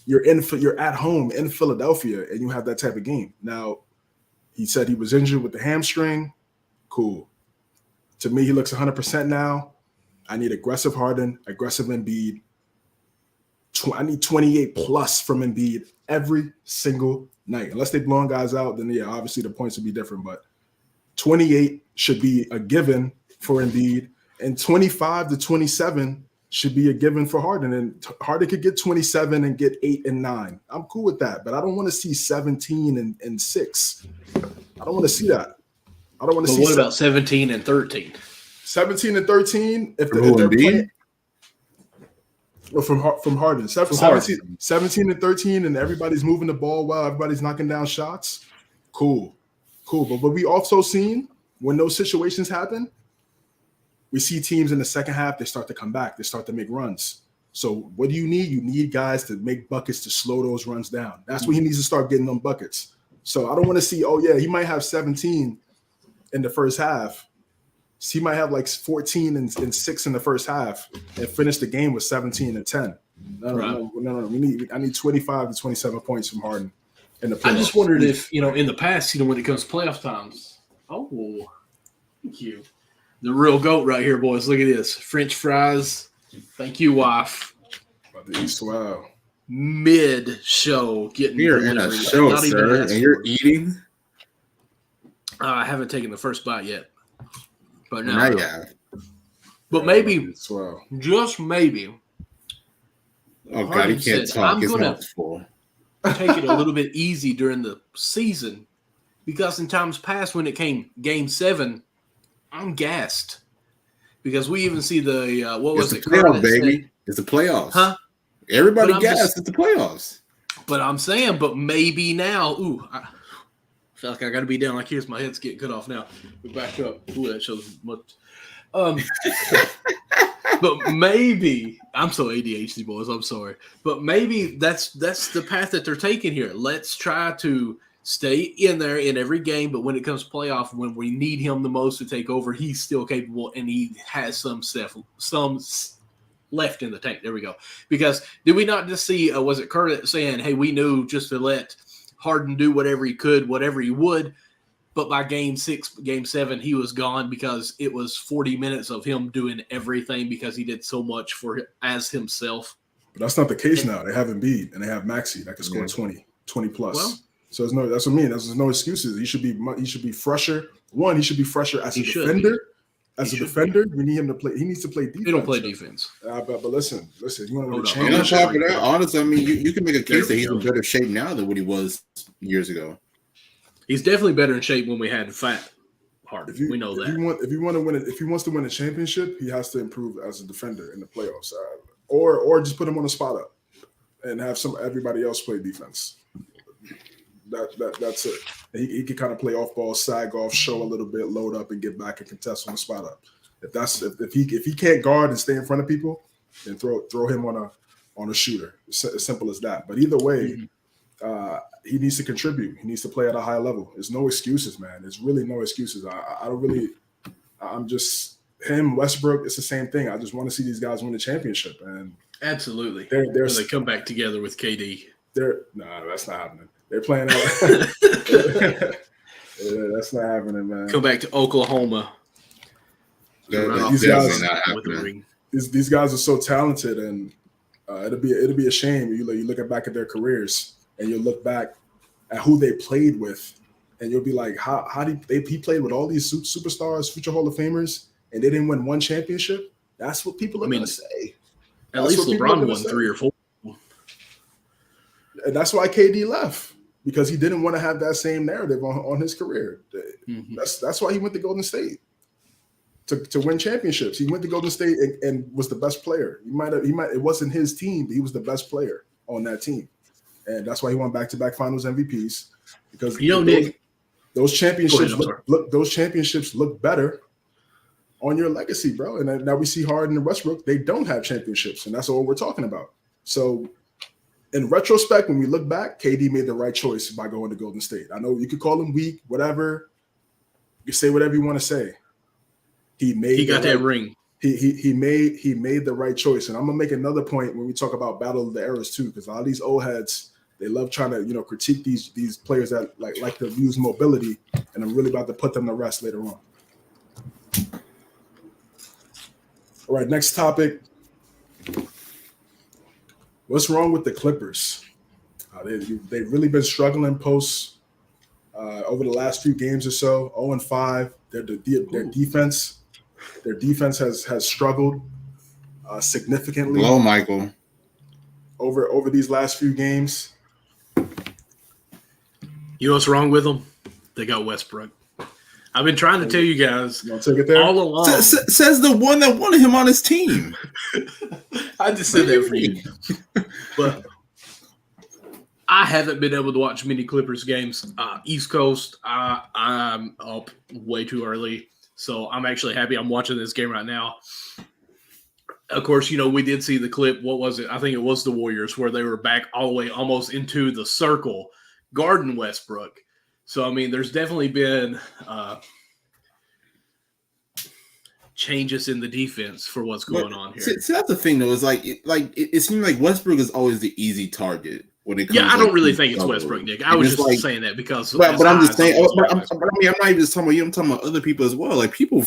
You're at home in Philadelphia, and you have that type of game. Now, he said he was injured with the hamstring. Cool. To me, he looks 100% now. I need aggressive Harden, aggressive Embiid. I need 28 plus from Embiid every single night. Unless they're blowing guys out, then yeah, obviously the points would be different. But 28 should be a given for Embiid. And 25 to 27 should be a given for Harden. And Harden could get 27 and get 8 and 9. I'm cool with that. But I don't want to see 17 and 6. I don't want to see that. I don't want to see. What about 17 and 13? 17 and 13, if they're playing. Well, from Harden. 17 and 13, and everybody's moving the ball well. Everybody's knocking down shots. Cool. But what we also seen when those situations happen, we see teams in the second half, they start to come back. They start to make runs. So what do you need? You need guys to make buckets to slow those runs down. That's when he needs to start getting them buckets. So I don't want to see, he might have 17 in the first half. So he might have like 14 and 6 in the first half and finish the game with 17 and 10. No. I need 25 to 27 points from Harden in the playoffs. I just wondered if, in the past, when it comes to playoff times. Oh, thank you. The real GOAT right here, boys. Look at this. French fries. Thank you, wife. About to eat swell. Mid-show getting You're in a show, sir, and you're eating? I haven't taken the first bite yet. But now you have. But maybe, swell. Just maybe. Oh, God, he can't talk. His mouth's full. Take it a little bit easy during the season because in times past when it came Game 7, I'm gassed because we even see the what was it? Playoff, baby. It's the playoffs. Huh? Everybody gassed. It's the playoffs. But I'm saying, maybe now. I feel like I got to be down like here's my head's getting cut off now. We back up. Ooh, that shows much. But maybe I'm so ADHD, boys. I'm sorry, but maybe that's the path that they're taking here. Let's try to stay in there in every game, but when it comes to playoff, when we need him the most to take over, he's still capable and he has some left in the tank. There we go. Because did we not just see, was it Curtis saying, hey, we knew just to let Harden do whatever he could, whatever he would, but by game 6, game 7, he was gone because it was 40 minutes of him doing everything because he did so much as himself. But that's not the case now. They have Embiid and they have Maxey that can score 20 plus. Well, so that's what I mean. There's no excuses. He should be fresher. One, he should be fresher as a defender. As a defender, we need him to play. He needs to play defense. He don't play defense. But listen. You want to win a And on championship? top of that, honestly, I mean, you can make a case that he's in better shape now than what he was years ago. He's definitely better in shape when we had Fat Harden. We know that. If he wants to win a championship, he has to improve as a defender in the playoffs, or just put him on the spot up and have everybody else play defense. That's it. He can kind of play off ball, sag off, show a little bit, load up, and get back and contest on the spot up. If he can't guard and stay in front of people, then throw him on a shooter. It's as simple as that. But either way, he needs to contribute. He needs to play at a high level. There's no excuses, man. There's really no excuses. I'm just him, Westbrook. It's the same thing. I just want to see these guys win the championship. And absolutely, they come back together with KD. That's not happening. They're playing out. That's not happening, man. Come back to Oklahoma. These guys are so talented, and it'll be a shame. You look back at their careers, and you look back at who they played with, and you'll be like, how did he played with all these superstars, future Hall of Famers, and they didn't win one championship? That's what people are going to say. At least LeBron won 3 or 4. And that's why KD left, because he didn't want to have that same narrative on his career. Mm-hmm. That's why he went to Golden State to win championships. He went to Golden State and was the best player. It wasn't his team, but he was the best player on that team, and that's why he won back-to-back Finals MVPs. Because Nick, those championships look better on your legacy, bro. And now we see Harden and Westbrook; they don't have championships, and that's all we're talking about. So, in retrospect, when we look back, KD made the right choice by going to Golden State. I know you could call him weak, whatever. You can say whatever you want to say. He got that ring. He made the right choice. And I'm gonna make another point when we talk about Battle of the Eras too, because a lot of these old heads, they love trying to critique these players that like to use mobility, and I'm really about to put them to rest later on. All right, next topic. What's wrong with the Clippers? They've really been struggling post over the last few games or so. 0-5. Their defense has struggled significantly. Hello, Michael. Over these last few games. You know what's wrong with them? They got Westbrook. I've been trying to tell you guys take it there? all along. Says the one that wanted him on his team. I just said that for you. But I haven't been able to watch many Clippers games. East Coast, I'm up way too early. So I'm actually happy I'm watching this game right now. Of course, we did see the clip. What was it? I think it was the Warriors where they were back all the way almost into the circle, guarding Westbrook. So, I mean, there's definitely been changes in the defense for what's going on here. See, that's the thing, though. Is it seems like Westbrook is always the easy target when it comes. Yeah, I don't really think it's Westbrook, Nick. I was just saying that because. But I'm just saying. I'm not even just talking about you. I'm talking about other people as well. Like people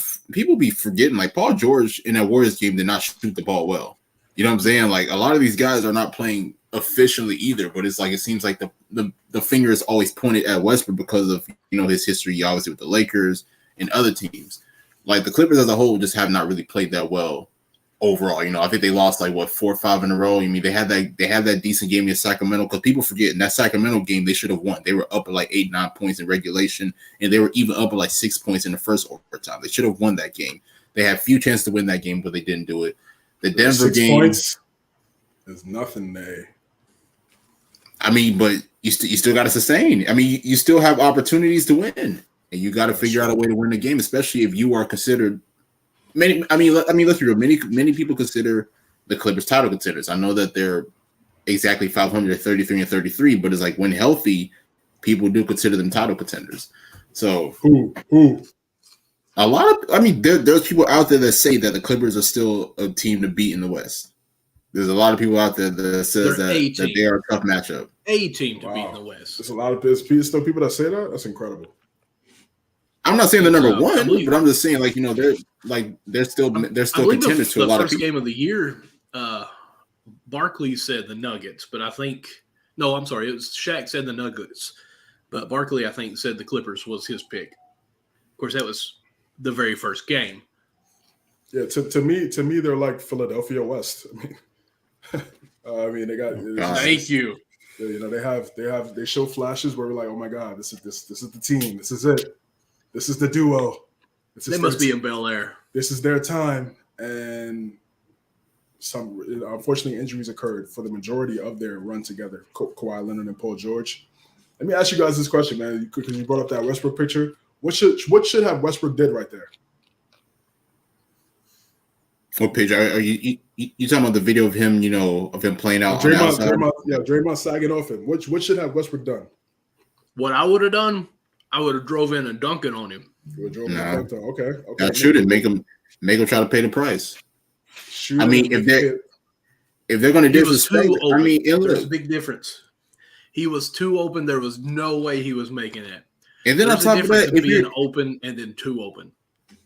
be forgetting. Like Paul George in that Warriors game did not shoot the ball well. You know what I'm saying? Like a lot of these guys are not playing efficiently either. But it's like it seems like the finger is always pointed at Westbrook because of his history, obviously with the Lakers and other teams. Like the Clippers as a whole just have not really played that well overall. I think they lost 4 or 5 in a row. I mean, they had that decent game against Sacramento, because people forget in that Sacramento game they should have won. They were up at 8-9 points in regulation, and they were even up at 6 points in the first overtime. They should have won that game. They had few chances to win that game, but they didn't do it. The Denver game, points is nothing there. I mean, but you still got to sustain. I mean, you still have opportunities to win, and you got to figure out a way to win the game, especially if you are considered. Let's be real. Many people consider the Clippers title contenders. I know that they're exactly 500, 33 and 33, but it's like when healthy, people do consider them title contenders. So Who? a lot of, I mean, there's people out there that say that the Clippers are still a team to beat in the West. There's a lot of people out there that says that they are a tough matchup. A team to beat in the West. There's a lot of there's still people that say that. That's incredible. I'm not saying they're number one, but I'm just saying, like, you know, they're still contenders to a lot of people. The first game of the year, Barkley said the Nuggets, but I think it was Shaq said the Nuggets, but Barkley, I think, said the Clippers was his pick. Of course, that was the very first game. Yeah, to me, they're like Philadelphia West. I mean, they got. Thank you. You know, they show flashes where we're like, oh my god, this is the team, this is it. This is the duo. They must be in Bel Air. This is their time, and unfortunately injuries occurred for the majority of their run together. Kawhi Leonard and Paul George. Let me ask you guys this question, man, because you brought up that Westbrook picture. What should have Westbrook did right there? What page are you talking about? The video of him, you know, of him playing out? Draymond sagging off him. What should have Westbrook done? What I would have done, I would have drove in and dunked on him. Okay. Shoot it. Make him try to pay the price. I mean, if they're going to disrespect, I mean, there's a big difference. He was too open. There was no way he was making it. And then on top of that, if being open and then too open.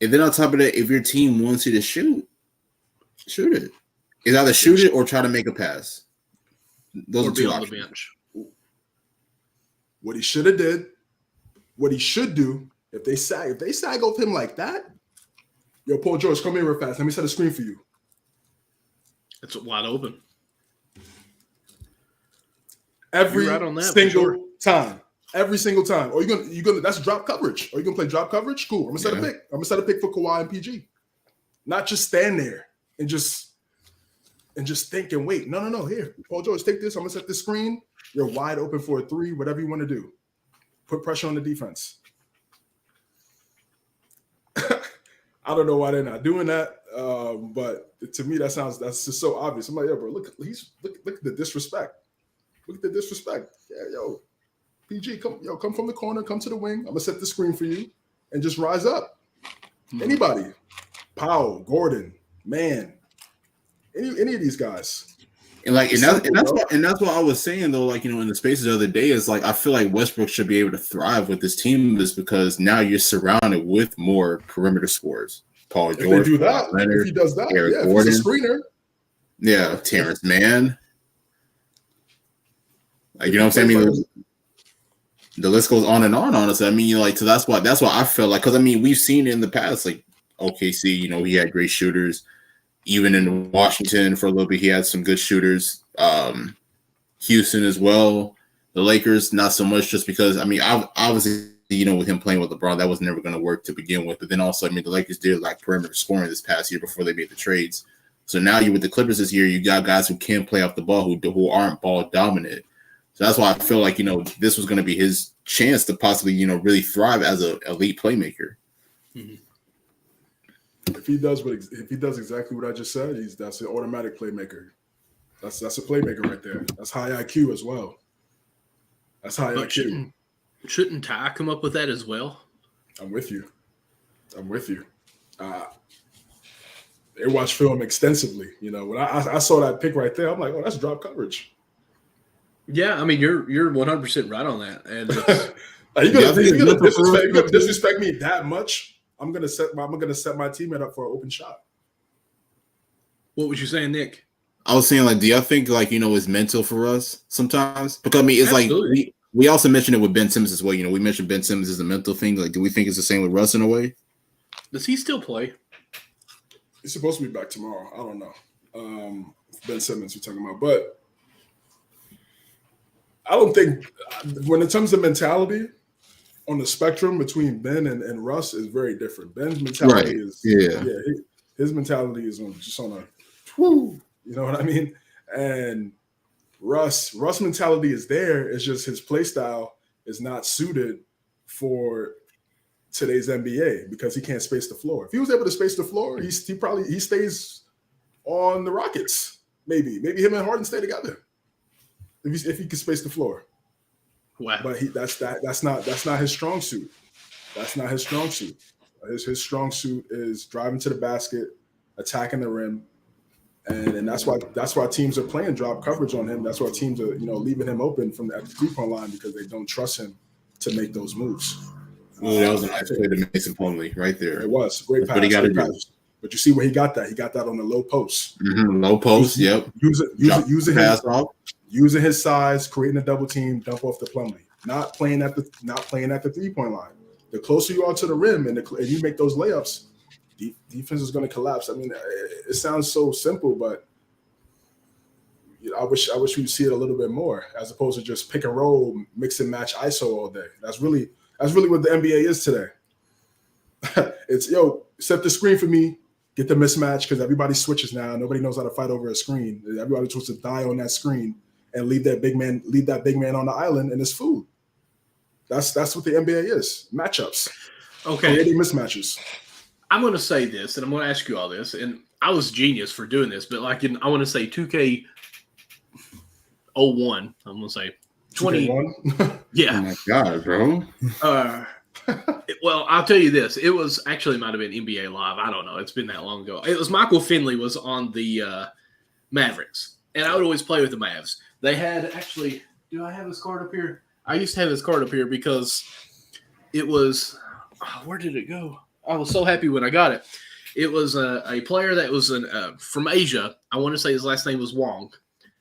And then on top of that, if your team wants you to shoot it. It's either shoot it or try to make a pass. Those are two options. On the bench. What he should have did, what he should do, if they sag off him like that, yo, Paul George, come here real fast. Let me set a screen for you. It's wide open. Every single time. Every single time. Or you're gonna that's drop coverage. Or you're gonna play drop coverage? Cool. I'm gonna set a pick. I'm gonna set a pick for Kawhi and PG. Not just stand there and just think and wait. No. Here, Paul George, take this. I'm gonna set this screen. You're wide open for a three, whatever you want to do. Put pressure on the defense. I don't know why they're not doing that. But to me, that's just so obvious. I'm like, yo, bro, look at the disrespect. Look at the disrespect. Yeah, yo, PG, come from the corner, come to the wing. I'm gonna set the screen for you and just rise up. Anybody, Powell, Gordon, Man, any of these guys. And that's what I was saying though, like, you know, in the spaces the other day is like I feel like Westbrook should be able to thrive with this team just because now you're surrounded with more perimeter scorers. Paul George, if they do that, Leonard, if he does that, Eric Gordon, if he's a screener. Terrence Mann. Like, you know what I'm saying? I mean, the list goes on and on, honestly. I mean, like, so that's why I feel like, because I mean, we've seen it in the past, like OKC, you know, he had great shooters. Even in Washington for a little bit, he had some good shooters. Houston as well. The Lakers, not so much, just because, I mean, obviously, you know, with him playing with LeBron, that was never going to work to begin with. But then also, I mean, the Lakers did like perimeter scoring this past year before they made the trades. So now you with the Clippers this year, you got guys who can play off the ball, who aren't ball dominant. So that's why I feel like, you know, this was going to be his chance to possibly, you know, really thrive as an elite playmaker. Mm-hmm. If he does exactly what I just said, that's an automatic playmaker. That's a playmaker right there. That's high IQ as well. That's high IQ. Shouldn't Ty come up with that as well? I'm with you. They watch film extensively. You know, when I saw that pick right there, I'm like, oh, that's drop coverage. Yeah, I mean, you're 100% right on that. And you're gonna disrespect me that much. I'm gonna set my teammate up for an open shot. What was you saying, Nick? I was saying, like, do y'all think, like, you know, it's mental for us sometimes? Because I mean, it's Absolutely. Like we also mentioned it with Ben Simmons as well. You know, we mentioned Ben Simmons as a mental thing. Like, do we think it's the same with Russ in a way? Does he still play? He's supposed to be back tomorrow. I don't know. Ben Simmons we're talking about, but I don't think when it comes to mentality on the spectrum between Ben and Russ is very different. Ben's mentality is his mentality is on a whoo, you know what I mean? And Russ mentality is there. It's just his play style is not suited for today's NBA because he can't space the floor. If he was able to space the floor, he stays on the Rockets. Maybe him and Harden stay together if he can space the floor. Wow. But that's not his strong suit. That's not his strong suit. His strong suit is driving to the basket, attacking the rim, and that's why teams are playing drop coverage on him. That's why teams are leaving him open from at the 3-point line because they don't trust him to make those moves. Ooh, that was a nice play to Mason Plumlee right there. It was great pass. What he got to do. But you see where he got that? He got that on the low post. Low post. Yep. Using his size, creating a double team, dump off the Plumlee. Not playing at the 3-point line. The closer you are to the rim and you make those layups, defense is going to collapse. I mean, it sounds so simple, but I wish we'd see it a little bit more as opposed to just pick and roll, mix and match ISO all day. That's really what the NBA is today. It's set the screen for me, get the mismatch because everybody switches now. Nobody knows how to fight over a screen. Everybody's supposed to die on that screen and leave that big man on the island and it's food. That's what the NBA is. Matchups. Okay. Creating mismatches. I'm going to say this, and I'm going to ask you all this, and I was genius for doing this, but I want to say 2K01, I'm going to say 20. 2K1? Yeah. Oh my God, bro. Well, I'll tell you this. It was actually might have been NBA Live. I don't know. It's been that long ago. It was Michael Finley was on the Mavericks, and I would always play with the Mavs. They had actually – do I have his card up here? I used to have his card up here because it was where did it go? I was so happy when I got it. It was a player that was from Asia. I want to say his last name was Wong.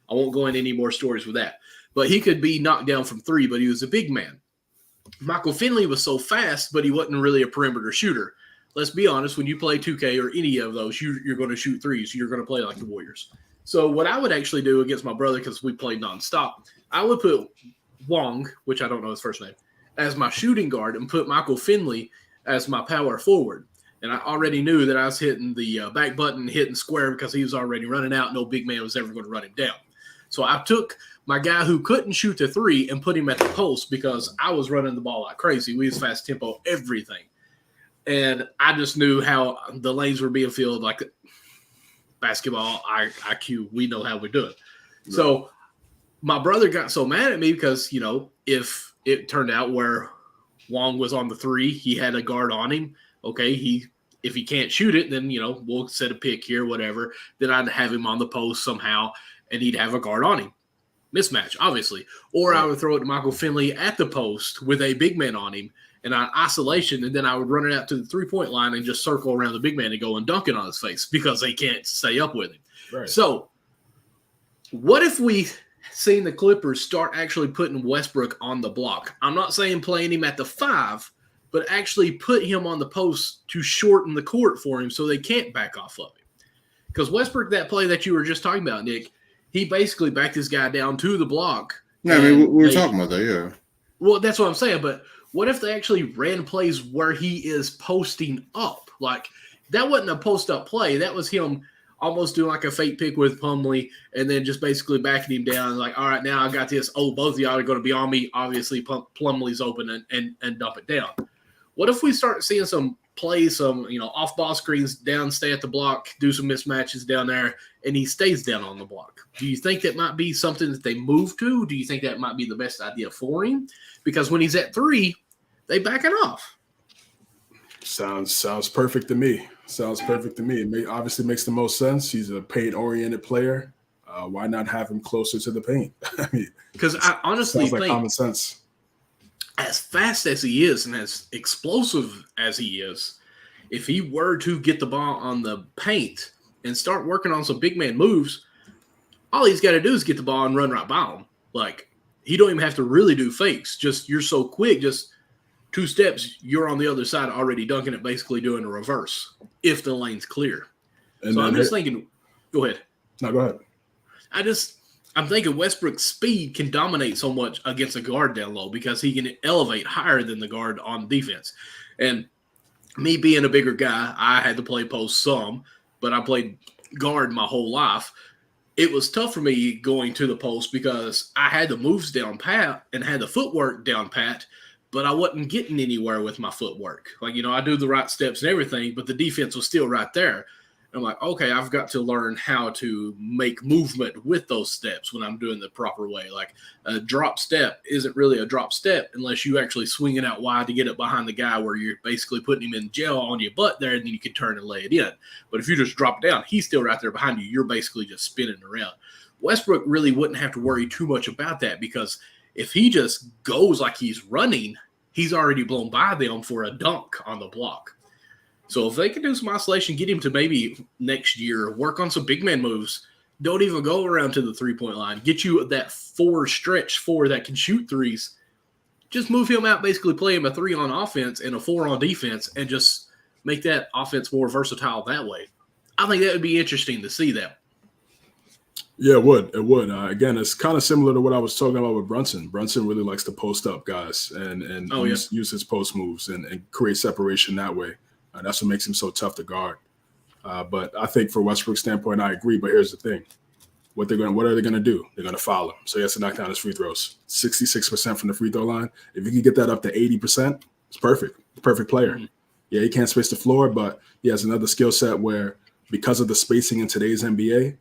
I won't go into any more stories with that. But he could be knocked down from 3, but he was a big man. Michael Finley was so fast, but he wasn't really a perimeter shooter. Let's be honest, when you play 2K or any of those, you're going to shoot threes. You're going to play like the Warriors. So what I would actually do against my brother, because we played nonstop, I would put Wong, which I don't know his first name, as my shooting guard and put Michael Finley as my power forward. And I already knew that I was hitting the back button, hitting square because he was already running out. No big man was ever going to run him down. So I took my guy who couldn't shoot the 3 and put him at the post because I was running the ball like crazy. We was fast tempo, everything. And I just knew how the lanes were being filled like basketball, IQ. We know how we do it. Right. So my brother got so mad at me because, if it turned out where Wong was on the 3, he had a guard on him. Okay, if he can't shoot it, then, we'll set a pick here, whatever. Then I'd have him on the post somehow, and he'd have a guard on him. Mismatch, obviously. Or I would throw it to Michael Finley at the post with a big man on him and an isolation, and then I would run it out to the 3-point line and just circle around the big man and go and dunk it on his face because they can't stay up with him. Right. So what if we seen the Clippers start actually putting Westbrook on the block? I'm not saying playing him at the 5, but actually put him on the post to shorten the court for him so they can't back off of him. Because Westbrook, that play that you were just talking about, Nick, he basically backed this guy down to the block. Yeah, I mean, we were talking about that, yeah. Well, that's what I'm saying, but what if they actually ran plays where he is posting up? Like, that wasn't a post-up play. That was him almost doing like a fake pick with Plumlee and then just basically backing him down. Like, all right, now I got this. Oh, both of y'all are going to be on me. Obviously, Plumlee's open and dump it down. What if we start seeing some plays, some off-ball screens down, stay at the block, do some mismatches down there, and he stays down on the block? Do you think that might be something that they move to? Do you think that might be the best idea for him? Because when he's at 3, they back it off. Sounds perfect to me. It obviously makes the most sense. He's a paint-oriented player. Why not have him closer to the paint? I mean, because I honestly think common sense. As fast as he is and as explosive as he is, if he were to get the ball on the paint and start working on some big man moves, all he's got to do is get the ball and run right by him. Like, he don't even have to really do fakes. Just, you're so quick, just 2 steps, you're on the other side already dunking it, basically doing a reverse if the lane's clear. And so I'm just thinking, go ahead. No, go ahead. I'm thinking Westbrook's speed can dominate so much against a guard down low because he can elevate higher than the guard on defense. And me being a bigger guy, I had to play post some, but I played guard my whole life. It was tough for me going to the post because I had the moves down pat and had the footwork down pat, but I wasn't getting anywhere with my footwork. Like, I do the right steps and everything, but the defense was still right there. I'm like, okay, I've got to learn how to make movement with those steps when I'm doing the proper way. Like a drop step isn't really a drop step unless you actually swing it out wide to get it behind the guy where you're basically putting him in jail on your butt there, and then you can turn and lay it in. But if you just drop it down, he's still right there behind you. You're basically just spinning around. Westbrook really wouldn't have to worry too much about that because if he just goes like he's running, he's already blown by them for a dunk on the block. So if they can do some isolation, get him to maybe next year, work on some big man moves, don't even go around to the three-point line, get you that stretch four that can shoot threes, just move him out, basically play him a 3 on offense and a 4 on defense, and just make that offense more versatile that way. I think that would be interesting to see that. Yeah, it would. It would. Again, it's kind of similar to what I was talking about with Brunson. Brunson really likes to post up guys and use his post moves and create separation that way. That's what makes him so tough to guard. But I think for Westbrook's standpoint, I agree. But here's the thing: what are they going to do? They're going to foul him. So he has to knock down his free throws. 66% from the free throw line. If you can get that up to 80%, it's perfect. Perfect player. Mm-hmm. Yeah, he can't space the floor, but he has another skill set where, because of the spacing in today's NBA,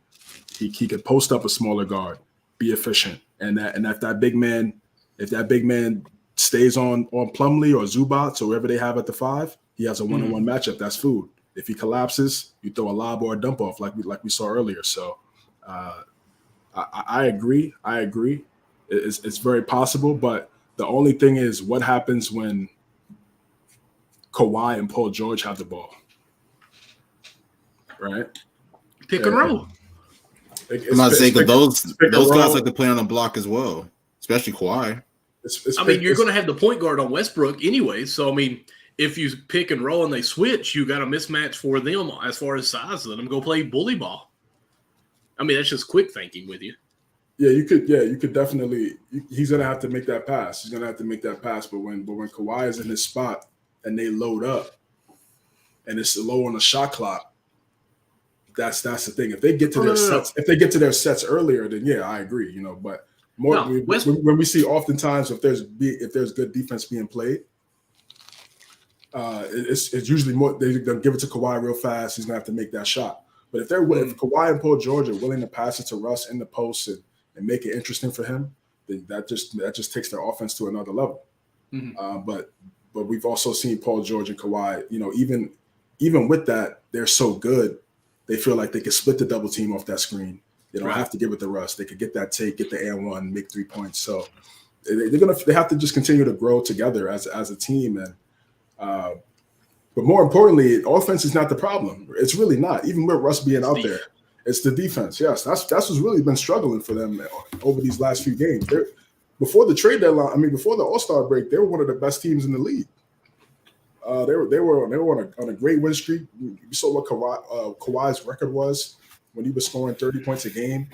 he could post up a smaller guard, be efficient, and if that big man stays on Plumlee or Zubats or whoever they have at the 5. He has a one-on-one matchup. That's food. If he collapses, you throw a lob or a dump off like we saw earlier. So I agree. It's very possible. But the only thing is, what happens when Kawhi and Paul George have the ball? Right? Pick and roll. I'm not saying that those guys like to play on the block as well, especially Kawhi. You're going to have the point guard on Westbrook anyway. So, if you pick and roll and they switch, you got a mismatch for them as far as size. Let them go play bully ball. That's just quick thinking with you. Yeah, you could definitely. He's gonna have to make that pass. But when Kawhi is in his spot and they load up, and it's low on the shot clock, that's the thing. If they get to their sets earlier, then yeah, I agree. But when we see oftentimes if there's good defense being played. It's usually more they're gonna give it to Kawhi real fast. He's gonna have to make that shot. But if Kawhi and Paul George are willing to pass it to Russ in the post and make it interesting for him, then that just takes their offense to another level. Mm-hmm. But we've also seen Paul George and Kawhi. Even with that, they're so good. They feel like they can split the double team off that screen. They don't have to give it to Russ. They could get that take, get the and one, make 3 points. So they have to just continue to grow together as a team and. But more importantly, offense is not the problem. It's really not. Even with Russ being out there, it's the defense. Yes, that's what's really been struggling for them over these last few games. Before the trade deadline, before the All-Star break, they were one of the best teams in the league. They were on a great win streak. You saw what Kawhi's record was when he was scoring 30 points a game.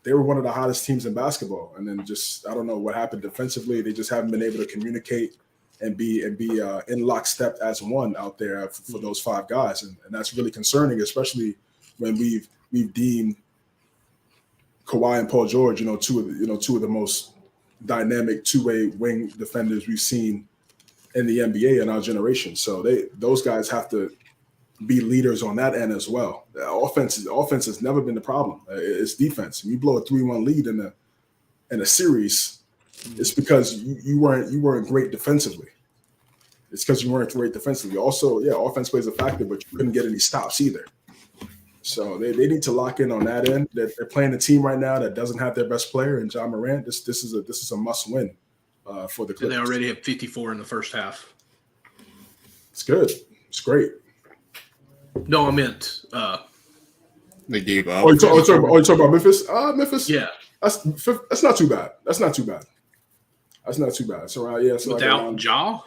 They were one of the hottest teams in basketball. And then I don't know what happened defensively. They just haven't been able to communicate and be in lockstep as one out there for those 5 guys, and that's really concerning, especially when we've deemed Kawhi and Paul George, two of the most dynamic two-way wing defenders we've seen in the NBA in our generation. So those guys have to be leaders on that end as well. The offense has never been the problem. It's defense. When you blow a 3-1 lead in a series. It's because you weren't great defensively. It's because you weren't great defensively. Also, offense plays a factor, but you couldn't get any stops either. So they need to lock in on that end. They're playing a team right now that doesn't have their best player in John Morant. This is a must win for the Clippers. And they already have 54 in the first half. It's good. It's great. No, I meant they gave up. You talking about Memphis? Memphis. Yeah, that's not too bad. That's not too bad. So without Ja.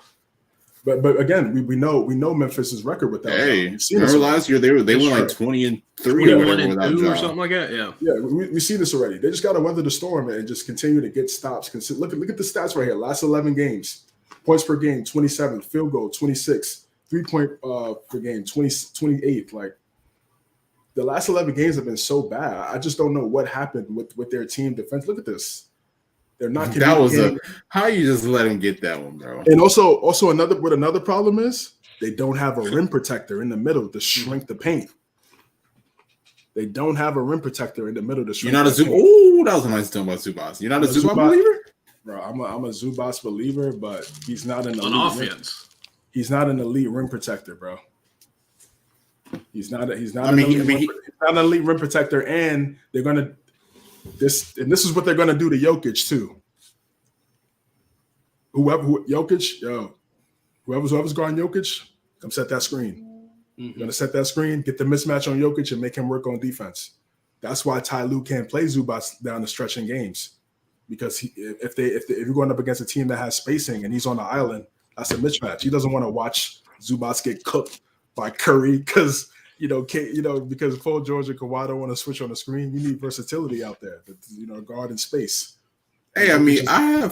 But again, we know Memphis's record with that. Hey, remember last year they were like 20-3 or whatever without Ja. Or something like that. Yeah, we see this already. They just got to weather the storm and just continue to get stops. Look at the stats right here. Last 11 games, points per game 27, field goal 26, 3-point per game 28. Like the last 11 games have been so bad. I just don't know what happened with their team defense. Look at this. They're not. That was how you just let him get that one, bro. And also another problem is they don't have a rim protector in the middle to shrink the paint. They don't have a rim protector in the middle of the You're not a Zubac. Oh, that was a nice thing about Zubac. You're not a Zubac believer? Bro, I'm a Zubac believer, but he's not an elite on offense. He's not an elite rim protector, bro. He's not an elite rim protector, and they're gonna this is what they're gonna do to Jokic too. Whoever's guarding Jokic, come set that screen. You're gonna set that screen, get the mismatch on Jokic, and make him work on defense. That's why Ty Lue can't play Zubac down the stretch in games, because if you're going up against a team that has spacing and he's on the island, that's a mismatch. He doesn't want to watch Zubac get cooked by Curry because because Paul George and Kawhi don't want to switch on the screen. You need versatility out there, guard in space. Hey, I mean, I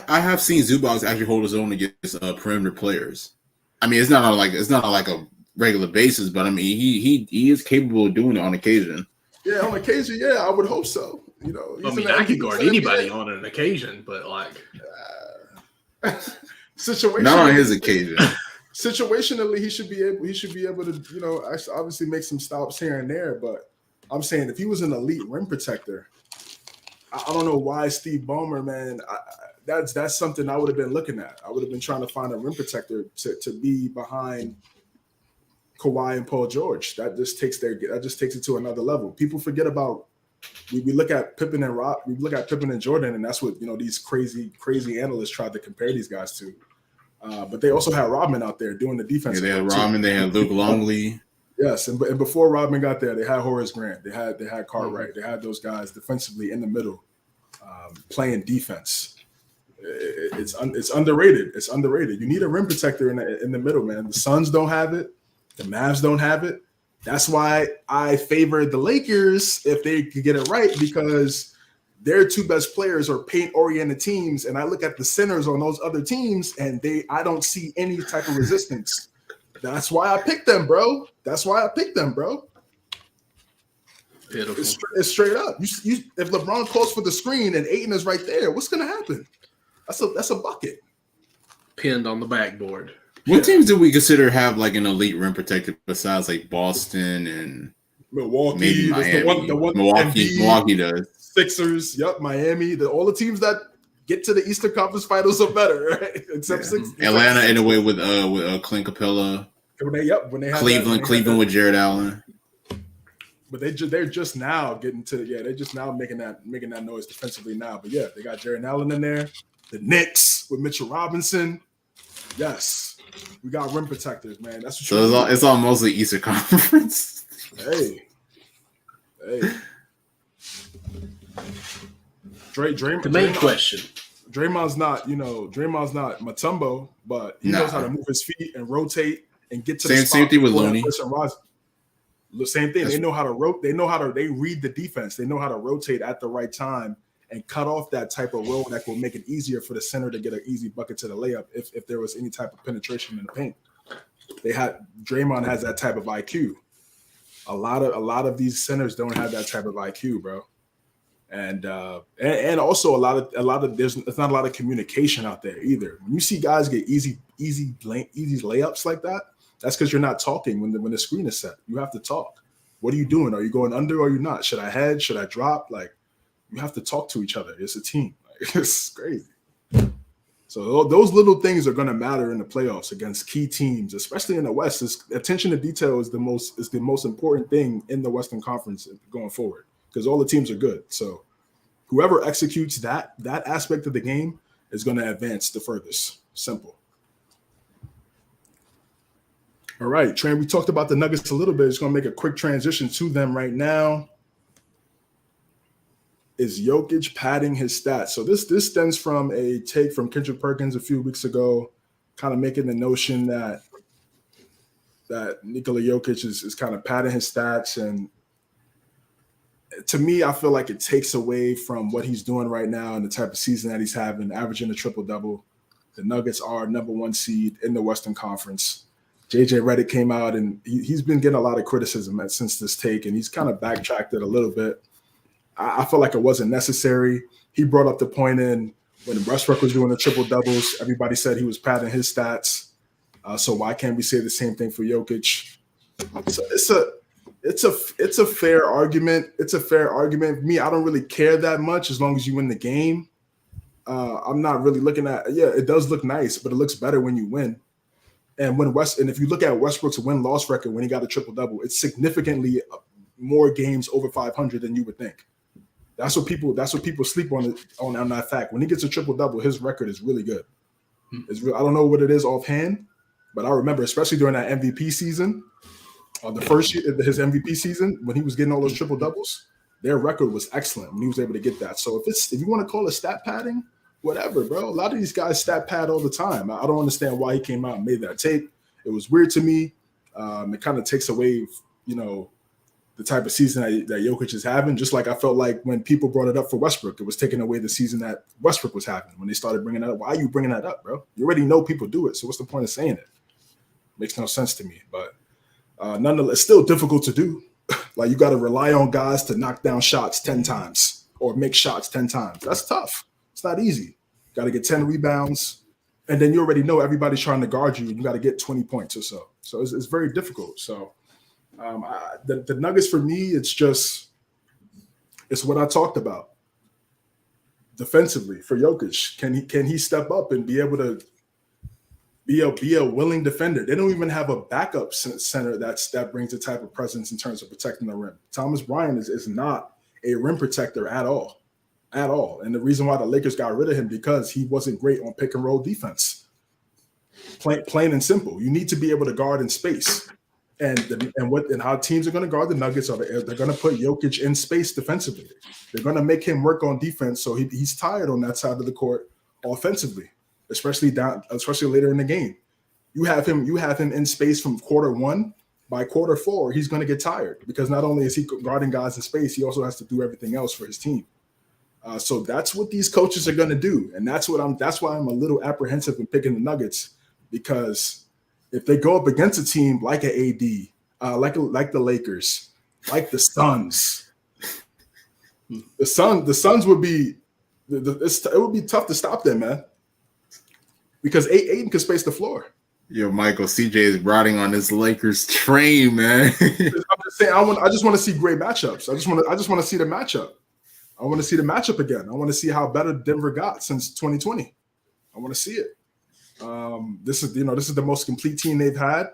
have seen Zubac actually hold his own against perimeter players. I mean, it's not like a regular basis, but I mean, he is capable of doing it on occasion. Yeah, on occasion, yeah, I would hope so. I could guard anybody on an occasion, but situation. Not on his occasion. Situationally, he should be able to, obviously make some stops here and there. But I'm saying if he was an elite rim protector, I don't know why Steve Ballmer, man. That's something I would have been looking at. I would have been trying to find a rim protector to be behind Kawhi and Paul George. That just takes it to another level. People forget about. We look at Pippen and Jordan, and that's what these crazy analysts tried to compare these guys to. But they also had Rodman out there doing the defense. Yeah, they had Rodman. They had Luke Longley. Yes, and before Rodman got there, they had Horace Grant. They had Cartwright. They had those guys defensively in the middle, playing defense. It's underrated. It's underrated. You need a rim protector in the middle, man. The Suns don't have it. The Mavs don't have it. That's why I favor the Lakers if they could get it right, because their two best players are paint-oriented teams, and I look at the centers on those other teams, and I don't see any type of resistance. That's why I picked them, bro. It's straight up. If LeBron calls for the screen and Ayton is right there, what's gonna happen? That's a bucket. Pinned on the backboard. What teams do we consider have like an elite rim protector besides like Boston and Milwaukee? Maybe Miami. The one Milwaukee does. Sixers, yep, Miami. All the teams that get to the Eastern Conference Finals are better, right? Except Atlanta in a way with Clint Capella. When they have Cleveland with Jared Allen. But they're just now getting to they're just now making that noise defensively now. But yeah, they got Jared Allen in there. The Knicks with Mitchell Robinson. Yes, we got rim protectors, man. That's what it's all mostly Eastern Conference. Hey. The main question. Draymond's not Mutombo, but he knows how to move his feet and rotate and get to the spot. Same thing with Looney. The same thing. They know how to rotate. They read the defense. They know how to rotate at the right time and cut off that type of roll that will make it easier for the center to get an easy bucket to the layup if there was any type of penetration in the paint. Draymond has that type of IQ. A lot of these centers don't have that type of IQ, bro. And also there's not a lot of communication out there either. When you see guys get easy layups like that, that's because you're not talking when the screen is set. You have to talk. What are you doing? Are you going under or are you not? Should I hedge? Should I drop? Like, you have to talk to each other. It's a team. Like, it's crazy. So those little things are going to matter in the playoffs against key teams, especially in the West. Attention to detail is the most important thing in the Western Conference going forward, because all the teams are good. So whoever executes that aspect of the game is going to advance the furthest. Simple. All right, Tran, we talked about the Nuggets a little bit. Just going to make a quick transition to them right now. Is Jokic padding his stats? So this stems from a take from Kendrick Perkins a few weeks ago, kind of making the notion that Nikola Jokic is kind of padding his stats. And to me, I feel like it takes away from what he's doing right now and the type of season that he's having, averaging a triple-double. The Nuggets are number one seed in the Western Conference. JJ Redick came out, and he's been getting a lot of criticism since this take, and he's kind of backtracked it a little bit. I feel like it wasn't necessary. He brought up the point in when Westbrook was doing the triple-doubles, everybody said he was padding his stats. So why can't we say the same thing for Jokic? So It's a fair argument. It's a fair argument. Me, I don't really care that much as long as you win the game. I'm not really looking at. Yeah, it does look nice, but it looks better when you win. And if you look at Westbrook's win-loss record when he got a triple-double, it's significantly more games over 500 than you would think. That's what people sleep on that fact. When he gets a triple-double, his record is really good. I don't know what it is offhand, but I remember, especially during that MVP season, the first year, his MVP season, when he was getting all those triple-doubles, their record was excellent when he was able to get that. So if you want to call it stat padding, whatever, bro. A lot of these guys stat pad all the time. I don't understand why he came out and made that tape. It was weird to me. It kind of takes away, the type of season that Jokic is having. Just like I felt like when people brought it up for Westbrook, it was taking away the season that Westbrook was having. When they started bringing that up, why are you bringing that up, bro? You already know people do it. So what's the point of saying it? Makes no sense to me. But nonetheless, it's still difficult to do. Like, you got to rely on guys to knock down shots 10 times or make shots 10 times. That's tough. It's not easy. Got to get 10 rebounds, and then you already know everybody's trying to guard you, and you got to get 20 points or so. So it's very difficult. So the Nuggets for me, it's what I talked about. Defensively for Jokic, can he step up and be able to be a willing defender? They don't even have a backup center that brings the type of presence in terms of protecting the rim. Thomas Bryant is not a rim protector at all. And the reason why the Lakers got rid of him, because he wasn't great on pick and roll defense. Plain and simple. You need to be able to guard in space. And how teams are going to guard the Nuggets they're going to put Jokic in space defensively. They're going to make him work on defense, so he's tired on that side of the court offensively, especially later in the game. You have him in space from quarter one. By quarter four, he's going to get tired, because not only is he guarding guys in space, he also has to do everything else for his team. So that's what these coaches are going to do, and that's why I'm a little apprehensive in picking the Nuggets, because if they go up against a team like an AD, like the Lakers, like the Suns, the Suns would be it would be tough to stop them, man, because Aiden can space the floor. Yo, Michael, CJ is riding on this Lakers train, man. I'm just saying, I just want to see great matchups. I just want to see the matchup. I want to see the matchup again. I want to see how better Denver got since 2020. I want to see it. This is the most complete team they've had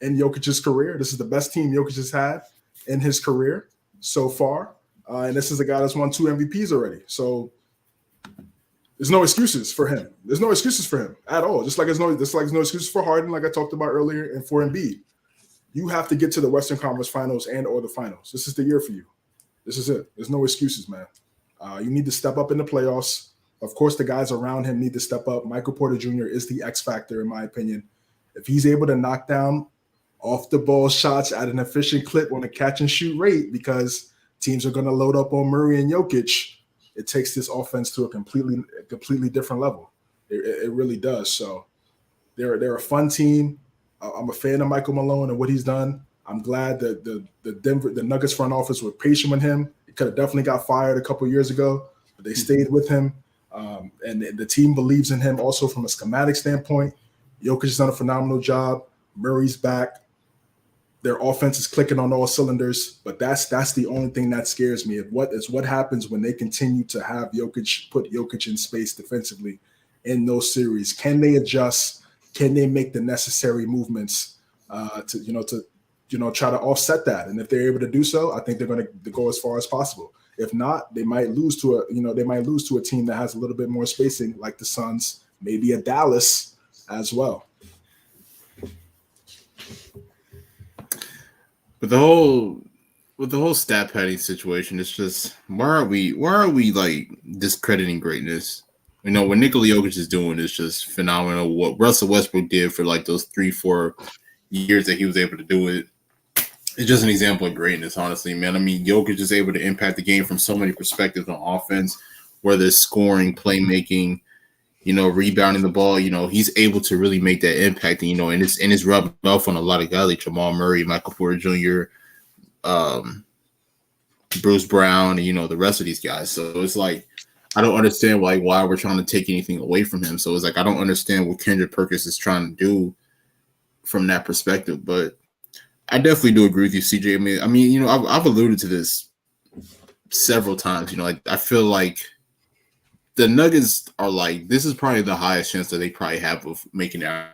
in Jokic's career. This is the best team Jokic has had in his career so far. And this is a guy that's won 2 MVPs already. So there's no excuses for him. There's no excuses for him at all. Just like there's no excuses for Harden, like I talked about earlier, and for Embiid. You have to get to the Western Conference Finals or the finals. This is the year for you. This is it. There's no excuses, man. You need to step up in the playoffs. Of course, the guys around him need to step up. Michael Porter Jr. is the X factor, in my opinion. If he's able to knock down off the ball shots at an efficient clip on a catch and shoot rate, because teams are going to load up on Murray and Jokic, it takes this offense to a completely different level. It really does. So they're a fun team. I'm a fan of Michael Malone and what he's done. I'm glad that the Nuggets front office were patient with him. He could have definitely got fired a couple years ago, but they stayed with him. And the team believes in him also from a schematic standpoint. Jokic has done a phenomenal job. Murray's back. Their offense is clicking on all cylinders, but that's the only thing that scares me. What happens when they continue to have put Jokic in space defensively in those series? Can they adjust? Can they make the necessary movements to try to offset that? And if they're able to do so, I think they're going to go as far as possible. If not, they might lose to a team that has a little bit more spacing, like the Suns, maybe a Dallas as well. With the whole stat padding situation, it's just why are we like discrediting greatness? What Nikola Jokic is doing is just phenomenal. What Russell Westbrook did for like those 3-4 years that he was able to do it, it's just an example of greatness, honestly, man. I mean, Jokic is able to impact the game from so many perspectives on offense, whether it's scoring, playmaking, rebounding the ball. He's able to really make that impact. And it's rubbing off on a lot of guys like Jamal Murray, Michael Porter Jr., Bruce Brown, and the rest of these guys. So it's like, I don't understand why we're trying to take anything away from him. So it's like, I don't understand what Kendrick Perkins is trying to do from that perspective. But I definitely do agree with you, CJ. I've alluded to this several times. I feel like the Nuggets are like, this is probably the highest chance that they probably have of making it out.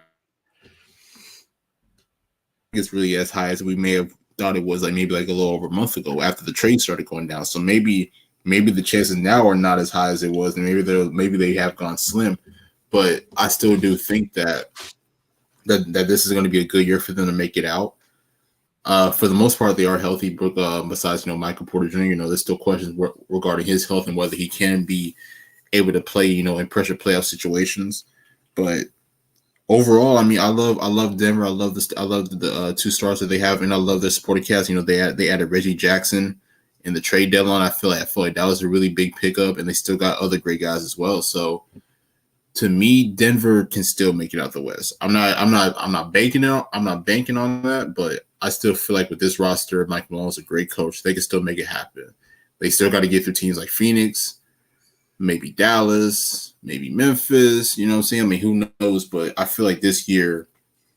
It's really as high as we may have thought it was, like maybe like a little over a month ago after the trade started going down. So maybe the chances now are not as high as it was, and maybe they have gone slim. But I still do think that this is going to be a good year for them to make it out. For the most part, they are healthy. Besides, Michael Porter Jr., there's still questions regarding his health and whether he can be able to play, in pressure playoff situations. But overall, I love Denver. I love the 2 stars that they have, and I love their supporting cast. They added Reggie Jackson in the trade deadline. I feel like that was a really big pickup, and they still got other great guys as well. So to me, Denver can still make it out the West. I'm not banking on that, but I still feel like with this roster, Mike Malone's a great coach. They can still make it happen. They still got to get through teams like Phoenix, maybe Dallas, maybe Memphis. You know what I'm saying? I mean, who knows? But I feel like this year,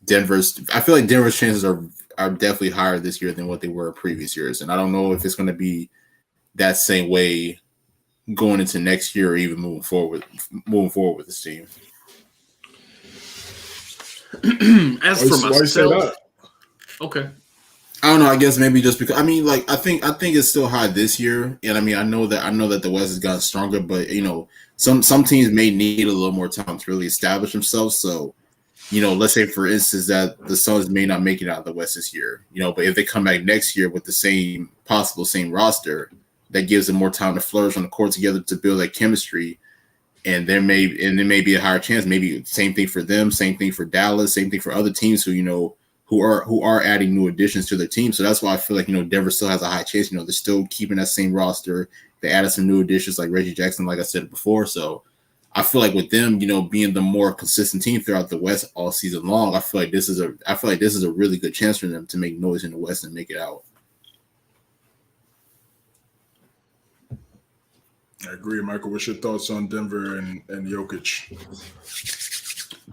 Denver's chances are definitely higher this year than what they were in previous years. And I don't know if it's going to be that same way going into next year or even moving forward with this team. As for myself, okay. I don't know. I guess maybe just because I think it's still high this year, and I know that the West has gotten stronger, but some teams may need a little more time to really establish themselves. So, let's say for instance that the Suns may not make it out of the West this year, but if they come back next year with the same roster, that gives them more time to flourish on the court together to build that chemistry, and there may be a higher chance. Maybe same thing for them, same thing for Dallas, same thing for other teams who are adding new additions to their team. So that's why I feel like, Denver still has a high chance. They're still keeping that same roster. They added some new additions like Reggie Jackson, like I said before. So I feel like with them, being the more consistent team throughout the West all season long, I feel like this is a really good chance for them to make noise in the West and make it out. I agree, Michael. What's your thoughts on Denver and Jokic?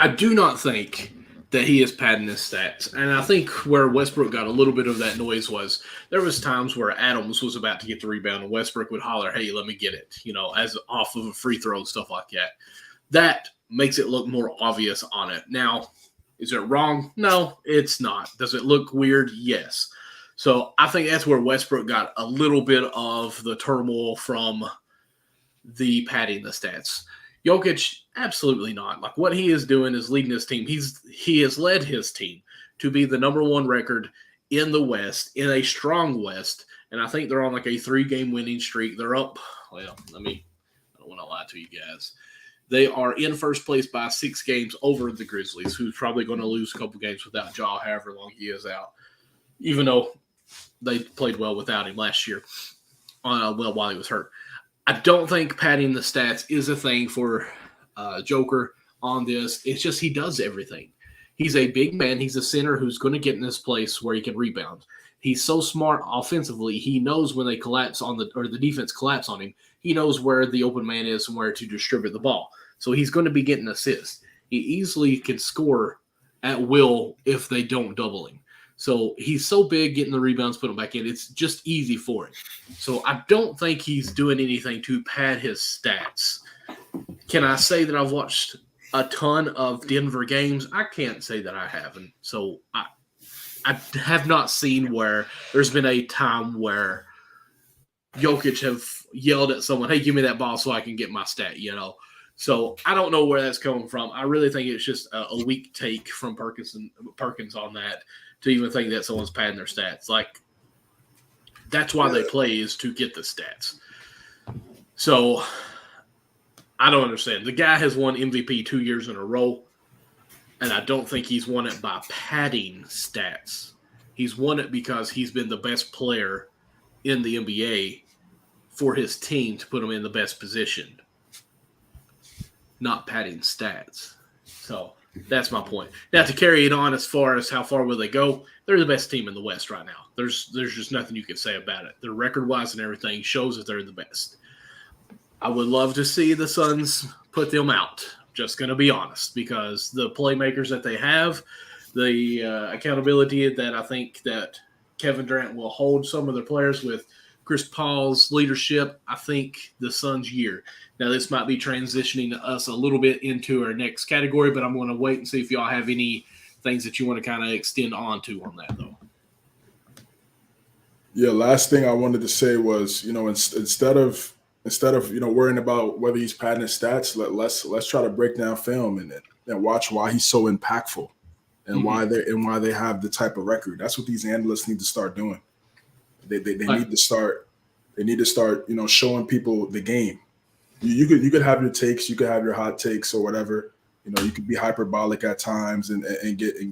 I do not think that he is padding his stats. And I think where Westbrook got a little bit of that noise was there was times where Adams was about to get the rebound and Westbrook would holler, hey, let me get it, as off of a free throw and stuff like that. That makes it look more obvious on it. Now, is it wrong? No, it's not. Does it look weird? Yes. So I think that's where Westbrook got a little bit of the turmoil from the padding the stats. Jokic, absolutely not. Like what he is doing is leading his team. He has led his team to be the number 1 record in the West, in a strong West. And I think they're on like a 3-game winning streak. They're up. Well, I don't want to lie to you guys. They are in first place by 6 games over the Grizzlies, who's probably going to lose a couple games without Ja, however long he is out, even though they played well without him last year, while he was hurt. I don't think padding the stats is a thing for Joker on this. It's just he does everything. He's a big man. He's a center who's going to get in this place where he can rebound. He's so smart offensively. He knows when they collapse the defense collapse on him. He knows where the open man is and where to distribute the ball. So he's going to be getting assists. He easily can score at will if they don't double him. So he's so big, getting the rebounds, put them back in. It's just easy for him. So I don't think he's doing anything to pad his stats. Can I say that I've watched a ton of Denver games? I can't say that I haven't. So I have not seen where there's been a time where Jokic have yelled at someone, hey, give me that ball so I can get my stat, So I don't know where that's coming from. I really think it's just a weak take from Perkins on that, to even think that someone's padding their stats. Like, that's why they play, is to get the stats. So I don't understand. The guy has won MVP 2 years in a row, and I don't think he's won it by padding stats. He's won it because he's been the best player in the NBA for his team to put him in the best position, not padding stats. So that's my point. Now, to carry it on as far as how far will they go, they're the best team in the West right now. There's just nothing you can say about it. Their record-wise and everything shows that they're the best. I would love to see the Suns put them out. Just going to be honest, because the playmakers that they have, the accountability that I think that Kevin Durant will hold some of their players with Chris Paul's leadership. I think the Suns' year. Now, this might be transitioning us a little bit into our next category, but I'm going to wait and see if y'all have any things that you want to kind of extend on to on that, though. Yeah, last thing I wanted to say was, instead of worrying about whether he's padding his stats, let's try to break down film and watch why he's so impactful and why they have the type of record. That's what these analysts need to start doing. They need to start showing people the game. You could have your takes, you could have your hot takes or whatever. You could be hyperbolic at times and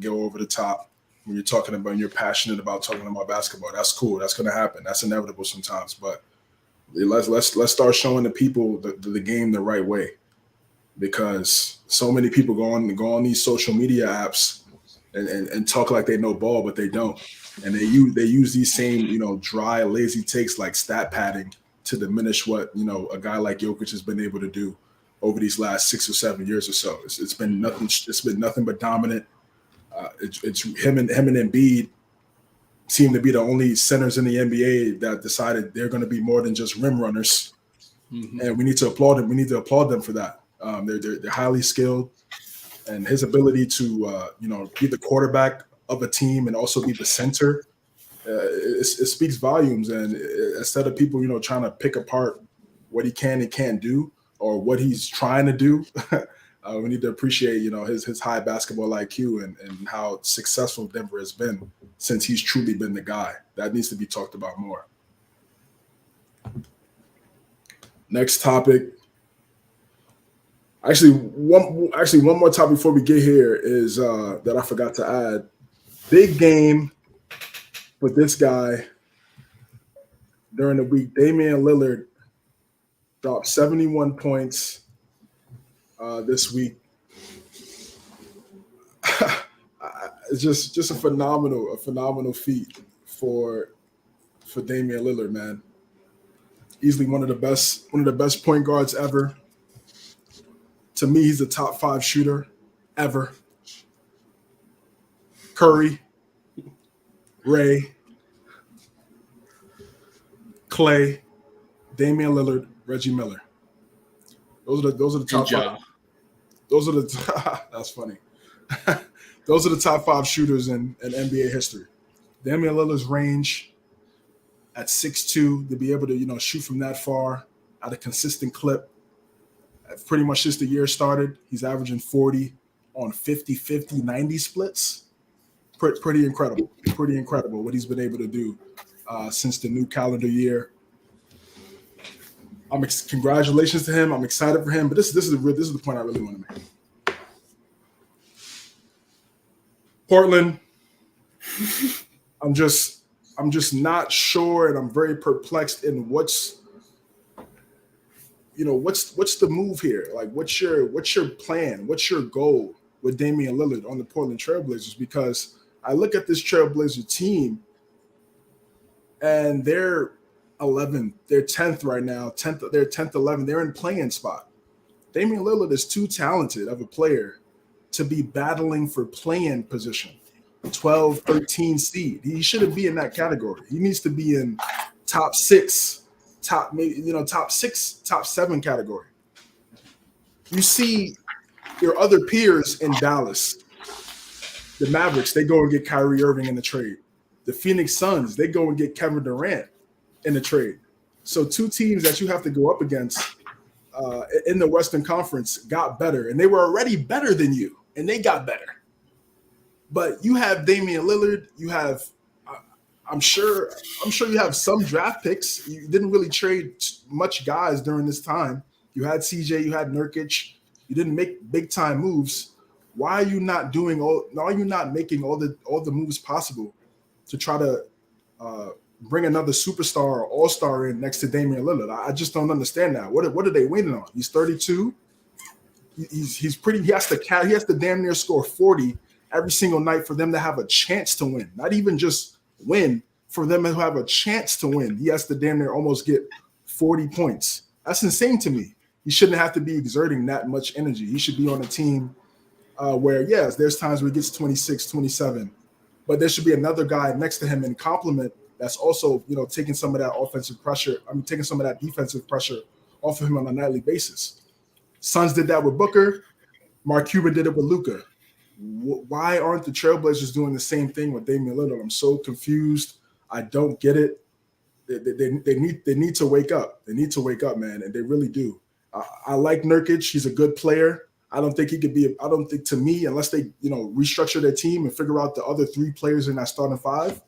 go over the top when you're talking about, and you're passionate about talking about basketball. That's cool. That's going to happen. That's inevitable sometimes. But let's start showing the people the game the right way, because so many people go on these social media apps and talk like they know ball, but they don't. And they use these same dry, lazy takes like stat padding to diminish what a guy like Jokic has been able to do over these last 6 or 7 years or so. It's been nothing. It's been nothing but dominant. It's him and Embiid seem to be the only centers in the NBA that decided they're going to be more than just rim runners, and we need to applaud them. We need to applaud them for that. They're highly skilled, and his ability to be the quarterback of a team and also be the center, it speaks volumes. And instead of people trying to pick apart what he can and can't do or what he's trying to do, we need to appreciate his high basketball IQ and how successful Denver has been since he's truly been the guy. That needs to be talked about more. Next topic. Actually, one more topic before we get here is that I forgot to add. Big game with this guy during the week. Damian Lillard dropped 71 points this week. It's just a phenomenal feat for Damian Lillard, man. Easily one of the best point guards ever. To me, he's a top 5 shooter ever. Curry, Ray, Clay, Damian Lillard, Reggie Miller. Those are the top 5. Those are the that's funny. Those are the top 5 shooters in NBA history. Damian Lillard's range at 6'2", to be able to shoot from that far at a consistent clip. Pretty much since the year started, he's averaging 40 on 50-50, 90 splits. Pretty incredible. Pretty incredible what he's been able to do since the new calendar year. Congratulations to him. I'm excited for him. But this is the point I really want to make. Portland, I'm just not sure, and I'm very perplexed in what's the move here? Like, what's your plan? What's your goal with Damian Lillard on the Portland Trailblazers? Because I look at this Trailblazer team, and they're 11th. They're 10th right now. They're 10th, 11th. They're in play-in spot. Damian Lillard is too talented of a player to be battling for play-in position, 12, 13 seed. He shouldn't be in that category. He needs to be in top 6, top 6, top 7 category. You see your other peers in Dallas. The Mavericks, they go and get Kyrie Irving in the trade. The Phoenix Suns, they go and get Kevin Durant in the trade. So 2 teams that you have to go up against in the Western Conference got better, and they were already better than you, and they got better. But you have Damian Lillard. You have, I'm sure you have some draft picks. You didn't really trade much guys during this time. You had CJ, you had Nurkic. You didn't make big time moves. Why are you not making all the moves possible to try to bring another superstar or all-star in next to Damian Lillard? I just don't understand that. What are they waiting on? He's 32. He's pretty. He has to damn near score 40 every single night for them to have a chance to win. Not even just win, for them to have a chance to win. He has to damn near almost get 40 points. That's insane to me. He shouldn't have to be exerting that much energy. He should be on a team where, yes, there's times where he gets 26, 27, but there should be another guy next to him in complement that's also, taking some of that offensive pressure. Taking some of that defensive pressure off of him on a nightly basis. Suns did that with Booker. Mark Cuban did it with Luka. Why aren't the Trailblazers doing the same thing with Damian Lillard? I'm so confused. I don't get it. They need to wake up. They need to wake up, man, and they really do. I like Nurkic. He's a good player. I don't think he could be. I don't think, to me, unless they restructure their team and figure out the other three players in that starting five,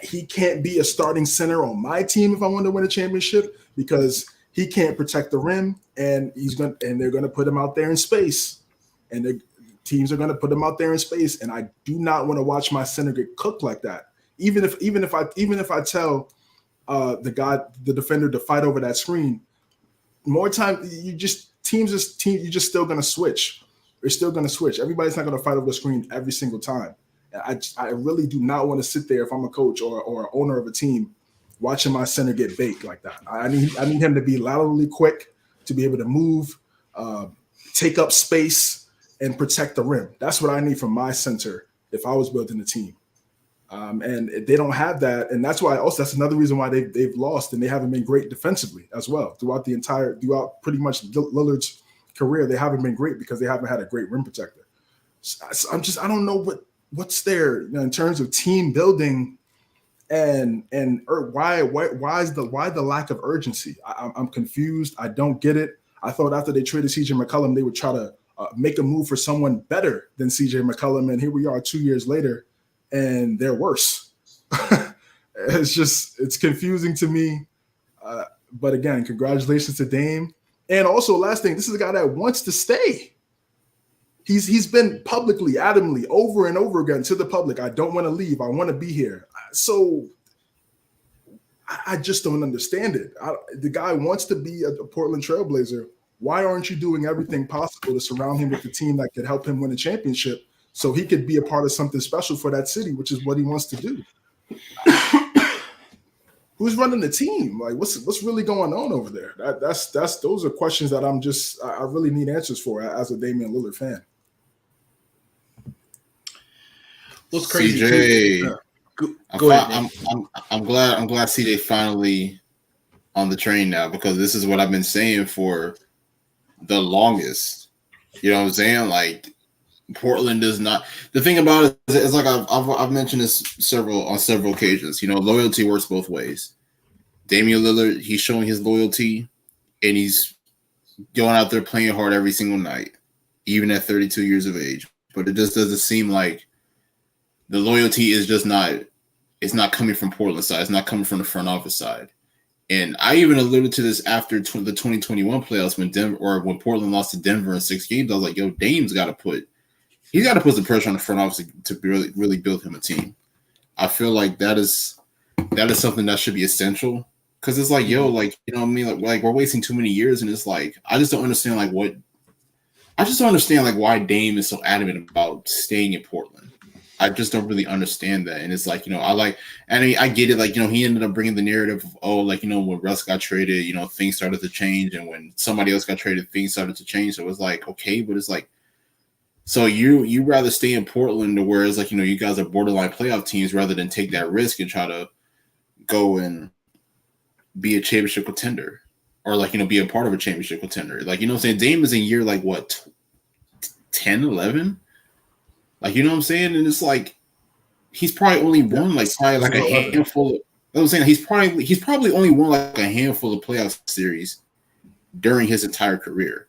he can't be a starting center on my team if I want to win a championship, because he can't protect the rim, and they're gonna put him out there in space, and the teams are gonna put him out there in space, and I do not want to watch my center get cooked like that. Even if I tell the defender to fight over that screen, more time you're just still gonna switch. They're still gonna switch. Everybody's not gonna fight over the screen every single time. I really do not want to sit there if I'm a coach or owner of a team watching my center get baked like that. I need him to be laterally quick, to be able to move, take up space, and protect the rim. That's what I need from my center if I was building a team. And they don't have that, and that's another reason why they've lost, and they haven't been great defensively as well throughout pretty much Lillard's career. They haven't been great because they haven't had a great rim protector. So I don't know what's there in terms of team building, and why the lack of urgency. I'm confused. I don't get it. I thought after they traded CJ McCollum, they would try to make a move for someone better than CJ McCollum, and here we are 2 years later, and they're worse. It's confusing to me. But again, congratulations to Dame. And also, last thing, this is a guy that wants to stay. He's been publicly, adamantly, over and over again to the public, I don't want to leave. I want to be here. So I just don't understand it. The guy wants to be a Portland Trailblazer. Why aren't you doing everything possible to surround him with the team that could help him win a championship so he could be a part of something special for that city, which is what he wants to do? Who's running the team? Like, what's really going on over there? Those are questions that I really need answers for as a Damian Lillard fan. What's crazy? CJ, go ahead. I'm glad CJ finally on the train now, because this is what I've been saying for the longest. You know what I'm saying? Like, Portland does not. The thing about it is like I've mentioned this on several occasions. Loyalty works both ways. Damian Lillard, he's showing his loyalty, and he's going out there playing hard every single night, even at 32 years of age. But it just doesn't seem like the loyalty is just not. It's not coming from Portland side. It's not coming from the front office side. And I even alluded to this after the 2021 playoffs when Portland lost to Denver in 6 games. I was like, yo, Dame's got to put some pressure on the front office to really, really build him a team. I feel like that is something that should be essential, because it's like, yo, like, you know what I mean? Like we're wasting too many years, and it's like, I just don't understand why Dame is so adamant about staying in Portland. I just don't really understand that. And it's like, I get it. Like, he ended up bringing the narrative of, when Russ got traded, things started to change. And when somebody else got traded, things started to change. So it was like, okay, but it's like, so you rather stay in Portland, to where it's like, you guys are borderline playoff teams, rather than take that risk and try to go and be a championship contender, or be a part of a championship contender. Like, what I'm saying? Dame is in year, 10, 11? Like, you know what I'm saying? And it's like, he's probably only won a handful of, I was saying, he's probably only won a handful of playoff series during his entire career.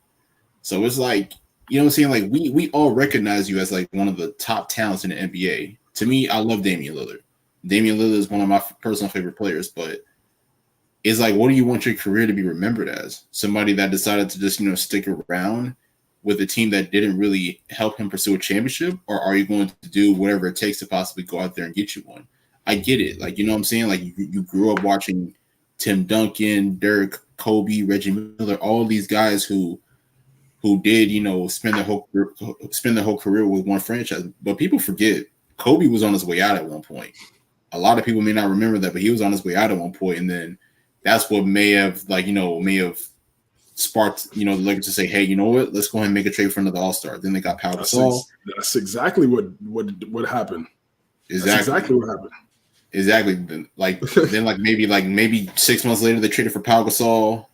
So it's like, you know what I'm saying? Like, we all recognize you as one of the top talents in the NBA. To me, I love Damian Lillard. Damian Lillard is one of my personal favorite players, but it's like, what do you want your career to be remembered as? Somebody that decided to just, stick around with a team that didn't really help him pursue a championship? Or are you going to do whatever it takes to possibly go out there and get you one? I get it. Like, you know what I'm saying? Like, you grew up watching Tim Duncan, Dirk, Kobe, Reggie Miller, all these guys who did, spend their whole career with one franchise. But people forget, Kobe was on his way out at one point. A lot of people may not remember that, but he was on his way out at one point, and then that's what may have sparked, the Lakers to say, hey, you know what? Let's go ahead and make a trade for another All-Star. Then they got Pau Gasol. That's exactly what happened. Exactly. That's exactly what happened. Exactly. Then maybe 6 months later they traded for Pau Gasol.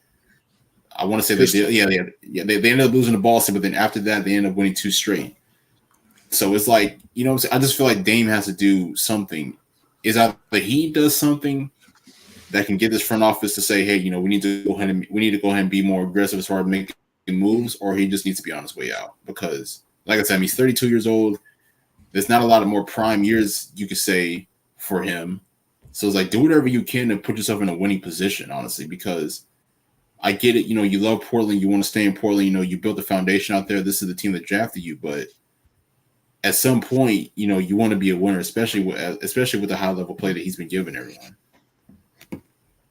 I want to say they did. Yeah. They ended up losing the ball, but then after that they ended up winning 2 straight. So it's like, I just feel like Dame has to do something. Is either he does something that can get this front office to say, hey, we need to go ahead and be more aggressive as far as making moves, or he just needs to be on his way out. Because, like I said, he's 32 years old. There's not a lot of more prime years you could say for him. So it's like, do whatever you can to put yourself in a winning position, honestly, because I get it. You love Portland. You want to stay in Portland. You built the foundation out there. This is the team that drafted you. But at some point, you want to be a winner, especially with the high level play that he's been giving everyone.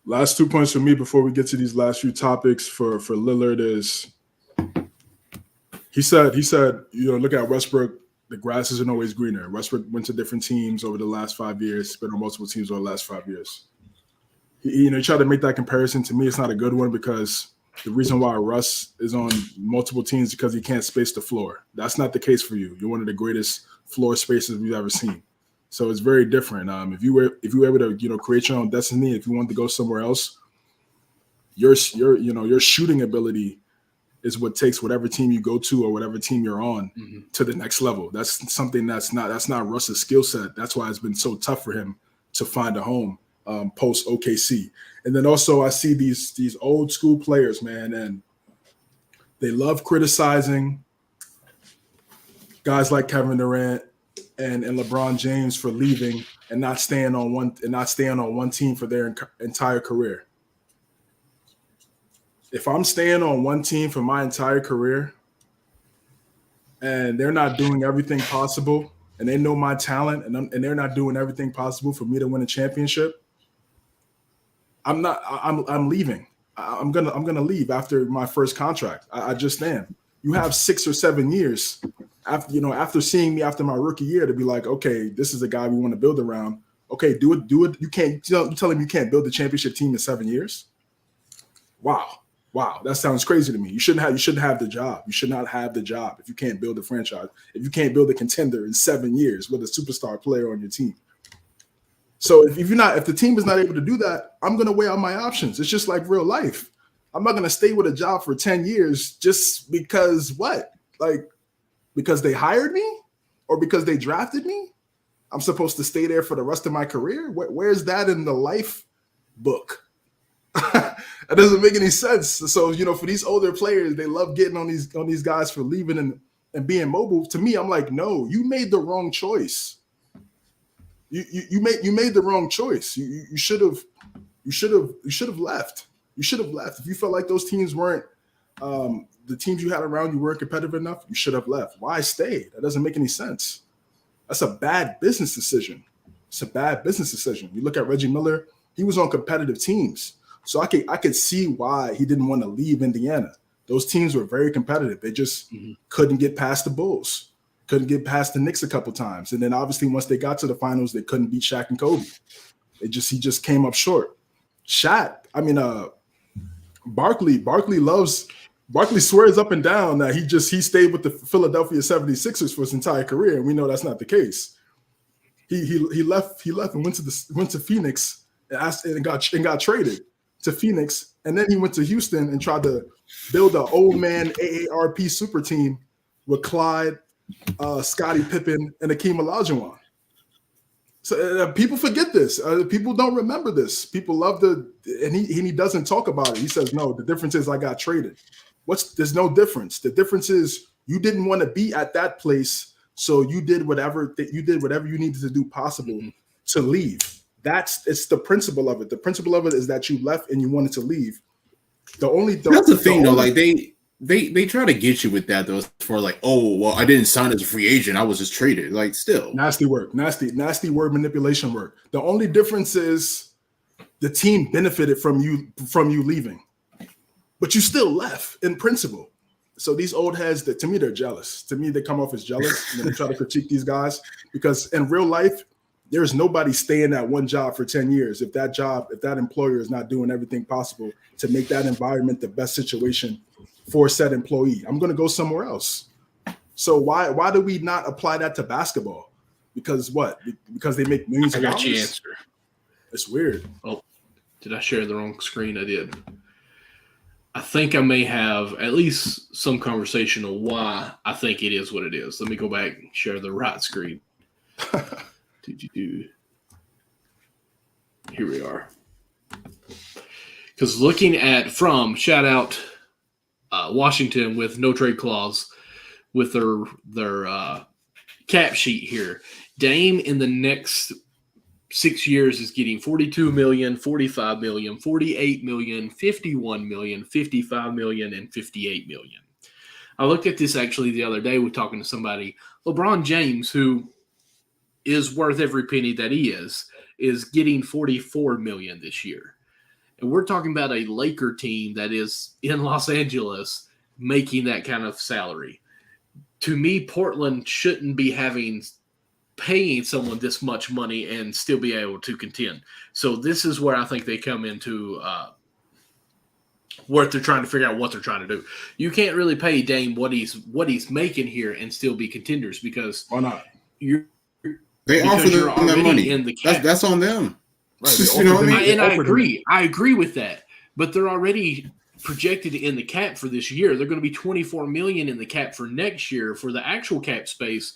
Last 2 points for me before we get to these last few topics for Lillard is he said, look at Westbrook, the grass isn't always greener. Westbrook went to different teams over the last 5 years, been on multiple teams over the last 5 years. He tried to make that comparison. To me, it's not a good one because the reason why Russ is on multiple teams is because he can't space the floor. That's not the case for you. You're one of the greatest floor spacers we've ever seen. So it's very different. If you were able to create your own destiny, if you wanted to go somewhere else, your shooting ability is what takes whatever team you go to or whatever team you're on to the next level. That's something that's not Russ's skill set. That's why it's been so tough for him to find a home post OKC. And then also I see these old school players, man, and they love criticizing guys like Kevin Durant and LeBron James for leaving and not staying on one team for their entire career. If I'm staying on one team for my entire career and they're not doing everything possible and they know my talent and they're not doing everything possible for me to win a championship, I'm leaving. I'm gonna leave after my first contract. I just am. You have 6 or 7 years after seeing me after my rookie year to be like, okay, this is a guy we want to build around. Okay, do it. You can't. You tell him you can't build a championship team in 7 years. Wow, that sounds crazy to me. You shouldn't have the job. You should not have the job if you can't build a franchise. If you can't build a contender in 7 years with a superstar player on your team. So if the team is not able to do that, I'm gonna weigh out my options. It's just like real life. I'm not gonna stay with a job for 10 years just because what? Like, because they hired me or because they drafted me? I'm supposed to stay there for the rest of my career? Where's that in the life book? That doesn't make any sense. So, for these older players, they love getting on these guys for leaving and being mobile. To me, I'm like, no, you made the wrong choice. You made the wrong choice. You should have left. You should have left. If you felt like those teams weren't the teams you had around you weren't competitive enough, you should have left. Why stay? That doesn't make any sense. That's a bad business decision. It's a bad business decision. You look at Reggie Miller, he was on competitive teams. So I could see why he didn't want to leave Indiana. Those teams were very competitive. They just couldn't get past the Bulls, couldn't get past the Knicks a couple times. And then obviously once they got to the finals, they couldn't beat Shaq and Kobe. He just came up short. Barkley swears up and down that he stayed with the Philadelphia 76ers for his entire career, and we know that's not the case. He left and went to Phoenix and got traded to Phoenix, and then he went to Houston and tried to build an old man AARP super team with Clyde, Scottie Pippen, and Akeem Olajuwon. So people forget this. People don't remember this. People love and he doesn't talk about it. He says, no, the difference is I got traded. There's no difference. The difference is you didn't want to be at that place, so you did whatever you needed to do possible to leave. It's the principle of it. The principle of it is that you left and you wanted to leave. That's the thing, though. Like they try to get you with that, though, for like, oh, well, I didn't sign as a free agent. I was just traded. Like, still. Nasty work. Nasty word manipulation work. The only difference is the team benefited from you leaving. But you still left in principle. So these old heads, to me, they're jealous. To me, they come off as jealous and they try to critique these guys because in real life, There's nobody staying at one job for 10 years if that employer is not doing everything possible to make that environment the best situation for said employee. I'm going to go somewhere else. So why do we not apply that to basketball? Because what? Because they make millions of dollars? I got your answer. It's weird. Oh, did I share the wrong screen? I did. I think I may have at least some conversation on why I think it is what it is. Let me go back and share the right screen. Here we are. Because looking at shout out Washington with no trade clause with their cap sheet here. Dame in the next 6 years is getting $42 million, $45 million, $48 million, $51 million, $55 million, and $58 million. I looked at this actually the other day with talking to somebody. LeBron James, who is worth every penny that he is getting $44 million this year. And we're talking about a Laker team that is in Los Angeles making that kind of salary. To me, Portland shouldn't be paying someone this much money and still be able to contend. So this is where I think they come into what they're trying to figure out what they're trying to do. You can't really pay Dame what he's making here and still be contenders because why not? They offer them that money. In the cap. That's on them. Right, You know what I mean? And I agree. I agree with that. But they're already projected in the cap for this year. They're going to be $24 million in the cap for next year. For the actual cap space,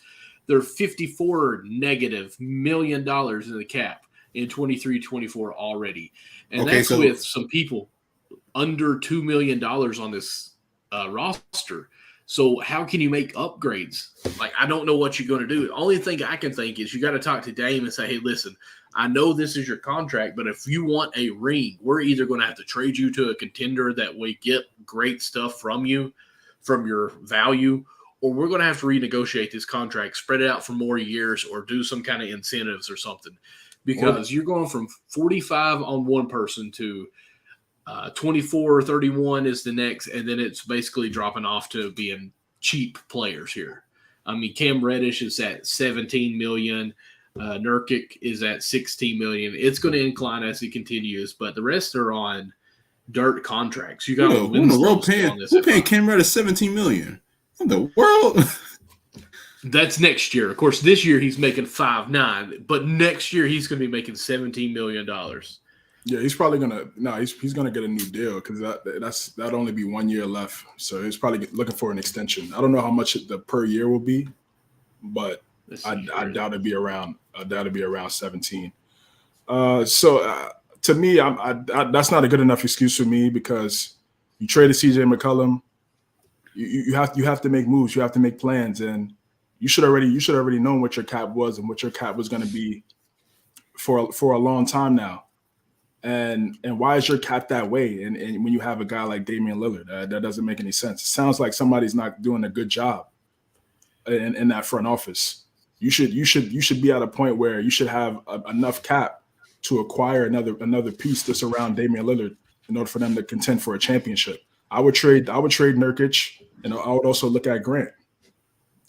they're $54 negative million in the cap in 23-24 already. And that's with some people under $2 million on this roster. So how can you make upgrades? Like, I don't know what you're going to do. The only thing I can think is you got to talk to Dame and say, hey, listen, I know this is your contract, but if you want a ring, we're either going to have to trade you to a contender that we get great stuff from you, from your value, or we're going to have to renegotiate this contract, spread it out for more years, or do some kind of incentives or something. Because you're going from 45 on one person to 24 or 31 is the next, and then it's basically dropping off to being cheap players here. I mean, Cam Reddish is at $17 million. Nurkic is at $16 million. It's going to incline as he continues, but the rest are on dirt contracts. You got who in the world paying Cam Reddish $17 million? In the world? That's next year. Of course, this year he's making $5.9, but next year he's going to be making $17 million. Yeah, he's probably he's gonna get a new deal because that'd only be 1 year left. So he's probably looking for an extension. I don't know how much the per year will be, but I doubt it'd be around. I doubt it'd be around 17. So to me, that's not a good enough excuse for me because you traded CJ McCollum. You have to make moves. You have to make plans, and you should already know what your cap was and what your cap was going to be for a long time now. And why is your cap that way? And when you have a guy like Damian Lillard, that doesn't make any sense. It sounds like somebody's not doing a good job in that front office. You should be at a point where you should have enough cap to acquire another piece that's around Damian Lillard in order for them to contend for a championship. I would trade Nurkic, and I would also look at Grant.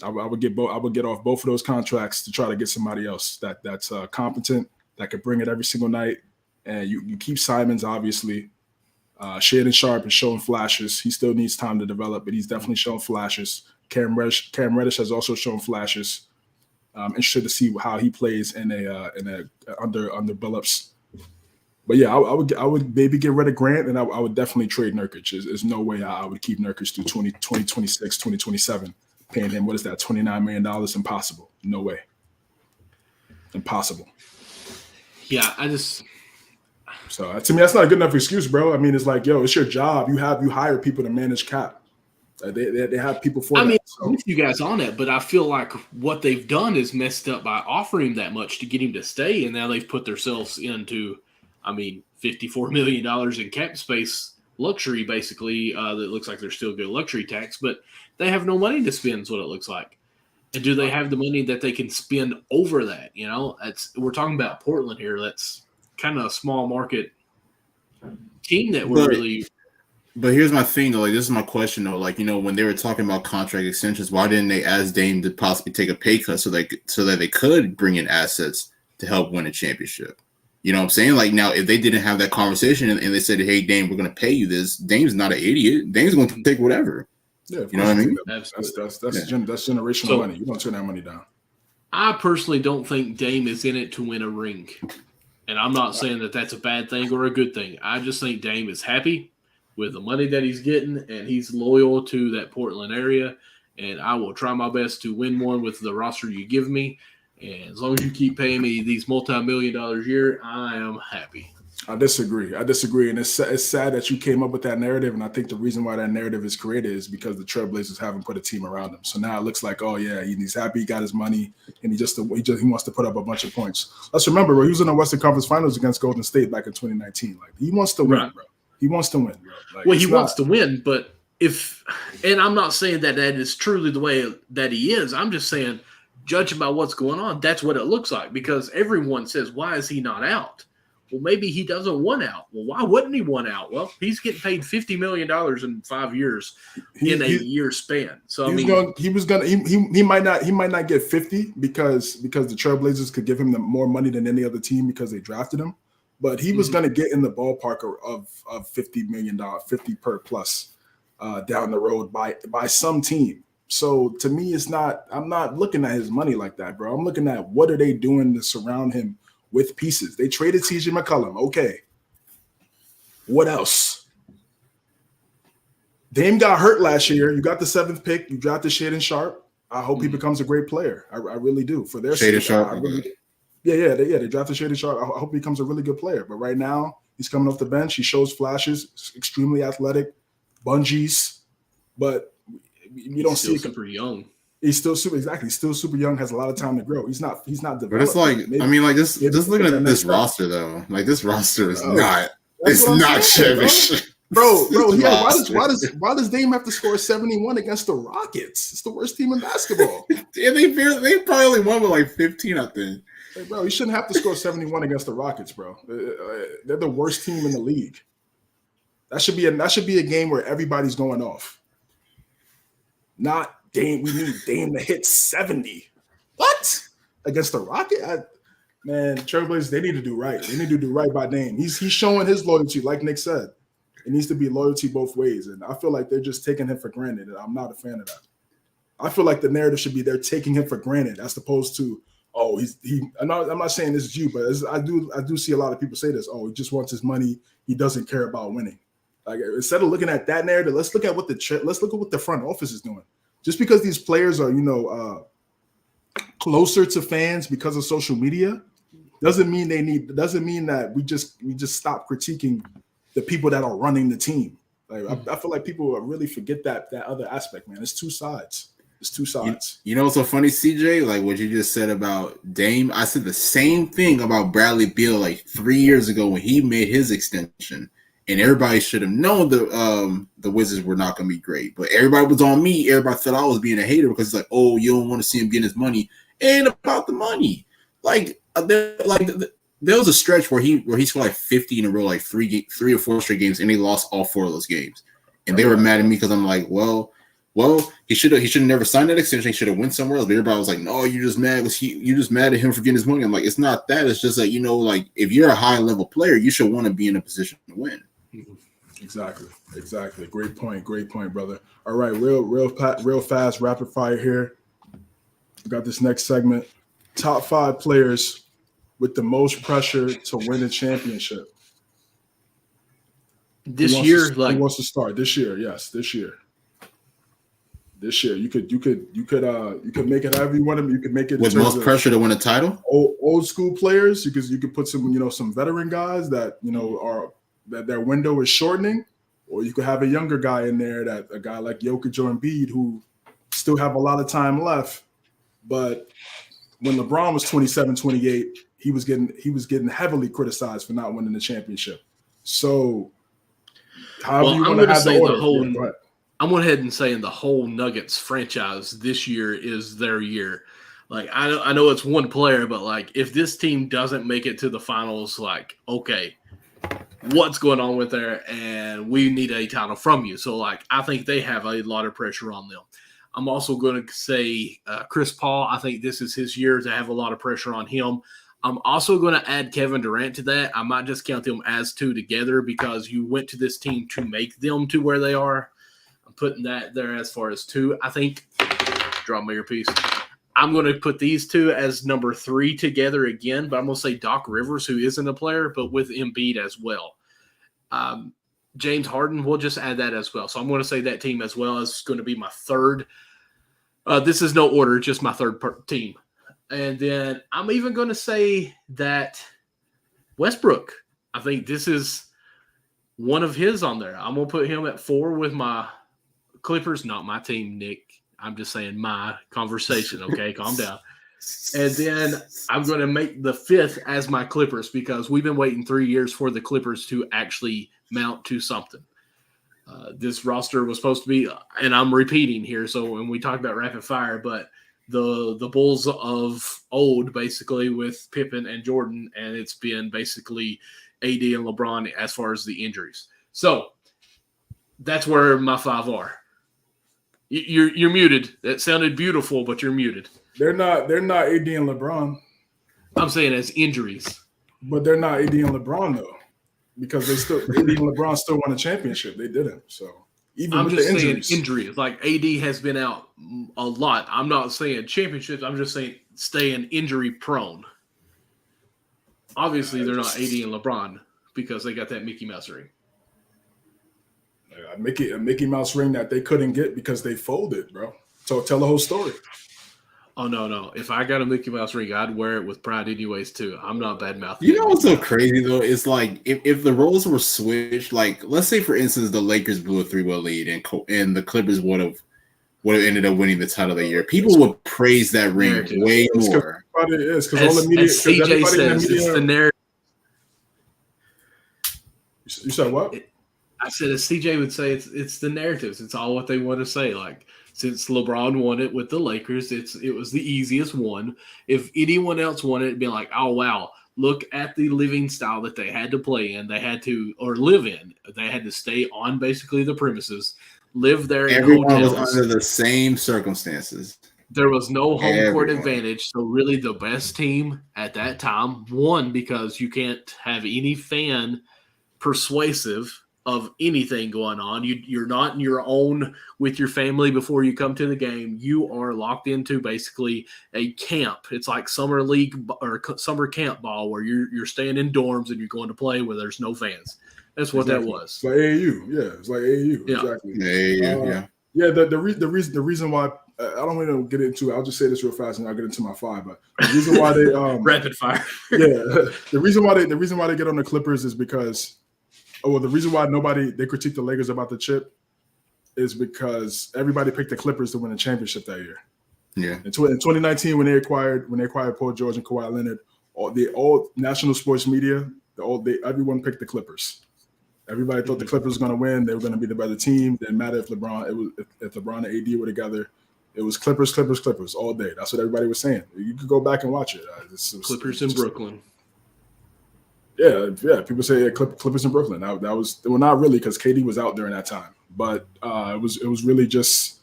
I would get off both of those contracts to try to get somebody else that's competent, that could bring it every single night. And you keep Simons, obviously. Shaden Sharp is showing flashes. He still needs time to develop, but he's definitely showing flashes. Cam Reddish has also shown flashes. I'm interested to see how he plays in a under Billups. But yeah, I would maybe get rid of Grant, and I would definitely trade Nurkic. There's no way I would keep Nurkic through 2026, 2027, paying him, what is that, $29 million? Impossible. No way. Impossible. Yeah, So to me, that's not a good enough excuse, bro. I mean, it's like, yo, it's your job. You hire people to manage cap. They have people for that. I mean, I'm with you guys on it, but I feel like what they've done is messed up by offering him that much to get him to stay, and now they've put themselves into, $54 million in cap space luxury, basically. That looks like they're still good luxury tax, but they have no money to spend is what it looks like. And do they have the money that they can spend over that? We're talking about Portland here. That's kind of a small market team that we're really. But here's my thing, though. Like, this is my question, though. Like, when they were talking about contract extensions, why didn't they ask Dame to possibly take a pay cut so that they could bring in assets to help win a championship. You know what I'm saying? Like now, if they didn't have that conversation and they said, "Hey, Dame, we're going to pay you this," Dame's not an idiot. Dame's going to take whatever. Yeah, you know what I mean? That's generational money. You don't turn that money down. I personally don't think Dame is in it to win a ring. And I'm not saying that that's a bad thing or a good thing. I just think Dame is happy with the money that he's getting, and he's loyal to that Portland area. And I will try my best to win one with the roster you give me. And as long as you keep paying me these multi-million-dollar a year, I am happy. I disagree. And it's sad that you came up with that narrative. And I think the reason why that narrative is created is because the Trailblazers haven't put a team around him. So now it looks like, oh yeah, he's happy, he got his money, and he wants to put up a bunch of points. Let's remember, bro, he was in the Western Conference Finals against Golden State back in 2019. Like he wants to win, bro. He wants to win, bro. Like, well, he wants to win, but and I'm not saying that is truly the way that he is. I'm just saying, judging by what's going on, that's what it looks like, because everyone says, why is he not out? Well, maybe he doesn't want out. Well, why wouldn't he want out? Well, he's getting paid $50 million in 5 years in a year span. So he might not get 50 because the Trailblazers could give him more money than any other team because they drafted him. But he was going to get in the ballpark of $50 million, 50 per plus down the road by some team. So to me, I'm not looking at his money like that, bro. I'm looking at what are they doing to surround him with pieces. They traded CJ McCollum. Okay. What else? Dame got hurt last year. You got the 7th pick. You drafted Shaedon Sharp. I hope he becomes a great player. I really do. For their Shaedon Sharp. They drafted Shaedon Sharp. I hope he becomes a really good player. But right now, he's coming off the bench. He shows flashes, extremely athletic, bungees, but we don't see it. Super young. He's still super young, has a lot of time to grow. He's not developed. But it's like, just looking at this roster though, like this roster is not Chevy. Bro, why does Dame have to score 71 against the Rockets? It's the worst team in basketball. Yeah, they probably only won with like 15, I think. Hey, bro, you shouldn't have to score 71 against the Rockets, bro. They're the worst team in the league. That should be a game where everybody's going off. Not Dame, we need Dame to hit 70. What? Against the Rocket? Man, Trailblazers, they need to do right. They need to do right by Dame. He's showing his loyalty, like Nick said. It needs to be loyalty both ways. And I feel like they're just taking him for granted. And I'm not a fan of that. I feel like the narrative should be they're taking him for granted as opposed to, I'm not saying this is you, but I do see a lot of people say this. Oh, he just wants his money. He doesn't care about winning. Like instead of looking at that narrative, let's look at what the front office is doing. Just because these players are, closer to fans because of social media, doesn't mean that we just stop critiquing the people that are running the team. Like I feel like people really forget that other aspect, man. It's two sides. You know what's so funny, CJ? Like what you just said about Dame, I said the same thing about Bradley Beal like 3 years ago when he made his extension. And everybody should have known the Wizards were not going to be great. But everybody was on me. Everybody thought I was being a hater because it's like, oh, you don't want to see him getting his money. It ain't about the money. There was a stretch where he scored like 50 in a row, like three or four straight games, and he lost all 4 of those games. And they were mad at me because I'm like, well, he should have never signed that extension. He should have went somewhere else. But everybody was like, no, you're just mad at him for getting his money. I'm like, it's not that. It's just that, like if you're a high level player, you should want to be in a position to win. Exactly. Great point, brother. All right, real fast, rapid fire here. We got this next segment. Top 5 players with the most pressure to win a championship. This year, who wants to start? This year, yes, this year. You could make it however you want to. You could make it with most pressure to win a title. Old school players, you could put some veteran guys that are. That their window is shortening, or you could have a younger guy in there, that a guy like Jokic or Embiid who still have a lot of time left. But when LeBron was 27, 28, he was getting heavily criticized for not winning the championship. So however you want to have the order. I'm going ahead and saying the whole Nuggets franchise this year is their year. Like I know it's one player, but like if this team doesn't make it to the finals, like okay, what's going on with there, and we need a title from you. So, like, I think they have a lot of pressure on them. I'm also going to say Chris Paul. I think this is his year to have a lot of pressure on him. I'm also going to add Kevin Durant to that. I might just count them as two together because you went to this team to make them to where they are. I'm putting that there as far as two. I think, draw my earpiece. I'm going to put these two as number 3 together again, but I'm going to say Doc Rivers, who isn't a player, but with Embiid as well. James Harden, we'll just add that as well. So I'm going to say that team as well is going to be my third. This is no order, just my third team. And then I'm even going to say that Westbrook, I think this is one of his on there. I'm going to put him at 4 with my Clippers, not my team, Nick. I'm just saying my conversation, okay? Calm down. And then I'm going to make the 5th as my Clippers because we've been waiting 3 years for the Clippers to actually mount to something. This roster was supposed to be, and I'm repeating here, so when we talk about rapid fire, but the Bulls of old, basically, with Pippen and Jordan, and it's been basically AD and LeBron as far as the injuries. So that's where my 5 are. You're muted. That sounded beautiful, but you're muted. They're not AD and LeBron. I'm saying as injuries. But they're not AD and LeBron though. Because AD and LeBron still won a championship. They didn't. So even I'm with just the saying injuries. Like AD has been out a lot. I'm not saying championships. I'm just saying staying injury prone. Obviously, they're not AD and LeBron because they got that Mickey Mouse ring. A Mickey Mouse ring that they couldn't get because they folded, bro. So tell the whole story. Oh, no. If I got a Mickey Mouse ring, I'd wear it with pride anyways, too. I'm not bad mouthing. You know what's so crazy, though? It's like if the roles were switched, like let's say, for instance, the Lakers blew a 3-1 lead and the Clippers would have ended up winning the title of the year. People would praise that ring way more. It is because all the media, as CJ says, it's the narrative. You said what? I said, as CJ would say, it's the narratives. It's all what they want to say. Like, since LeBron won it with the Lakers, it was the easiest one. If anyone else won it, it'd be like, oh, wow, look at the living style that they had to play in. They had to, or live in. They had to stay on basically the premises, live there in Everyone hotels. was under the same circumstances. There was no home court advantage. So really the best team at that time won because you can't have any fan persuasive of anything going on. You're not in your own with your family before you come to the game. You are locked into basically a camp. It's like summer league or summer camp ball where you're staying in dorms and you're going to play where there's no fans. That's what that was. It's like AAU. Yeah, it's like AAU. Yeah. Exactly. AAU, yeah. The reason why I don't want to get into it. I'll just say this real fast and I'll get into my 5. But the reason why they rapid fire. Yeah. The reason why they get on the Clippers is because the reason why they critique the Lakers about the chip is because everybody picked the Clippers to win the championship that year. Yeah. In 2019, when they acquired Paul George and Kawhi Leonard, all national sports media, everyone picked the Clippers. Everybody thought the Clippers was going to win. They were going to be the better team. Didn't matter if LeBron and AD were together. It was Clippers all day. That's what everybody was saying. You could go back and watch it. Clippers in Brooklyn. Yeah. People say Clippers in Brooklyn. That was not really because KD was out during that time, but it was really just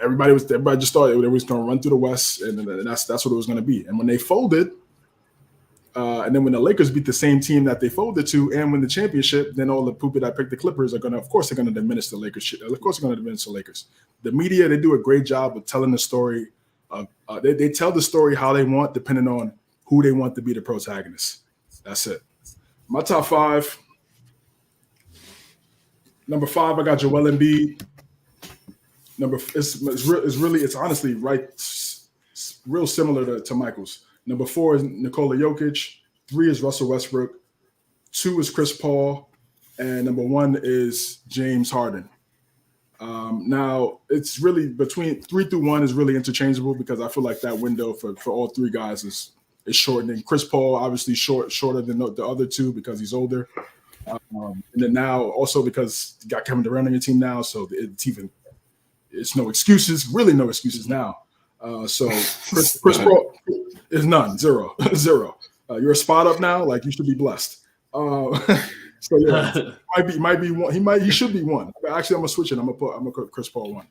everybody just thought they was going to run through the West, and that's what it was going to be. And when they folded, and then when the Lakers beat the same team that they folded to and win the championship, then all the people that picked the Clippers are going to diminish the Lakers. Of course, they're going to diminish the Lakers. The media, they do a great job of telling the story. They tell the story how they want, depending on who they want to be the protagonist. That's it. My top 5. Number 5, I got Joel Embiid. It's honestly right. It's real similar to Michael's. Number 4 is Nikola Jokic. 3 is Russell Westbrook. 2 is Chris Paul, and number 1 is James Harden. Now it's really between 3 through 1 is really interchangeable because I feel like that window for all 3 guys is shortening. Chris Paul obviously shorter than the other 2 because he's older, and then now also because you got Kevin Durant on your team now, so it's no excuses. Really, no excuses now. So Chris Paul is none, zero. You're a spot up now, like you should be blessed. So yeah, might be one. He should be 1. Actually, I'm gonna switch it. I'm gonna put Chris Paul 1.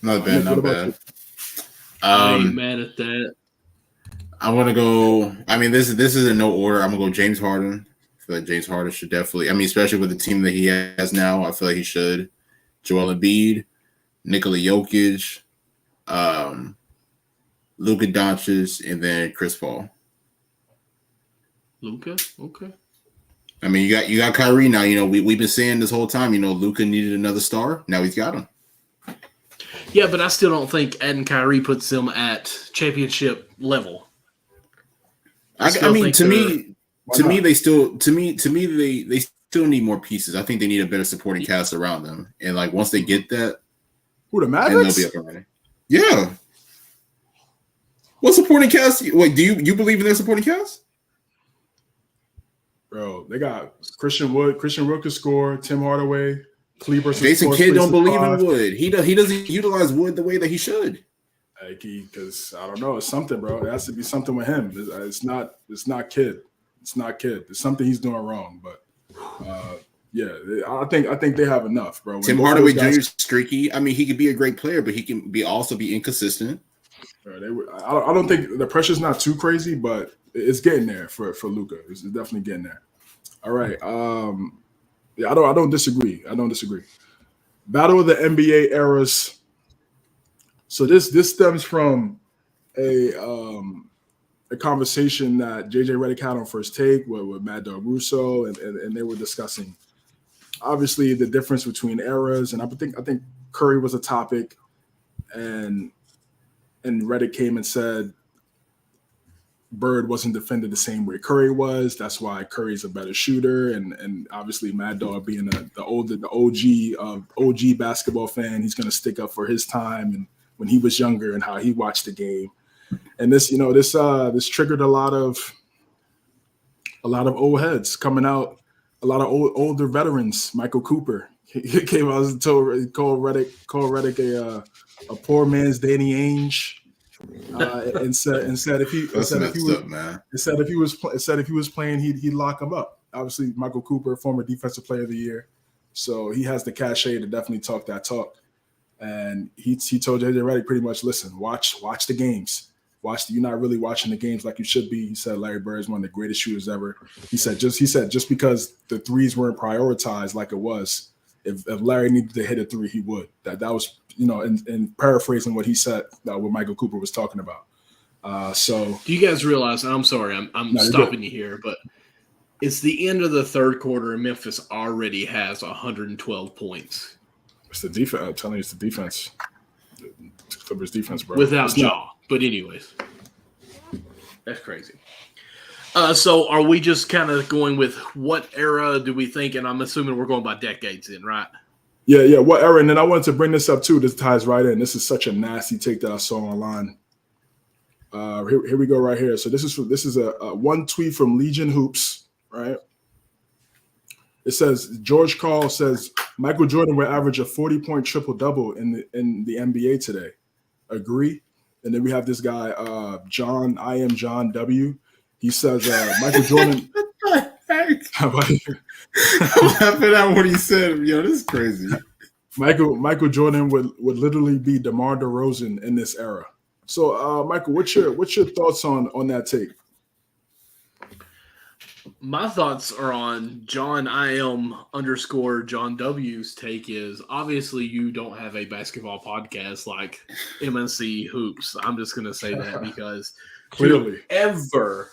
Not bad. I ain't Um, mad at that. I want to go. I mean, this is in no order. I'm gonna go James Harden. I feel like James Harden should definitely. I mean, especially with the team that he has now, I feel like he should. Joel Embiid, Nikola Jokic, um, Luka Doncic, and then Chris Paul. Luka, okay. I mean, you got Kyrie now. You know, we've been saying this whole time. You know, Luka needed another star. Now he's got him. Yeah, but I still don't think adding Kyrie puts them at championship level. I mean, to me, they still need more pieces. I think they need a better supporting cast around them. And like once they get that, Who, the and Mavericks? they'll be up and running. Yeah. What supporting cast? Wait, do you believe in their supporting cast? Bro, they got Christian Wood. Christian Wood could score. Tim Hardaway. Kleber. Jason Kidd don't believe in Wood. He doesn't utilize Wood the way that he should. Because I don't know, it's something, bro. It has to be something with him. It's not Kidd. It's not Kidd. There's something he's doing wrong. But yeah, I think they have enough, bro. Tim Hardaway Jr. is streaky. I mean, he could be a great player, but he can also be inconsistent. I don't think the pressure's not too crazy, but it's getting there for Luka. It's definitely getting there. All right. Yeah, I don't disagree. Battle of the NBA eras. So this stems from a conversation that JJ Redick had on First Take with Mad Dog Russo, and they were discussing obviously the difference between eras. And I think Curry was a topic, and Redick came and said Bird wasn't defended the same way Curry was. That's why Curry's a better shooter, and obviously Mad Dog being the OG basketball fan, he's gonna stick up for his time and when he was younger and how he watched the game. And this triggered a lot of old heads coming out, a lot of older veterans. Michael Cooper, he came out and called Redick a poor man's Danny Ainge. And said if he was playing, he'd lock him up. Obviously, Michael Cooper, former Defensive Player of the Year, so he has the cachet to definitely talk that talk. And he told JJ Redick pretty much, listen, watch the games. You're not really watching the games like you should be. He said Larry Bird is one of the greatest shooters ever. He said just because the threes weren't prioritized like it was, if Larry needed to hit a three, he would. That was, and paraphrasing what he said, what Michael Cooper was talking about. So do you guys realize? I'm sorry, I'm stopping you here, but it's the end of the third quarter, and Memphis already has 112 points. It's the defense. I'm telling you, it's the defense. The Clippers defense, bro. Without Jaw. But anyways, that's crazy. So are we just kind of going with what era do we think? And I'm assuming we're going by decades in, right? Yeah. What era? And then I wanted to bring this up too. This ties right in. This is such a nasty take that I saw online. Here we go right here. So this is a one tweet from Legion Hoops, right? It says George Karl says Michael Jordan will average a 40-point triple-double in the NBA today. Agree? And then we have this guy, John W. He says Michael Jordan. I'm laughing at what he said. Yo, this is crazy. Michael Jordan would literally be DeMar DeRozan in this era. So, Michael, what's your thoughts on that take? My thoughts are on John _John W's take is obviously you don't have a basketball podcast like MNC Hoops. I'm just going to say that because clearly to ever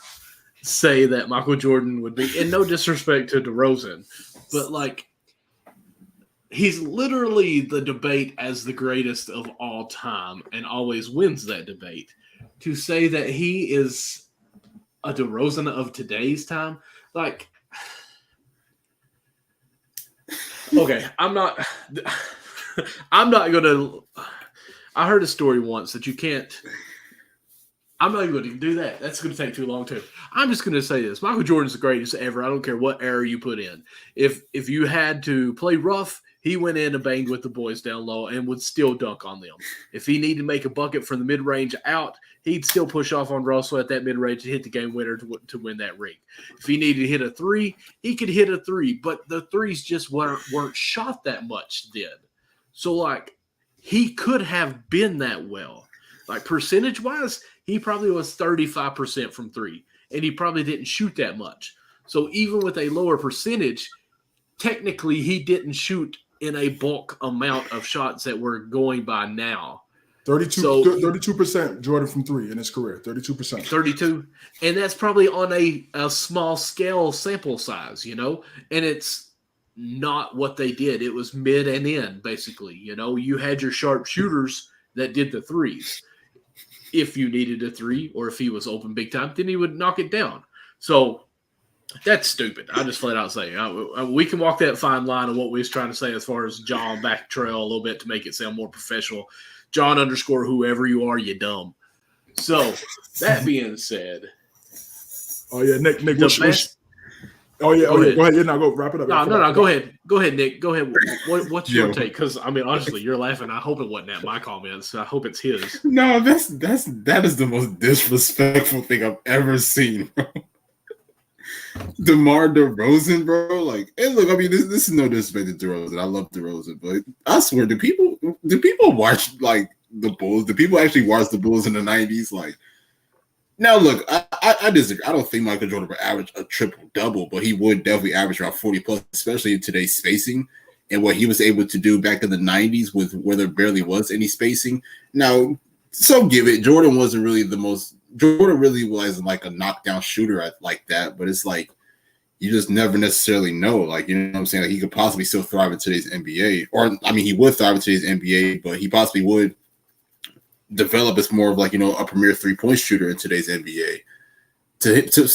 say that Michael Jordan would be, and no disrespect to DeRozan, but like he's literally the debate as the greatest of all time and always wins that debate. To say that he is a DeRozan of today's time, like, okay, I'm not gonna. I heard a story once that you can't. I'm not even going to do that. That's going to take too long too. I'm just going to say this: Michael Jordan's the greatest ever. I don't care what era you put in. If you had to play rough, he went in and banged with the boys down low and would still dunk on them. If he needed to make a bucket from the mid-range out, he'd still push off on Russell at that mid-range to hit the game winner to win that ring. If he needed to hit a three, he could hit a three, but the threes just weren't shot that much then. So, like, he could have been that well. Like percentage wise, he probably was 35% from three, and he probably didn't shoot that much. So even with a lower percentage, technically he didn't shoot in a bulk amount of shots that we're going by now. 32% Jordan from three in his career. 32%. 32. And that's probably on a small scale sample size, and it's not what they did. It was mid and in, basically. You had your sharp shooters that did the threes. If you needed a three or if he was open big time, then he would knock it down. So that's stupid. I just flat out say we can walk that fine line of what we was trying to say as far as John back trail a little bit to make it sound more professional. John _ whoever you are, you dumb. So that being said, oh yeah, Nick, oh yeah, go ahead. Yeah, no, go wrap it up. No, go ahead, Nick. Go ahead. What's your take? Because I mean, honestly, you're laughing. I hope it wasn't at my comments. I hope it's his. No, that is the most disrespectful thing I've ever seen, bro. DeMar DeRozan, bro. Like, hey, look, I mean, this is no disrespect to DeRozan. I love DeRozan, but I swear, do people watch like the Bulls? Do people actually watch the Bulls in the 90s? Like, now look, I disagree. I don't think Michael Jordan would average a triple-double, but he would definitely average around 40 plus, especially in today's spacing and what he was able to do back in the 90s with where there barely was any spacing. Now, so give it, Jordan really wasn't like a knockdown shooter like that, but it's like you just never necessarily know. Like, you know what I'm saying? Like, he could possibly still thrive in today's NBA. Or, I mean, he would thrive in today's NBA, but he possibly would develop as more of like, a premier three-point shooter in today's NBA.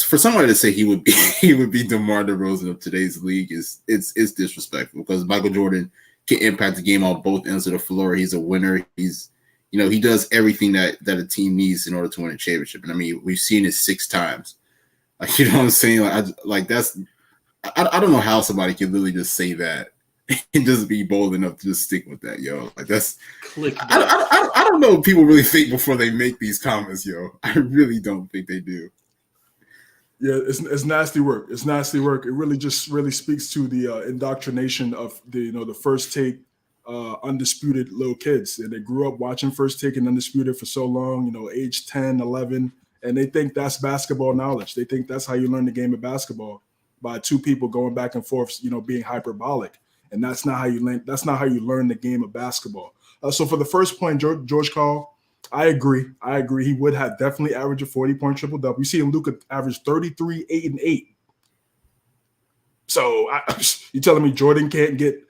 For somebody to say he would be DeMar DeRozan of today's league it's disrespectful, because Michael Jordan can impact the game on both ends of the floor. He's a winner. He's he does everything that a team needs in order to win a championship. And I mean, we've seen it 6 times. Like, you know what I'm saying? I don't know how somebody can literally just say that and just be bold enough to just stick with that, yo. Like, that's I don't know what people really think before they make these comments, yo. I really don't think they do. Yeah, it's nasty work. It's nasty work. It really speaks to the indoctrination of the First Take undisputed little kids. And they grew up watching First Take and Undisputed for so long, age 10, 11, and they think that's basketball knowledge. They think that's how you learn the game of basketball, by two people going back and forth, being hyperbolic. And that's not how you learn. That's not how you learn the game of basketball. So for the first point, George Call, I agree. He would have definitely averaged a 40-point triple-double. You see him, Luka averaged 33, 8, and 8. So you telling me Jordan can't get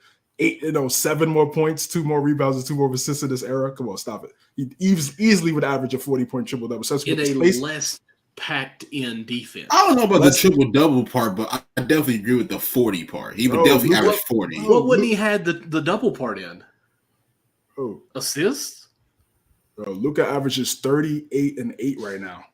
7 more points, 2 more rebounds, and 2 more assists in this era? Come on, stop it. He easily would average a 40-point triple-double. So in a less packed-in defense. I don't know about the triple-double part, but I definitely agree with the 40 part. He would definitely average 40. What wouldn't he had the double part in? Oh, assists? Bro, Luka averages 38 and 8 right now.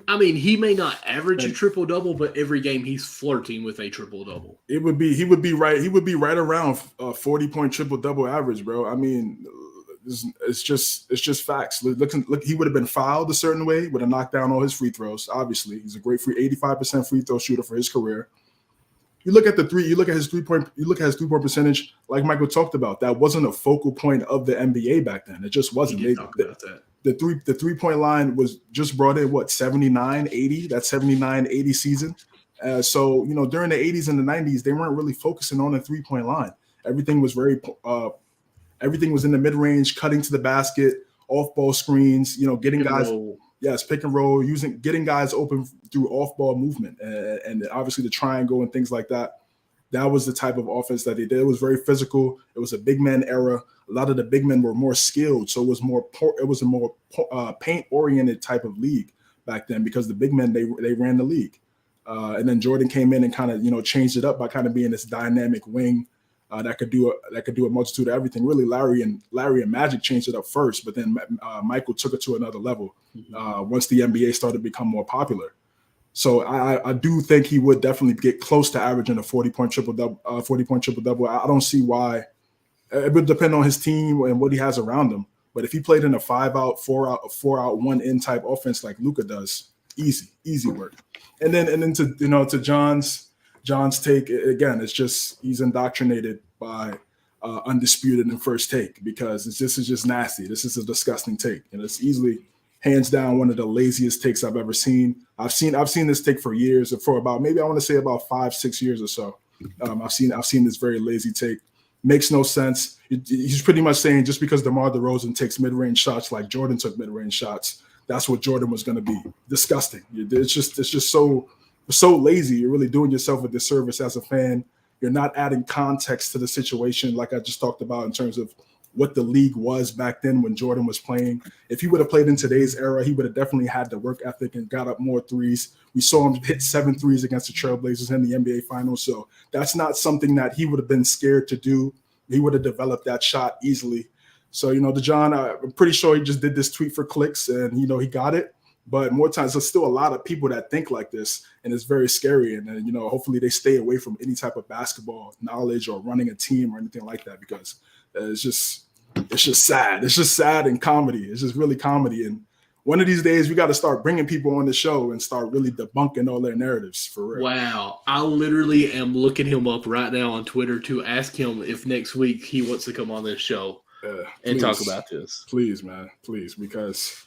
I mean, he may not average a triple double, but every game he's flirting with a triple double. He would be right around 40-point triple double average, bro. I mean, it's just facts. Look, he would have been fouled a certain way, would have knocked down all his free throws. Obviously, he's a great 85% free throw shooter for his career. You look at his 3-point percentage, like Michael talked about. That wasn't a focal point of the NBA back then. It just wasn't. The 3-point line was just brought in 79, 80. That 79, 80 season. So during the 80s and the 90s, they weren't really focusing on the 3-point line. Everything was everything was in the mid range, cutting to the basket, off ball screens. Getting guys. Yes, pick and roll, getting guys open through off-ball movement, and obviously the triangle and things like that. That was the type of offense that they did. It was very physical. It was a big man era. A lot of the big men were more skilled, so it was a more paint-oriented type of league back then, because the big men they ran the league, and then Jordan came in and kind of changed it up by kind of being this dynamic wing. That could do a multitude of everything. Really, Larry and Magic changed it up first, but then Michael took it to another level once the NBA started to become more popular. So I do think he would definitely get close to averaging a 40-point triple-double. I don't see why. It would depend on his team and what he has around him. But if he played in a 5-out, 4-out, 1-in type offense like Luka does, easy work. And then to John's take, again, it's just he's indoctrinated by undisputed in first take, because this is just nasty. This is a disgusting take, and it's easily hands down one of the laziest takes I've ever seen. I've seen this take for years, for about maybe I want to say about 5-6 years or so. I've seen this very lazy take. Makes no sense. He's pretty much saying just because DeMar DeRozan takes mid-range shots like Jordan took mid-range shots, that's what Jordan was going to be. Disgusting. It's just so lazy. You're really doing yourself a disservice as a fan. You're not adding context to the situation, like I just talked about, in terms of what the league was back then when Jordan was playing. If he would have played in today's era, he would have definitely had the work ethic and got up more threes. We saw him hit 7 threes against the Trailblazers in the NBA Finals. So that's not something that he would have been scared to do. He would have developed that shot easily. So, DeJohn, I'm pretty sure he just did this tweet for clicks and, he got it. But more times, there's still a lot of people that think like this, and it's very scary. And hopefully they stay away from any type of basketball knowledge or running a team or anything like that, because it's just sad. It's just sad and comedy. It's just really comedy. And one of these days, we got to start bringing people on the show and start really debunking all their narratives, for real. Wow. I literally am looking him up right now on Twitter to ask him if next week he wants to come on this show and talk about this. Please, man. Please, because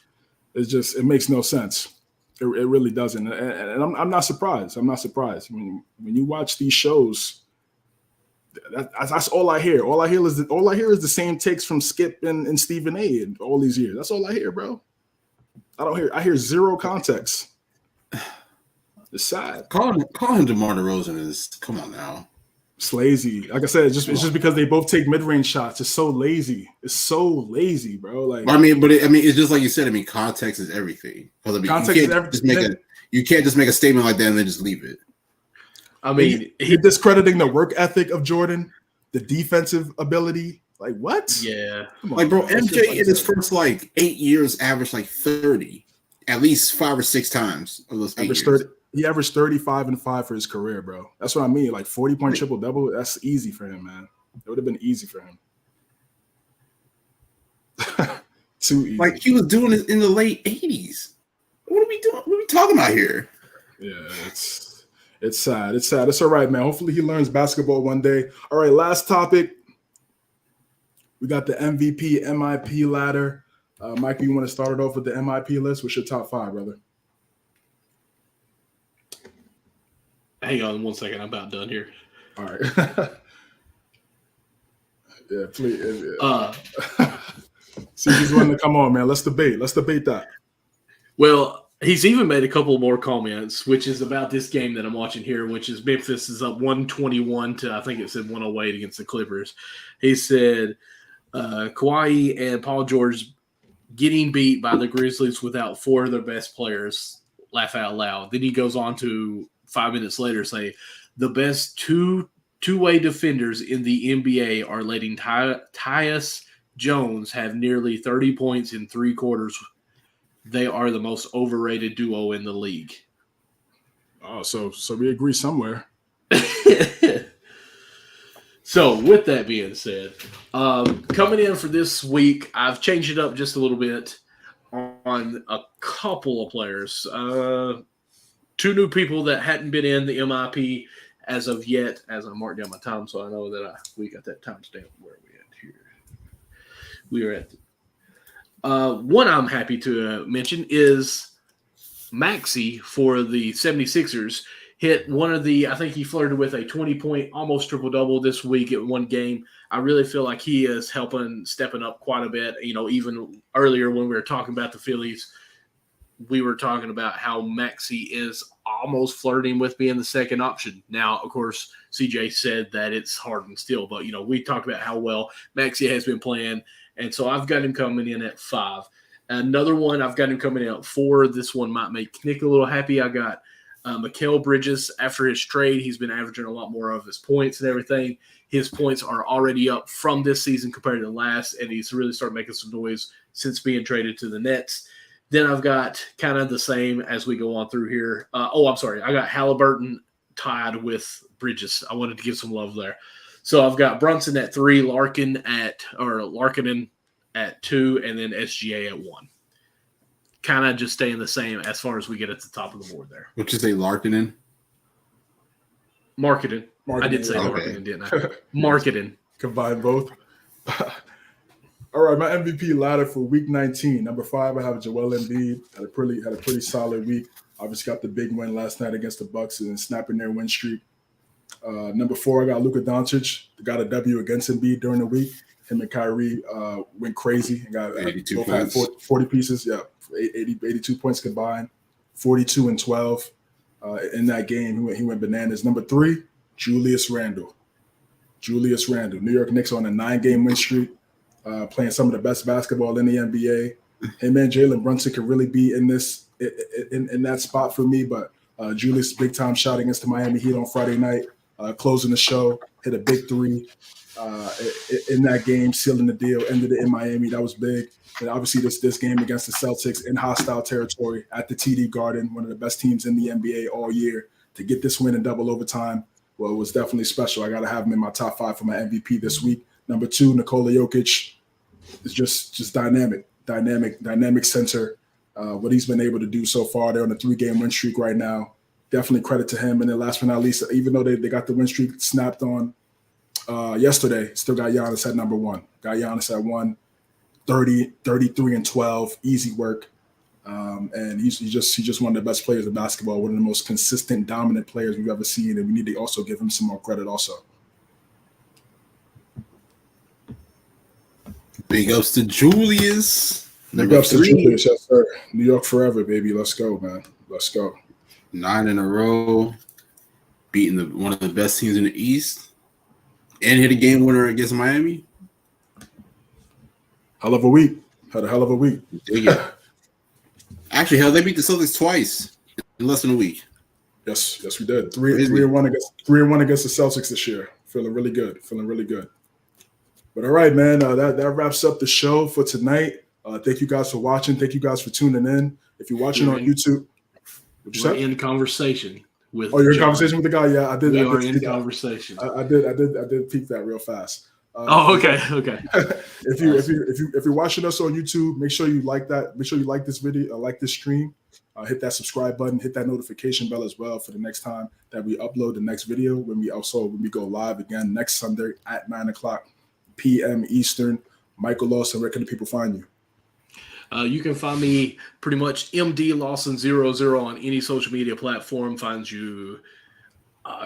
it makes no sense. It really doesn't. And I'm not surprised. I'm not surprised. When you watch these shows, that's all I hear. All I hear is the same takes from Skip and Stephen A. and all these years. That's all I hear, bro. I hear zero context. It's sad. Calling DeMar DeRozan is, come on now. It's lazy. Like I said, it's just because they both take mid-range shots. It's so lazy. It's so lazy, bro. Like, it's just like you said. Context is everything. Context is everything. You can't just make a statement like that and then just leave it. You're discrediting the work ethic of Jordan, the defensive ability. Like, what? Yeah. Like, bro, MJ in his first 8 years averaged 30 at least 5 or 6 times of those 8 years. He averaged 35 and 5 for his career, bro. That's what I mean. 40-point triple-double, that's easy for him, man. It would have been easy for him. Too easy. He was doing it in the late 80s. What are we doing? What are we talking about here? Yeah, it's sad. It's sad. It's all right, man. Hopefully he learns basketball one day. All right, last topic. We got the MVP, MIP ladder. Mike, you want to start it off with the MIP list? What's your top 5, brother? Hang on 1 second. I'm about done here. All right. Yeah, please. See who's wanting to come on, man. Let's debate that. Well, he's even made a couple more comments, which is about this game that I'm watching here, which is Memphis is up 121 to, I think it said 108 against the Clippers. He said Kawhi and Paul George getting beat by the Grizzlies without 4 of their best players. Laugh out loud. Then he goes on to 5 minutes later say the best two-way defenders in the NBA are letting Tyus Jones have nearly 30 points in 3 quarters. They are the most overrated duo in the league. Oh, so we agree somewhere. So with that being said, coming in for this week, I've changed it up just a little bit on a couple of players. 2 new people that hadn't been in the MIP as of yet, as I marked down my time, so I know that we got that timestamp. Where are we at here? We are at one I'm happy to mention is Maxey for the 76ers. Hit one of the, I think he flirted with a 20-point, almost triple-double this week at one game. I really feel like he is stepping up quite a bit. Even earlier when we were talking about the Phillies, we were talking about how Maxey is almost flirting with being the second option. Now, of course, CJ said that it's Harden still, but, we talked about how well Maxey has been playing, and so I've got him coming in at 5. Another one, I've got him coming in at 4. This one might make Nick a little happy. I got Mikal Bridges. After his trade, he's been averaging a lot more of his points and everything. His points are already up from this season compared to the last, and he's really started making some noise since being traded to the Nets. Then I've got kind of the same as we go on through here. I'm sorry. I got Halliburton tied with Bridges. I wanted to give some love there. So I've got Brunson at 3, Larkinen at 2, and then SGA at 1. Kind of just staying the same as far as we get at the top of the board there. What you say, Larkinen? Marketing. I did say Larkinen, didn't I? Marketing. Combine both. All right, my MVP ladder for Week 19. Number 5, I have Joel Embiid. Had a pretty solid week. Obviously, got the big win last night against the Bucks and snapping their win streak. Number 4, I got Luka Doncic. Got a W against Embiid during the week. Him and Kyrie went crazy and got 82 both points. had 40 pieces. Yeah, 82 points combined, 42 and 12 in that game. He went bananas. Number 3, Julius Randle. New York Knicks on a 9-game win streak, playing some of the best basketball in the NBA. Him and Jalen Brunson could really be in that spot for me, but Julius big time shot against the Miami Heat on Friday night, closing the show, hit a big 3 in that game, sealing the deal, ended it in Miami. That was big. And obviously this game against the Celtics in hostile territory at the TD Garden, one of the best teams in the NBA all year, to get this win in double overtime, well, it was definitely special. I got to have him in my top 5 for my MVP this week. Number 2, Nikola Jokic is just dynamic center. What he's been able to do so far. They're on a 3-game win streak right now. Definitely credit to him. And then last but not least, even though they got the win streak snapped on yesterday, still got Giannis at number 1. Got Giannis at 1, 30, 33 and 12, easy work. And he's just one of the best players in basketball, one of the most consistent, dominant players we've ever seen. And we need to also give him some more credit also. Big ups to Julius. Big ups to Julius, yes, sir. New York forever, baby. Let's go, man. Let's go. 9 in a row, beating one of the best teams in the East, and hit a game winner against Miami. Hell of a week. Had a hell of a week. Yeah. Actually, hell, they beat the Celtics twice in less than a week. Yes, we did. 3-1 against the Celtics this year. Feeling really good. But all right, man. That wraps up the show for tonight. Thank you guys for watching. Thank you guys for tuning in. If you're watching on YouTube, we're in conversation with. Oh, you're in conversation with the guy. Yeah, I did. We I are did in conversation. I did peek that real fast. Okay. If you're watching us on YouTube, make sure you like that. Make sure you like this video, like this stream. Hit that subscribe button. Hit that notification bell as well for the next time that we upload the next video. When we go live again next Sunday at 9:00 p.m. Eastern. Michael Lawson, where can the people find you? You can find me pretty much MD Lawson00 on any social media platform. Finds you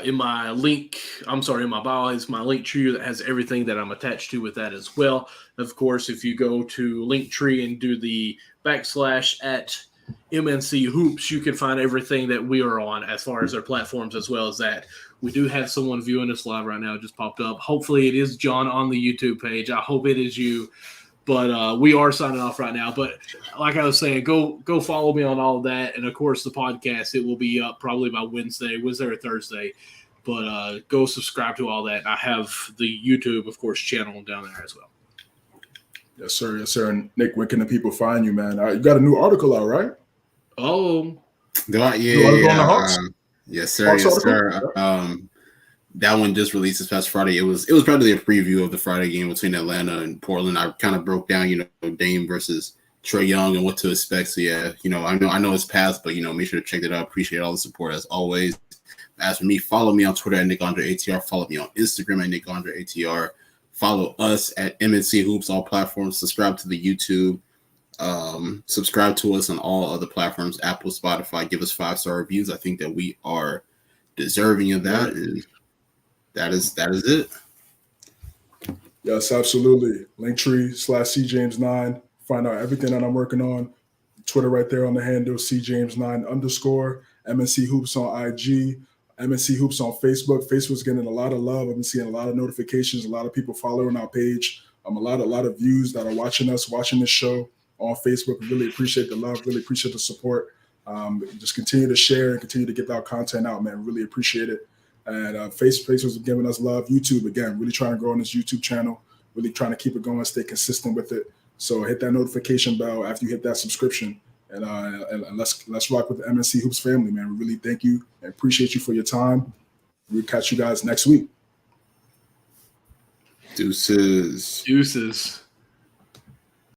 in my bio is my link tree that has everything that I'm attached to with that as well. Of course, if you go to Linktree and do the / at MNC Hoops, you can find everything that we are on as far as their platforms as well as that. We do have someone viewing us live right now. It just popped up. Hopefully it is John on the YouTube page. I hope it is you. But we are signing off right now. But like I was saying, go follow me on all of that. And, of course, the podcast, it will be up probably by Wednesday or Thursday. But go subscribe to all that. I have the YouTube, of course, channel down there as well. Yes, sir. And, Nick, where can the people find you, man? You got a new article out, right? Oh. Yeah. Yes, sir. That one just released this past Friday. It was probably a preview of the Friday game between Atlanta and Portland. I kind of broke down, Dame versus Trae Young and what to expect. So yeah, I know it's past, but make sure to check it out. Appreciate all the support as always. As for me, follow me on Twitter at NickAndreATR. Follow me on Instagram at NickAndreATR. Follow us at MNC Hoops, all platforms. Subscribe to the YouTube. Subscribe to us on all other platforms, Apple, Spotify. Give us 5-star reviews. I think that we are deserving of that. And that is it. Yes, absolutely. Linktree /CJames9. Find out everything that I'm working on. Twitter right there on the handle, CJames9_. MNC Hoops on IG. MNC Hoops on Facebook. Facebook's getting a lot of love. I've been seeing a lot of notifications, a lot of people following our page. A lot of views that are watching this show on Facebook. We really appreciate the love, really appreciate the support. Just continue to share and continue to get our content out, man. Really appreciate it. And Facebook's giving us love. YouTube, again, really trying to grow on this YouTube channel, really trying to keep it going, stay consistent with it. So hit that notification bell after you hit that subscription. And let's rock with the MNC Hoops family, man. We really thank you and appreciate you for your time. We'll catch you guys next week. Deuces.